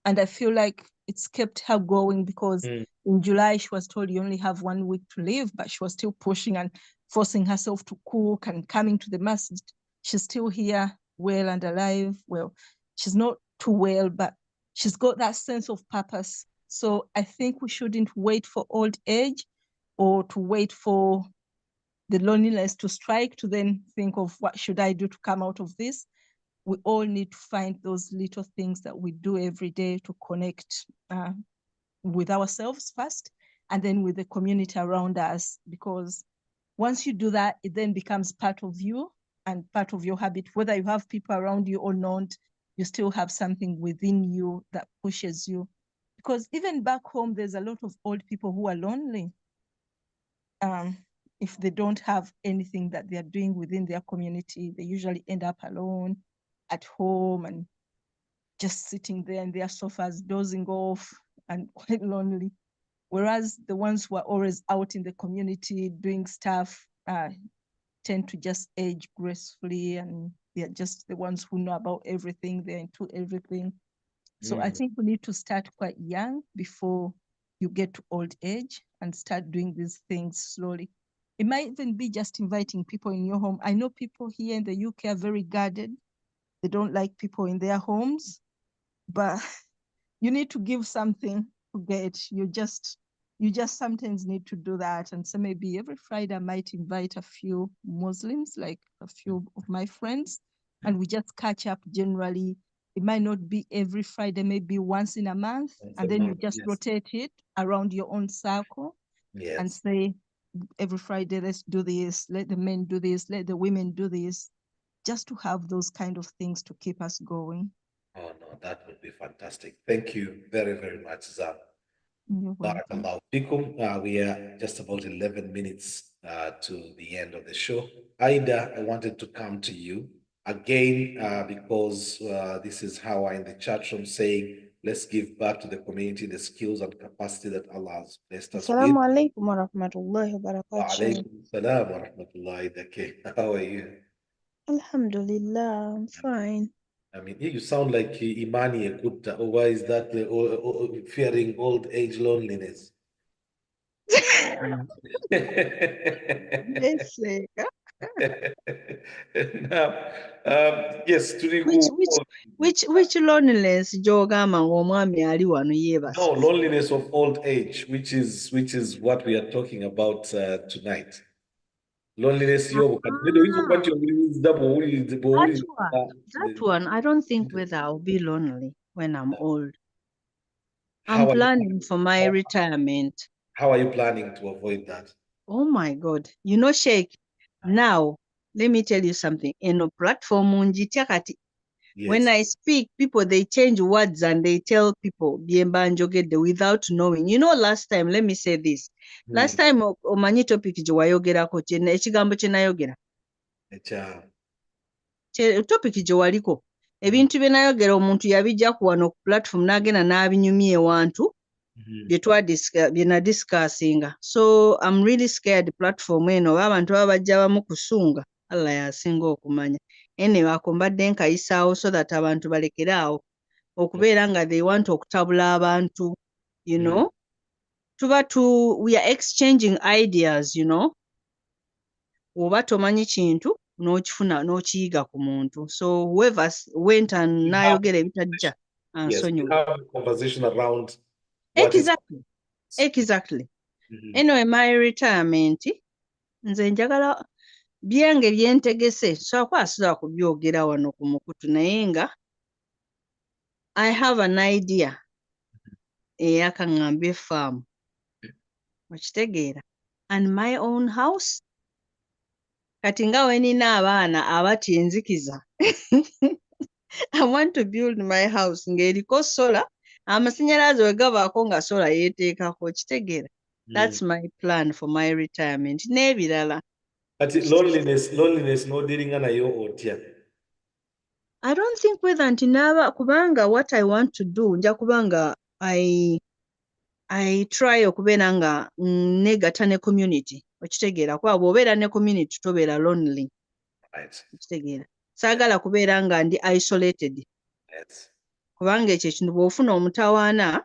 And I feel like it's kept her going because in July, she was told you only have 1 week to live, but she was still pushing and forcing herself to cook and coming to the masjid. She's still here, well and alive. Well, she's not too well, but she's got that sense of purpose. So I think we shouldn't wait for old age or to wait for the loneliness to strike to then think of what should I do to come out of this. We all need to find those little things that we do every day to connect with ourselves first, and then with the community around us. Because once you do that, it then becomes part of you and part of your habit. Whether you have people around you or not, you still have something within you that pushes you. Because even back home, there's a lot of old people who are lonely. If they don't have anything that they are doing within their community, they usually end up alone at home and just sitting there in their sofas, dozing off and quite lonely. Whereas the ones who are always out in the community doing stuff tend to just age gracefully, and they're just the ones who know about everything, they're into everything. So I think we need to start quite young before you get to old age and start doing these things slowly. It might even be just inviting people in your home. I know people here in the UK are very guarded. They don't like people in their homes, but you need to give something to get. You just sometimes need to do that. And so maybe every Friday I might invite a few Muslims, like a few of my friends, and we just catch up generally. It might not be every Friday, maybe once in a month, and then you just rotate it around your own circle and say, every Friday, let's do this, let the men do this, let the women do this, just to have those kind of things to keep us going. Oh, no, that would be fantastic. Thank you very, very much, Zab. Barakallahu fikum. We are just about 11 minutes to the end of the show. Aida, I wanted to come to you again because this is how I in the chat room saying, let's give back to the community the skills and capacity that Allah has blessed us with. Assalamu alaikum wa rahmatullahi wa barakatuh. Alaikum salam wa rahmatullahi. How are you? Alhamdulillah, I'm fine. I mean, you sound like Imani Ekutta, or why is that fearing old age loneliness? Now, yes, which loneliness gy'ogamba ng'omwami ali wano yeebase? No, loneliness of old age, which is what we are talking about tonight. Loneliness, that one, I don't think whether I'll be lonely when I'm old. I'm planning for my retirement. How are you planning to avoid that? Oh my God. You know, Sheikh, now, let me tell you something. In a platform, when I speak, people, they change words and they tell people without knowing. You know, last time, let me say this. Last time, omanyi topic gyewayogerako ekigambo kye nayogera. Topic gyewaliko. Ebintu bye nayogera omuntu yabijja ku wano ku platform n'agenda n'abinyumya ewantu bye nadiscussinga. So I'm really scared platform eno oba abantu baba bajja bamu kusunga Allah yasinga okumanya. Anyway, ako mbadde nkayisaawo so that abantu balekeraawo okubeera nga they want okutabula abantu, you know. We are exchanging ideas, you know. Oba tomanyi kintu n'okifuna n'okiyiga ku muntu. So whoever went and nayogera ebitajja ansonyiwe. Have a conversation around Exactly. Anyway, my retirement, nze njagala byange byentegese sokwasira kubyogera wano ku mukutu naye nga I have an idea eyakaŋŋamba farm okitegeera and my own house kati nga we nina abaana abatya enzikiza I want to build my house ng'eriko solar amasannyalaze we gabaako nga sola yeeteekako kitegeera. That's my plan for my retirement n'ebirala. Kati loneliness n'odiringa nayo otya? I don't think whether nti naaba kubanga what I want to do nja kubanga I try okubeera nga negatta ne community okitegeera kuba bw'obeera ne community tobeera lonely. Okitegeera saagala kubeera nga ndi isolated kubanga ekyo ekintu bw'ofuna omutawaana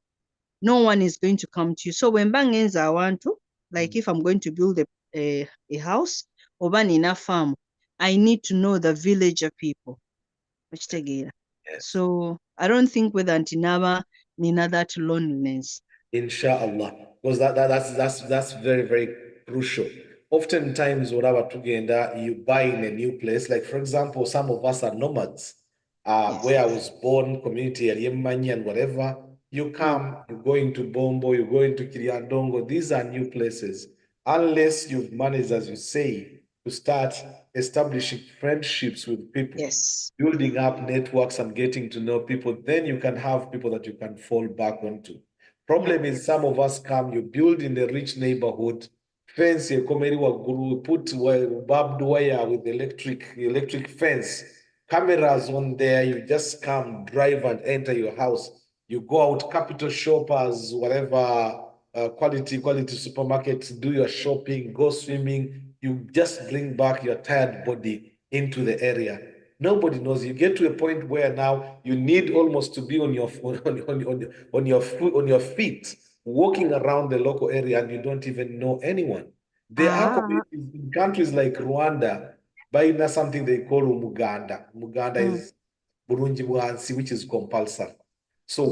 no one is going to come to you. So bwe mba ngenze awantu like if I'm going to build a house oba nina farm, I need to know the villager people. Okitegeera. So I don't think whether nti naaba nina that loneliness. Inshallah, because that's very, very crucial. Oftentimes, whatever tugenda, you buy in a new place. Like for example, some of us are nomads. Where I was born, community Yemani and whatever. You come, you go into Bombo, you go into Kiriandongo. These are new places. Unless you've managed, as you say, to start establishing friendships with people, building up networks and getting to know people, then you can have people that you can fall back onto. Problem is some of us come, you build in a rich neighborhood, fence, you put barbed wire with electric fence, cameras on there, you just come, drive and enter your house. You go out, Capital Shoppers, whatever, quality supermarkets, do your shopping, go swimming, you just bring back your tired body into the area. Nobody knows. You get to a point where now you need almost to be on your feet, walking around the local area, and you don't even know anyone. There are communities in countries like Rwanda, by something they call Umuganda. Umuganda is Burunji Bwansi, which is compulsory. So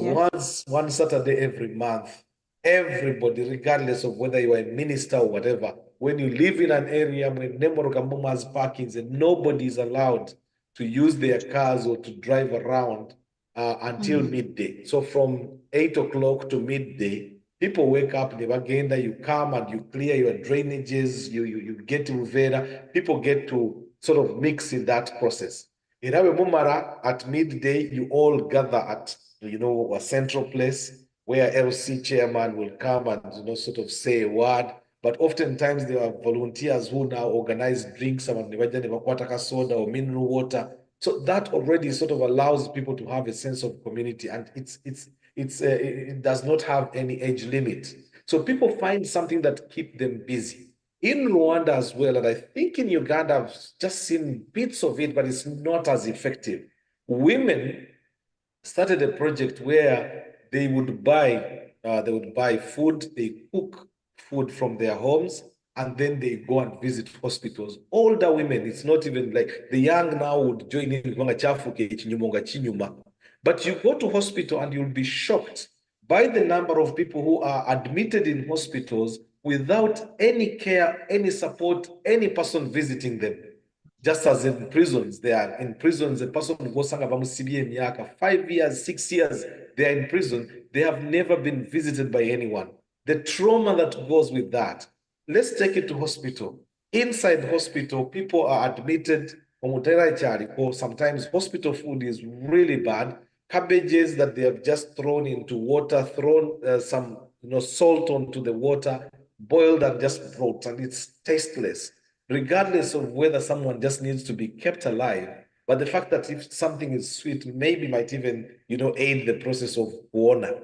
one Saturday every month, everybody, regardless of whether you are a minister or whatever, when you live in an area where Nemorokambuma's parkings and nobody is allowed to use their cars or to drive around until midday. So from 8 o'clock to midday, people wake up, you come and you clear your drainages, you get to Ruvera, people get to sort of mix in that process. In Awe Mumara, at midday, you all gather at, a central place where LC chairman will come and, sort of say a word. But oftentimes there are volunteers who now organize drinks, soda or mineral water. So that already sort of allows people to have a sense of community, and it does not have any age limit. So people find something that keep them busy. In Rwanda as well, and I think in Uganda, I've just seen bits of it, but it's not as effective. Women started a project where they would buy food, they cook food from their homes, and then they go and visit hospitals. Older women, it's not even like the young now would join in, but you go to hospital and you'll be shocked by the number of people who are admitted in hospitals without any care, any support, any person visiting them. Just as in prisons, they are in prisons, a person who goes 5 years, 6 years, they are in prison, they have never been visited by anyone. The trauma that goes with that. Let's take it to hospital. Inside hospital, people are admitted, or sometimes hospital food is really bad. Cabbages that they have just thrown into water, thrown some salt onto the water, boiled and just brought, and it's tasteless, regardless of whether someone just needs to be kept alive. But the fact that if something is sweet, maybe might even, aid the process of kuona.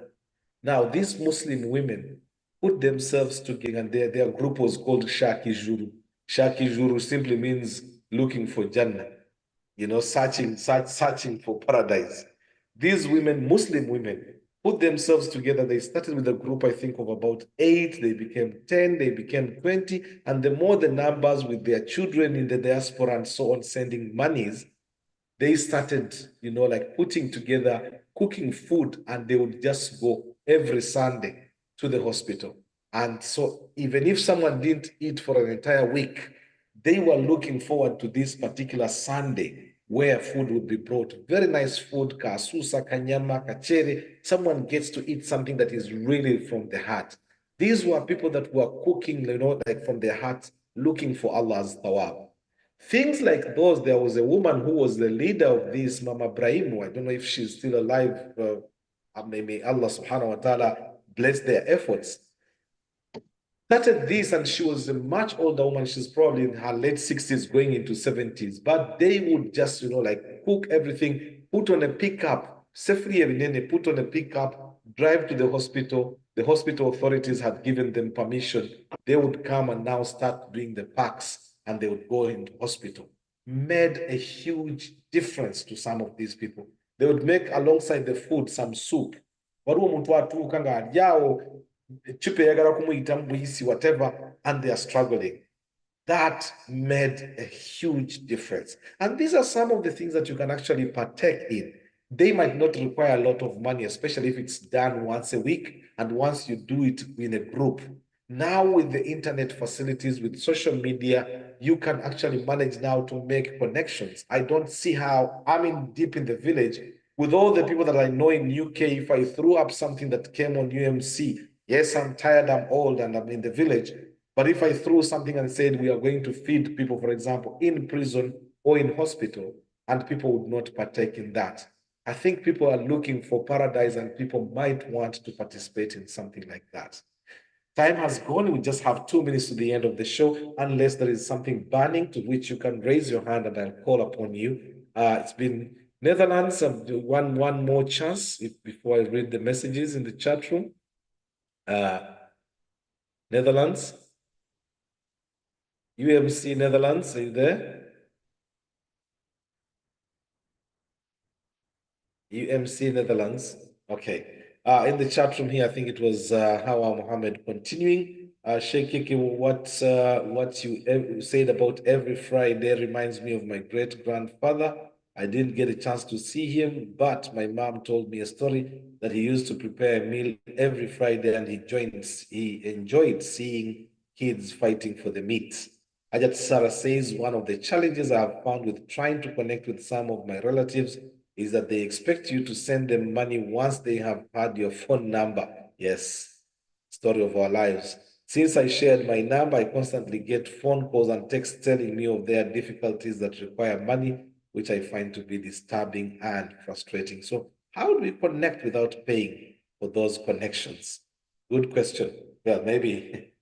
Now, these Muslim women put themselves together, and their group was called Shaki Juru. Shaki Juru simply means looking for Jannah, searching for paradise. These women, Muslim women, put themselves together. They started with a group, I think, of about 8. They became 10, they became 20. And the more the numbers with their children in the diaspora and so on sending monies, they started, putting together, cooking food, and they would just go every Sunday to the hospital. And so even if someone didn't eat for an entire week, they were looking forward to this particular Sunday where food would be brought. Very nice food, kasusa, kanyama, kachere. Someone gets to eat something that is really from the heart. These were people that were cooking, from their heart, looking for Allah's thawab. Things like those, there was a woman who was the leader of this, Mama Brahim. I don't know if she's still alive. may Allah subhanahu wa ta'ala bless their efforts. Started this, and she was a much older woman. She's probably in her late 60s, going into 70s. But they would just, like cook everything, put on a pickup, safely and then they put on a pickup, drive to the hospital. The hospital authorities had given them permission. They would come and now start doing the packs, and they would go into hospital. Made a huge difference to some of these people. They would make alongside the food some soup. Whatever, and they are struggling. That made a huge difference. And these are some of the things that you can actually partake in. They might not require a lot of money, especially if it's done once a week and once you do it in a group. Now with the internet facilities, with social media, you can actually manage now to make connections. I don't see how, deep in the village, with all the people that I know in UK, if I threw up something that came on UMC, yes, I'm tired, I'm old, and I'm in the village, but if I threw something and said we are going to feed people, for example, in prison or in hospital, and people would not partake in that, I think people are looking for paradise and people might want to participate in something like that. Time has gone. We just have 2 minutes to the end of the show, unless there is something burning to which you can raise your hand and I'll call upon you. It's been Netherlands. One more chance before I read the messages in the chat room. Netherlands. UMC Netherlands, are you there? UMC Netherlands. Okay. In the chat room here, I think it was Hawa Mohammed continuing. Sheikh Kiki, what you said about every Friday reminds me of my great-grandfather. I didn't get a chance to see him, but my mom told me a story that he used to prepare a meal every Friday, and he enjoyed seeing kids fighting for the meat. Ajat Sarah says, one of the challenges I have found with trying to connect with some of my relatives is that they expect you to send them money once they have had your phone number. Yes, story of our lives. Since I shared my number, I constantly get phone calls and texts telling me of their difficulties that require money, which I find to be disturbing and frustrating. So how do we connect without paying for those connections? Good question. Well, maybe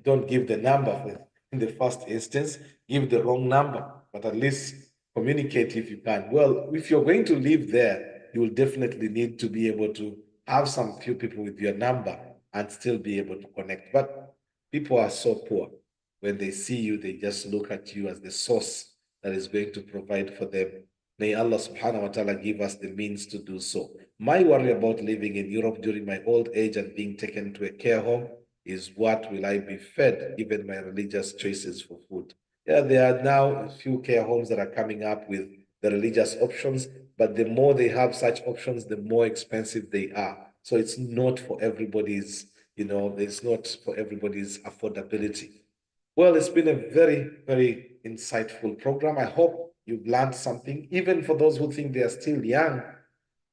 don't give the number in the first instance, give the wrong number, but at least communicate if you can. Well, if you're going to live there, you will definitely need to be able to have some few people with your number and still be able to connect. But people are so poor. When they see you, they just look at you as the source that is going to provide for them. May Allah subhanahu wa ta'ala give us the means to do so. My worry about living in Europe during my old age and being taken to a care home is, what will I be fed given my religious choices for food? Yeah, there are now a few care homes that are coming up with the religious options, but the more they have such options, the more expensive they are. So it's not for everybody's, it's not for everybody's affordability. Well, it's been a very, very insightful program. I hope you've learned something. Even for those who think they are still young,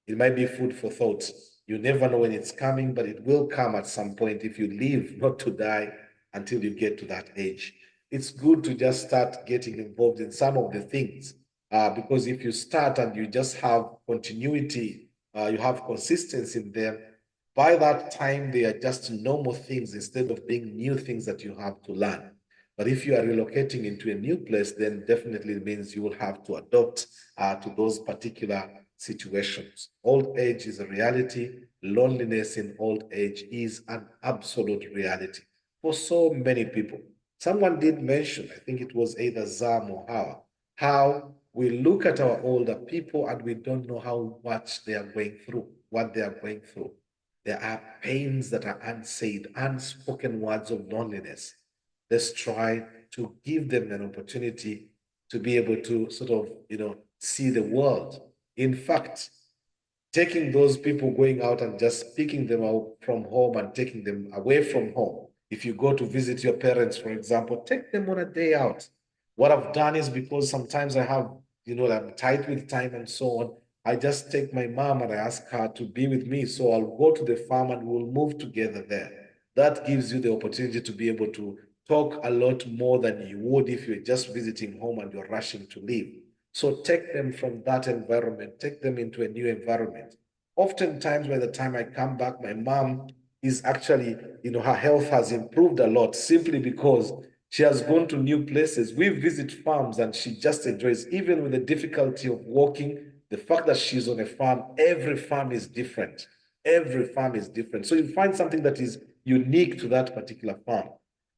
it might be food for thought. You never know when it's coming, but it will come at some point if you live not to die until you get to that age. It's good to just start getting involved in some of the things, because if you start and you just have continuity, you have consistency in them, by that time they are just normal things instead of being new things that you have to learn. But if you are relocating into a new place, then definitely it means you will have to adopt to those particular situations. Old age is a reality. Loneliness in old age is an absolute reality for so many people. Someone did mention, I think it was either Zam or Hawa, how we look at our older people and we don't know how much they are going through, what they are going through. There are pains that are unsaid, unspoken words of loneliness. Let's try to give them an opportunity to be able to sort of, see the world. In fact, taking those people going out and just picking them out from home and taking them away from home. If you go to visit your parents, for example, take them on a day out. What I've done is, because sometimes I have, I'm tight with time and so on, I just take my mom and I ask her to be with me. So I'll go to the farm and we'll move together there. That gives you the opportunity to be able to talk a lot more than you would if you're just visiting home and you're rushing to leave. So take them from that environment, take them into a new environment. Oftentimes, by the time I come back, my mom is actually, her health has improved a lot simply because she has gone to new places. We visit farms and she just enjoys, even with the difficulty of walking, the fact that she's on a farm, every farm is different. Every farm is different. So you find something that is unique to that particular farm.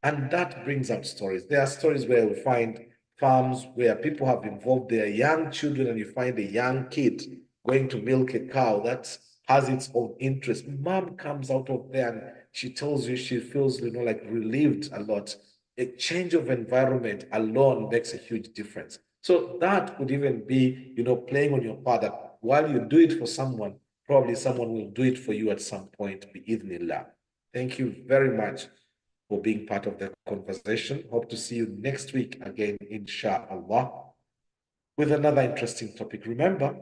And that brings up stories. There are stories where we find farms where people have involved their young children, and you find a young kid going to milk a cow that has its own interest. Mom comes out of there and she tells you she feels, like relieved a lot. A change of environment alone makes a huge difference. So that could even be, playing on your part that while you do it for someone, probably someone will do it for you at some point, bi'idhnillah. Thank you very much for being part of the conversation. Hope to see you next week again, inshallah, with another interesting topic. Remember,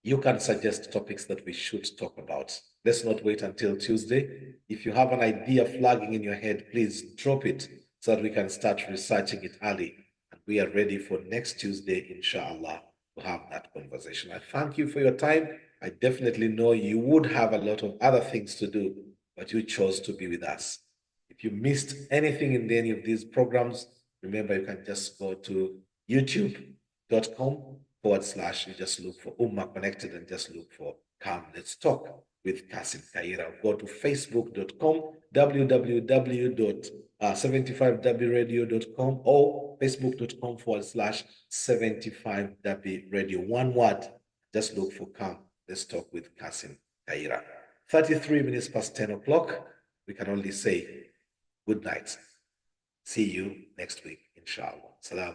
you can suggest topics that we should talk about. Let's not wait until Tuesday. If you have an idea flagging in your head, please drop it so that we can start researching it early. And we are ready for next Tuesday, inshallah, to have that conversation. I thank you for your time. I definitely know you would have a lot of other things to do, but you chose to be with us. If you missed anything in any of these programs, remember you can just go to youtube.com / you just look for Ummah Connected and just look for Come Let's Talk with Kassim Kayira. Go to facebook.com, www.75wradio.com or facebook.com / 75wradio. One word, just look for Come Let's Talk with Kassim Kayira. 33 minutes past 10 o'clock. We can only say good night. See you next week, inshallah. Salam.